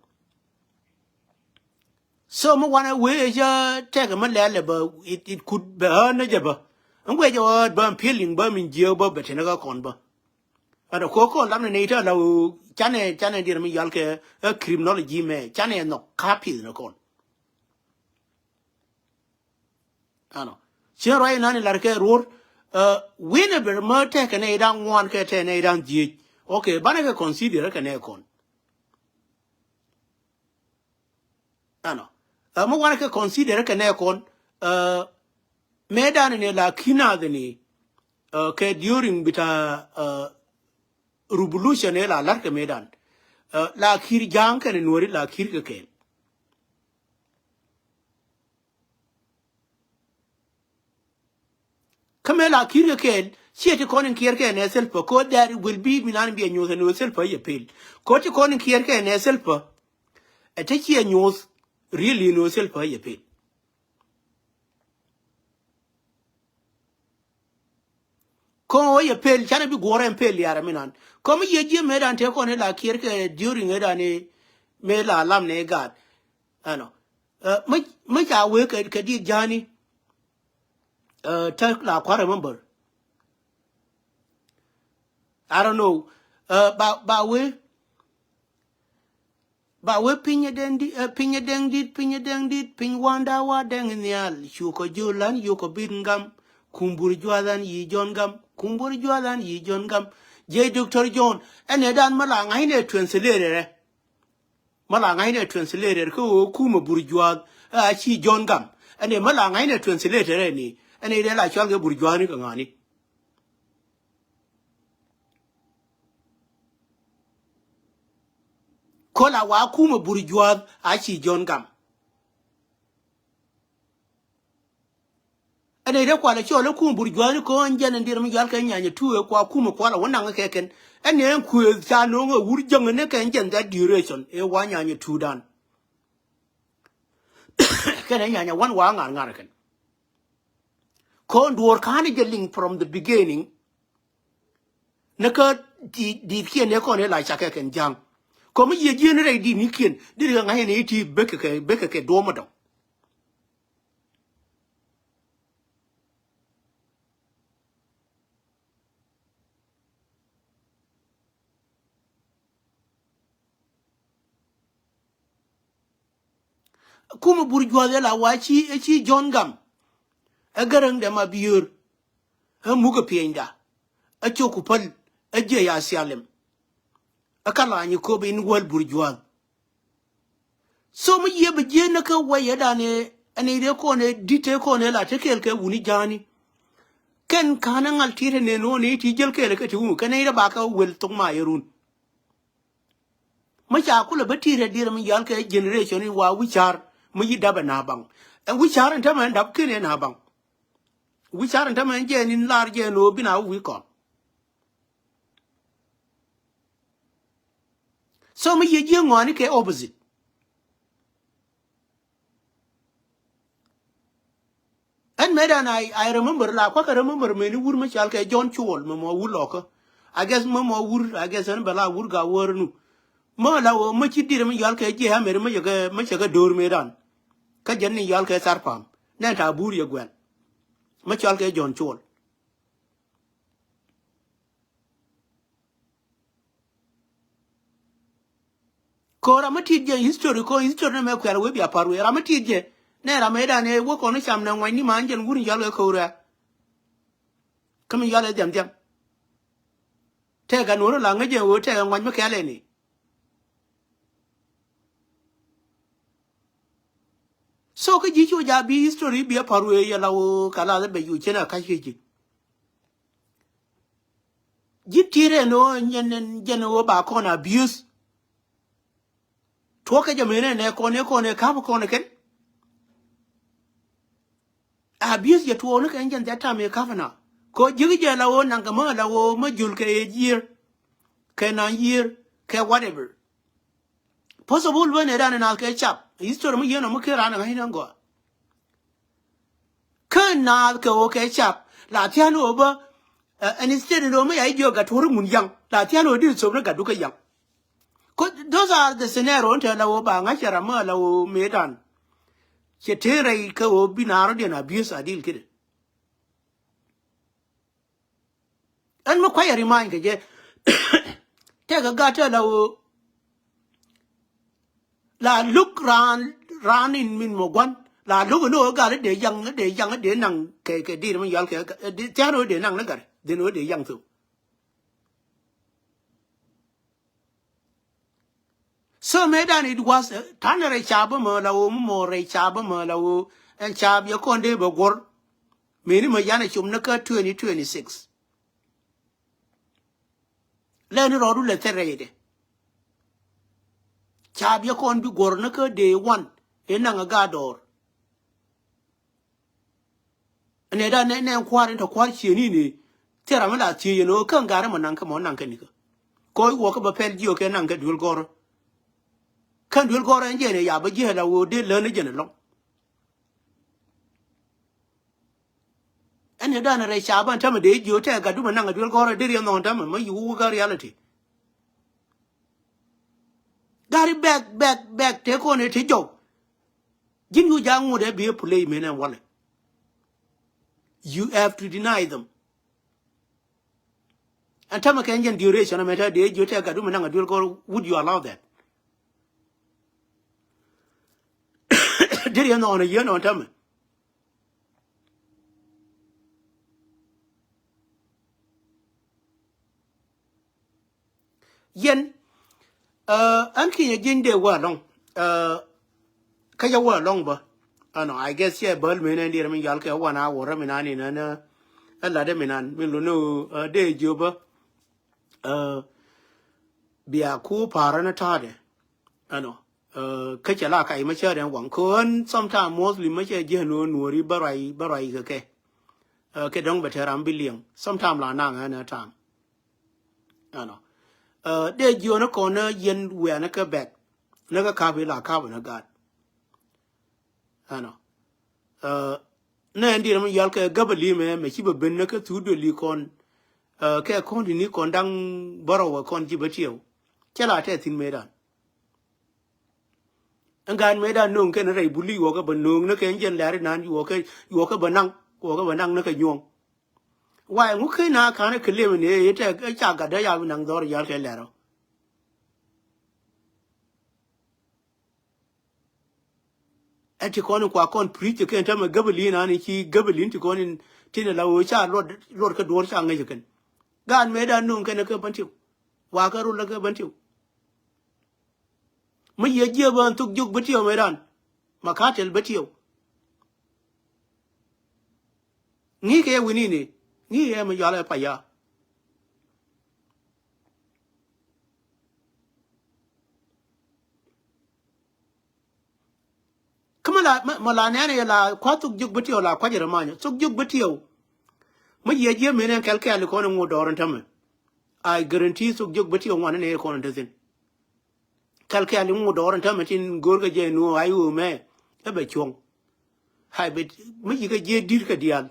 so mo wana we ja take ma lele ba it could be na jaba ngwe jo ba feeling ba min je ba betena ka kon ba ada ko lam ne ita la chane dir mi yal ke criminology me chane no copy no kon ano chero ai nani lar ke ror whenever ma te ke ne dan wan ke te ne dan ji okay bana ke consider ke ne kon ano mo wan ke consider ke ne kon me dan ne la kina de ni ke during bita revolution la lar ke medan la kir jang ke nori la kir ke kamela kir ke she ti konin kir ke ne self ko there will be minan be news no self ye pel ko ti konin kir ke ne self e te ki news really no self ye pel ko ye pel chana bi gore pel yara minan ko mi ye je medan te ko ne la kir ke during era ne me la lam ne gad ano ma ja we ke di jani ta la kwa remember I don't know ba we pinya dendi pin wanda wa deng nyal shuko julan yuko bingam kumbur jualan yi jongam kumbur jualan yi jongam je Dr. John ene dan mala ngai ne translator ko kuma burjuad a chi jongam ene mala ngai ne translator ni ene de la chal ge burjuad ni ngani kola wa kuma burjuad a chi jongam ene de kwa la chole kuma burjuad ko njane ndir mi gal ka nyanya tuwe kwa kuma kwala wona ngakeken ene en ku ta no ngo wurjang ne ka njen that duration e wa nyanya tudan kene nyanya wan wa ngar ken ko ndur kani geling from the beginning naka di kien ne ko ne la chaka ken jang ko mi ye jene re di ni kien di ga ngai ne ti beke do mo do kuma burjwa de la wachi e chi jongam a garang de ma biur a muga pienda a choku pal a je ya sialem a kala ni ko bin wal burjwa so mu ye be je na ka waye da ne ani de ko ne dite ko ne la te kel ke wuni jani ken kana ngal tire ne no ne ti jel ke ke tu ke ne da ba ka wel to ma yerun macha kula batire dire mi yal ke generation in wa wichar mi yidaba na bang and wichar and tama ndab kine na bang wichar and tama je nin lar je no bina wi ko so mi ye ngoni ke opposite and medan I remember la kwa remember me ni wur ma chal ke John Chol me mo wur loko I guess me mo wur I guess an bala wur ga wor nu mo la o ma chi dire mi yal ke je ha me ma chaga dor medan ka jen ni yal ke sarpam na ta bur ye gwen ma chal ke John Chol ko ra ma ti je history me kwel we bia paru ra ma ti je ne ra medan e wo ko ni cham na ngwan ni man jen wur yal ke ko ra kam yal e dem dem te ga no la ngaje wo te ngwan ma kele ni so ka ji chu ja bi history bi paru ye la wo kala le be yu chena ka chi ji tire no nyen jen wo ba ko na abuse to ka jamene ne ko ne ka ne ken abuse ye to no ken jen that time ka na ko ji je la wo nan ka ma la wo ma jul ke year ke na year ke whatever possible when era na ke chap history mo ye no mo ke ra na hin ngo kan na ke o ke chap la tian o ba and instead no mo ya jo ga to mun yang la tian o di so na ga du ka yang. Those are the scenario until la wo ba nga chara ma la wo medan che tere ka wo binaro de na abuse adil kide an mo kwaya remind ke je te ga gata la wo la look ran in min mo gwan la look no ga de yang de nang ke di mo yal ke de taro de nang na gar de no de yang tu so medan it was tanere chaba mo la wo mo re chaba mo la wo en chab ye konde bo gor meni ma yana chum na ka 2026 le ni rodu le terede chab ye kon bi gor na ka day 1 en na ga dor ne da ne kwari to kwari cheni ni tera ma la ti ye no kan gara ma nan ka mo nan ka ni ko wo ka ba pel ji o ke nan ka dul gor kan dul gor en je ne ya ba je la wo de le ne je ne lo ene da na re chaba ta ma de ji o te ga du ma nan ga dul gor de re no ta ma yu ga reality gari back te ko ne ti jo jin yu jangu de be play me na wale you have to deny them and tama ka engine duration meta de jo te ga du na dul go would you allow that did you know on a year no tama yen an ki jin de wa long ka ya wa long ba no I guess yeah bal me na dir min yal ka wa na wora mi na ni na alla de minan min lo no de jo ba bia ku para na ta de ano ka cha la kai ma cha den wang kon sometime mostly ma cha je no nori barai ka ke dong ba teram biliang sometime la na na tam ano de jo na ko na yen we na ka back na ka bi la ka ba na ga ano na ndi na yal ka gabali me chi ba ben na ka tu do li kon ke kon ni kon dang baro wa kon ji ba tiyo cha la te tin me dan ngan me da nung ken rei buli wo ka banung na ken jen la ri nan wo ka banang na ka nyong wa ngu ke na ka na kle me ne te ka cha ga da ya nang dor ya ke la ro ati kon kwa kon preach ken ta ma gabali na ni ki gabali ti kon tin la wo cha rod ka dor cha ngai ken gan me da nung ken ka ban tiu wa ka ru la ka ban tiu ma ye je ban tuk juk ba tiu me dan ma ka tel ba tiu ni ke wini ni ni e ma ya la pa ya la malane la kwa tuk juk betio la kwa jeremanya tuk juk betio ma ye menen kelke ali kono ngo doron tamme I guarantee tuk juk betio ngwana ne kono tezin kelke ali ngo doron tamme tin gorga je no ayu me ebe chong hay be ma yiga je dir ka dial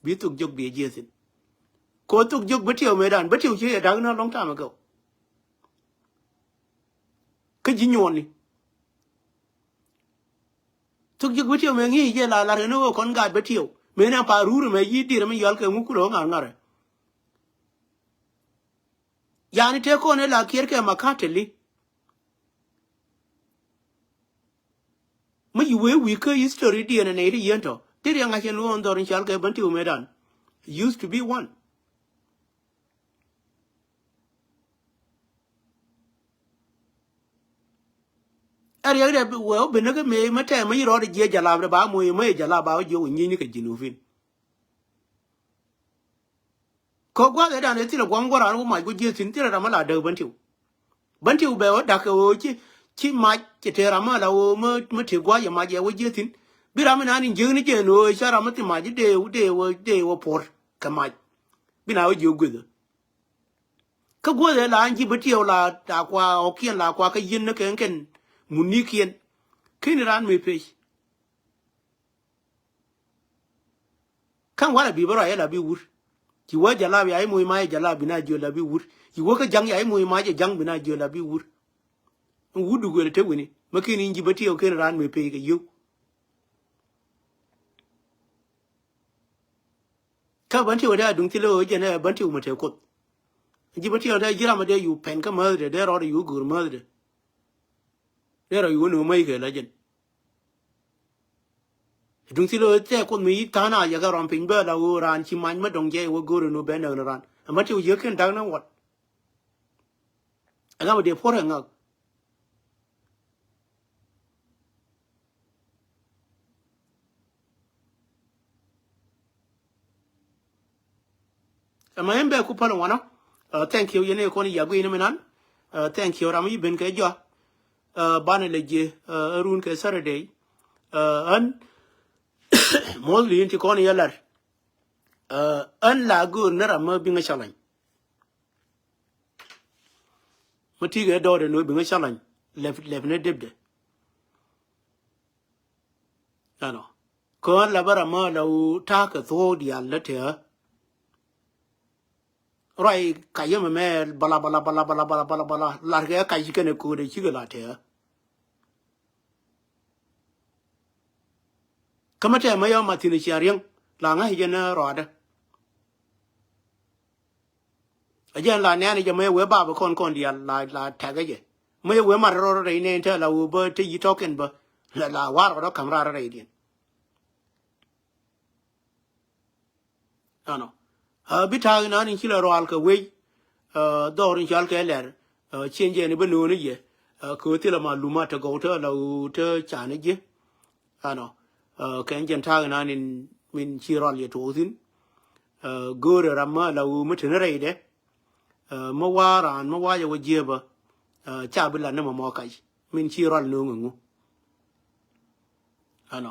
bi tuk juk be je sin ko tuk juk betio medan betio che dag na long time ago ka jinyoni tuk juk betio me ngi je la no kon ga betio mena pa ruru me yi dir me yal ke ngu kulo ngare yani te ko ne la kier ke makateli ma yiwe wi ke history di ne ne yento dir yang chen lu on dorin chal ke banti medan used to be one ari ari well benaga me mata me ro de je jala ba mo me jala ba jo nyi ni ke jinufin ko gwa da ne tira gwangwara no ma go je tin tira da mala da banti be o da ko chi ma ke tera mala o me te gwa ya ma je wo je tin bira me na ni je ni je no shara ma ti ma je de wo por ka ma bina o je gudu ka gwa da la anji bati o la ta kwa o kien la kwa ka yin ne ken munikien kin ran me pe kan wala bi bara ya la bi wur ki wa jala bi ay moy ma jala bi na jo la bi wur ki wo ka jang ya ay moy ma jang bi na jo la bi wur wudu go le te woni makini nji bati o kin ran me pe ga yo ka banti o da dung ti lo je na banti o mate ko nji bati o da jira ma de yu pen ka ma de ro yu gur ma de ro yu no mai ke la jen dung ti lo te ko mi ta na ya ga ram pin ba la wo ran chi man ma dong je wo gur no be na ran ma ti o ye ken dang na wat aga ma de por nga ma embe ku palo wana thank you yene ko ni yago ina menan thank you rami ben ke jo bana leje run ke saturday an mostly inti ko ni yalar an la go na rama binga chalan mati ga do de no binga chalan lef ne debde ano ko la bara ma la ta ka tho dia la te Rai kaya me bala larga kai kene ko de chigala te kamate mayo matini chiariang la nga hijena roda ajan la ne je me we ba kon dia la taga je me we mar ro re ne ta la u ba te yi token ba la war ro kamra re din ano bita na ni kila ro al ka we do rin chal ke ler chenje ni benu ni ye ko ti la ma luma ta go ta la u ta cha ni je ano ken jen ta na ni min chiral ye to tin go re ramma la u mutin re de ma waran ma wa ye wo je ba cha bi la na mo kai min chiral no ngu ano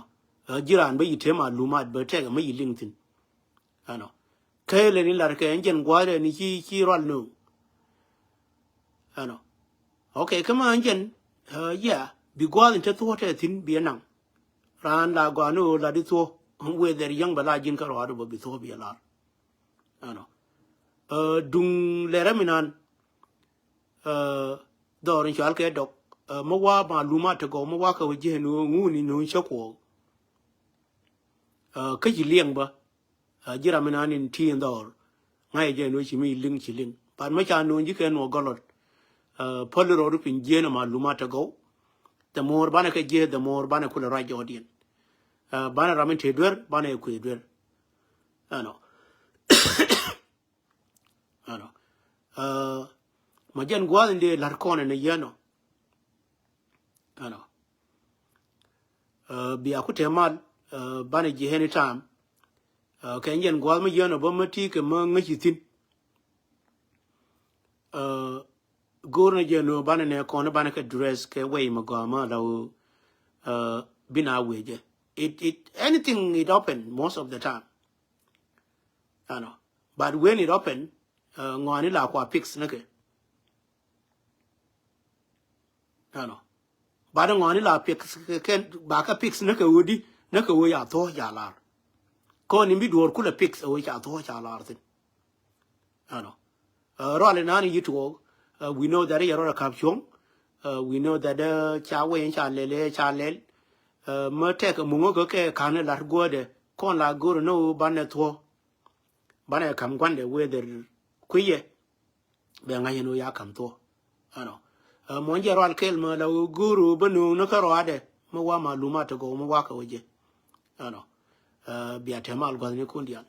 jiran ba yite ma luma ba te ga ma yi lintin ano kele ni lar ke enjen gware ni chi ral no ano okay kama enjen yeah bi gwale te to te tin bi nan ran la gwa no la di to we der yang ba la jin ka ro bi to bi la ano dung le raminan dorin chal ke dok ma wa ma luma te go ma wa ka je no ngu ni no chako ka ji liang ba jira mina nin ti ndor ngai je no chimi ling chiling pan ma cha no ji ke no golot polro ru pin je no ma luma ta go the more bana ke je the more bana kula ra jodien bana ramin te dwer bana ku dwer ano ano ma jen gwal de lar kone ne yano ano bi akute mal bana je anytime cái nhân quá mấy giờ nó bơm mất cái mà ngay chỉ tin gor na giờ nó bán này còn nó bán cái dress cái way mà gọi mà đâu bina waje. It anything it open most of the time. You know. But when it open, ngani la kwa fix nake. You know. But ngani la fix ken baka fix nake wudi nake wo ya to ya lar. Ko ni bi dor kula fix wo ya to ya lar tin. You know. Role nani yitu we know that yaro kapchong. We know that cha we cha lele cha lel. Mà take mungo go ke kana la go de kon la go no baneto bane kam gwande weather kuye be nga no ya kam to ano mo njero al kel ma la guru banu no karo ade mo wa maluma to go mo wa ka waje ano biatemal go ni kundian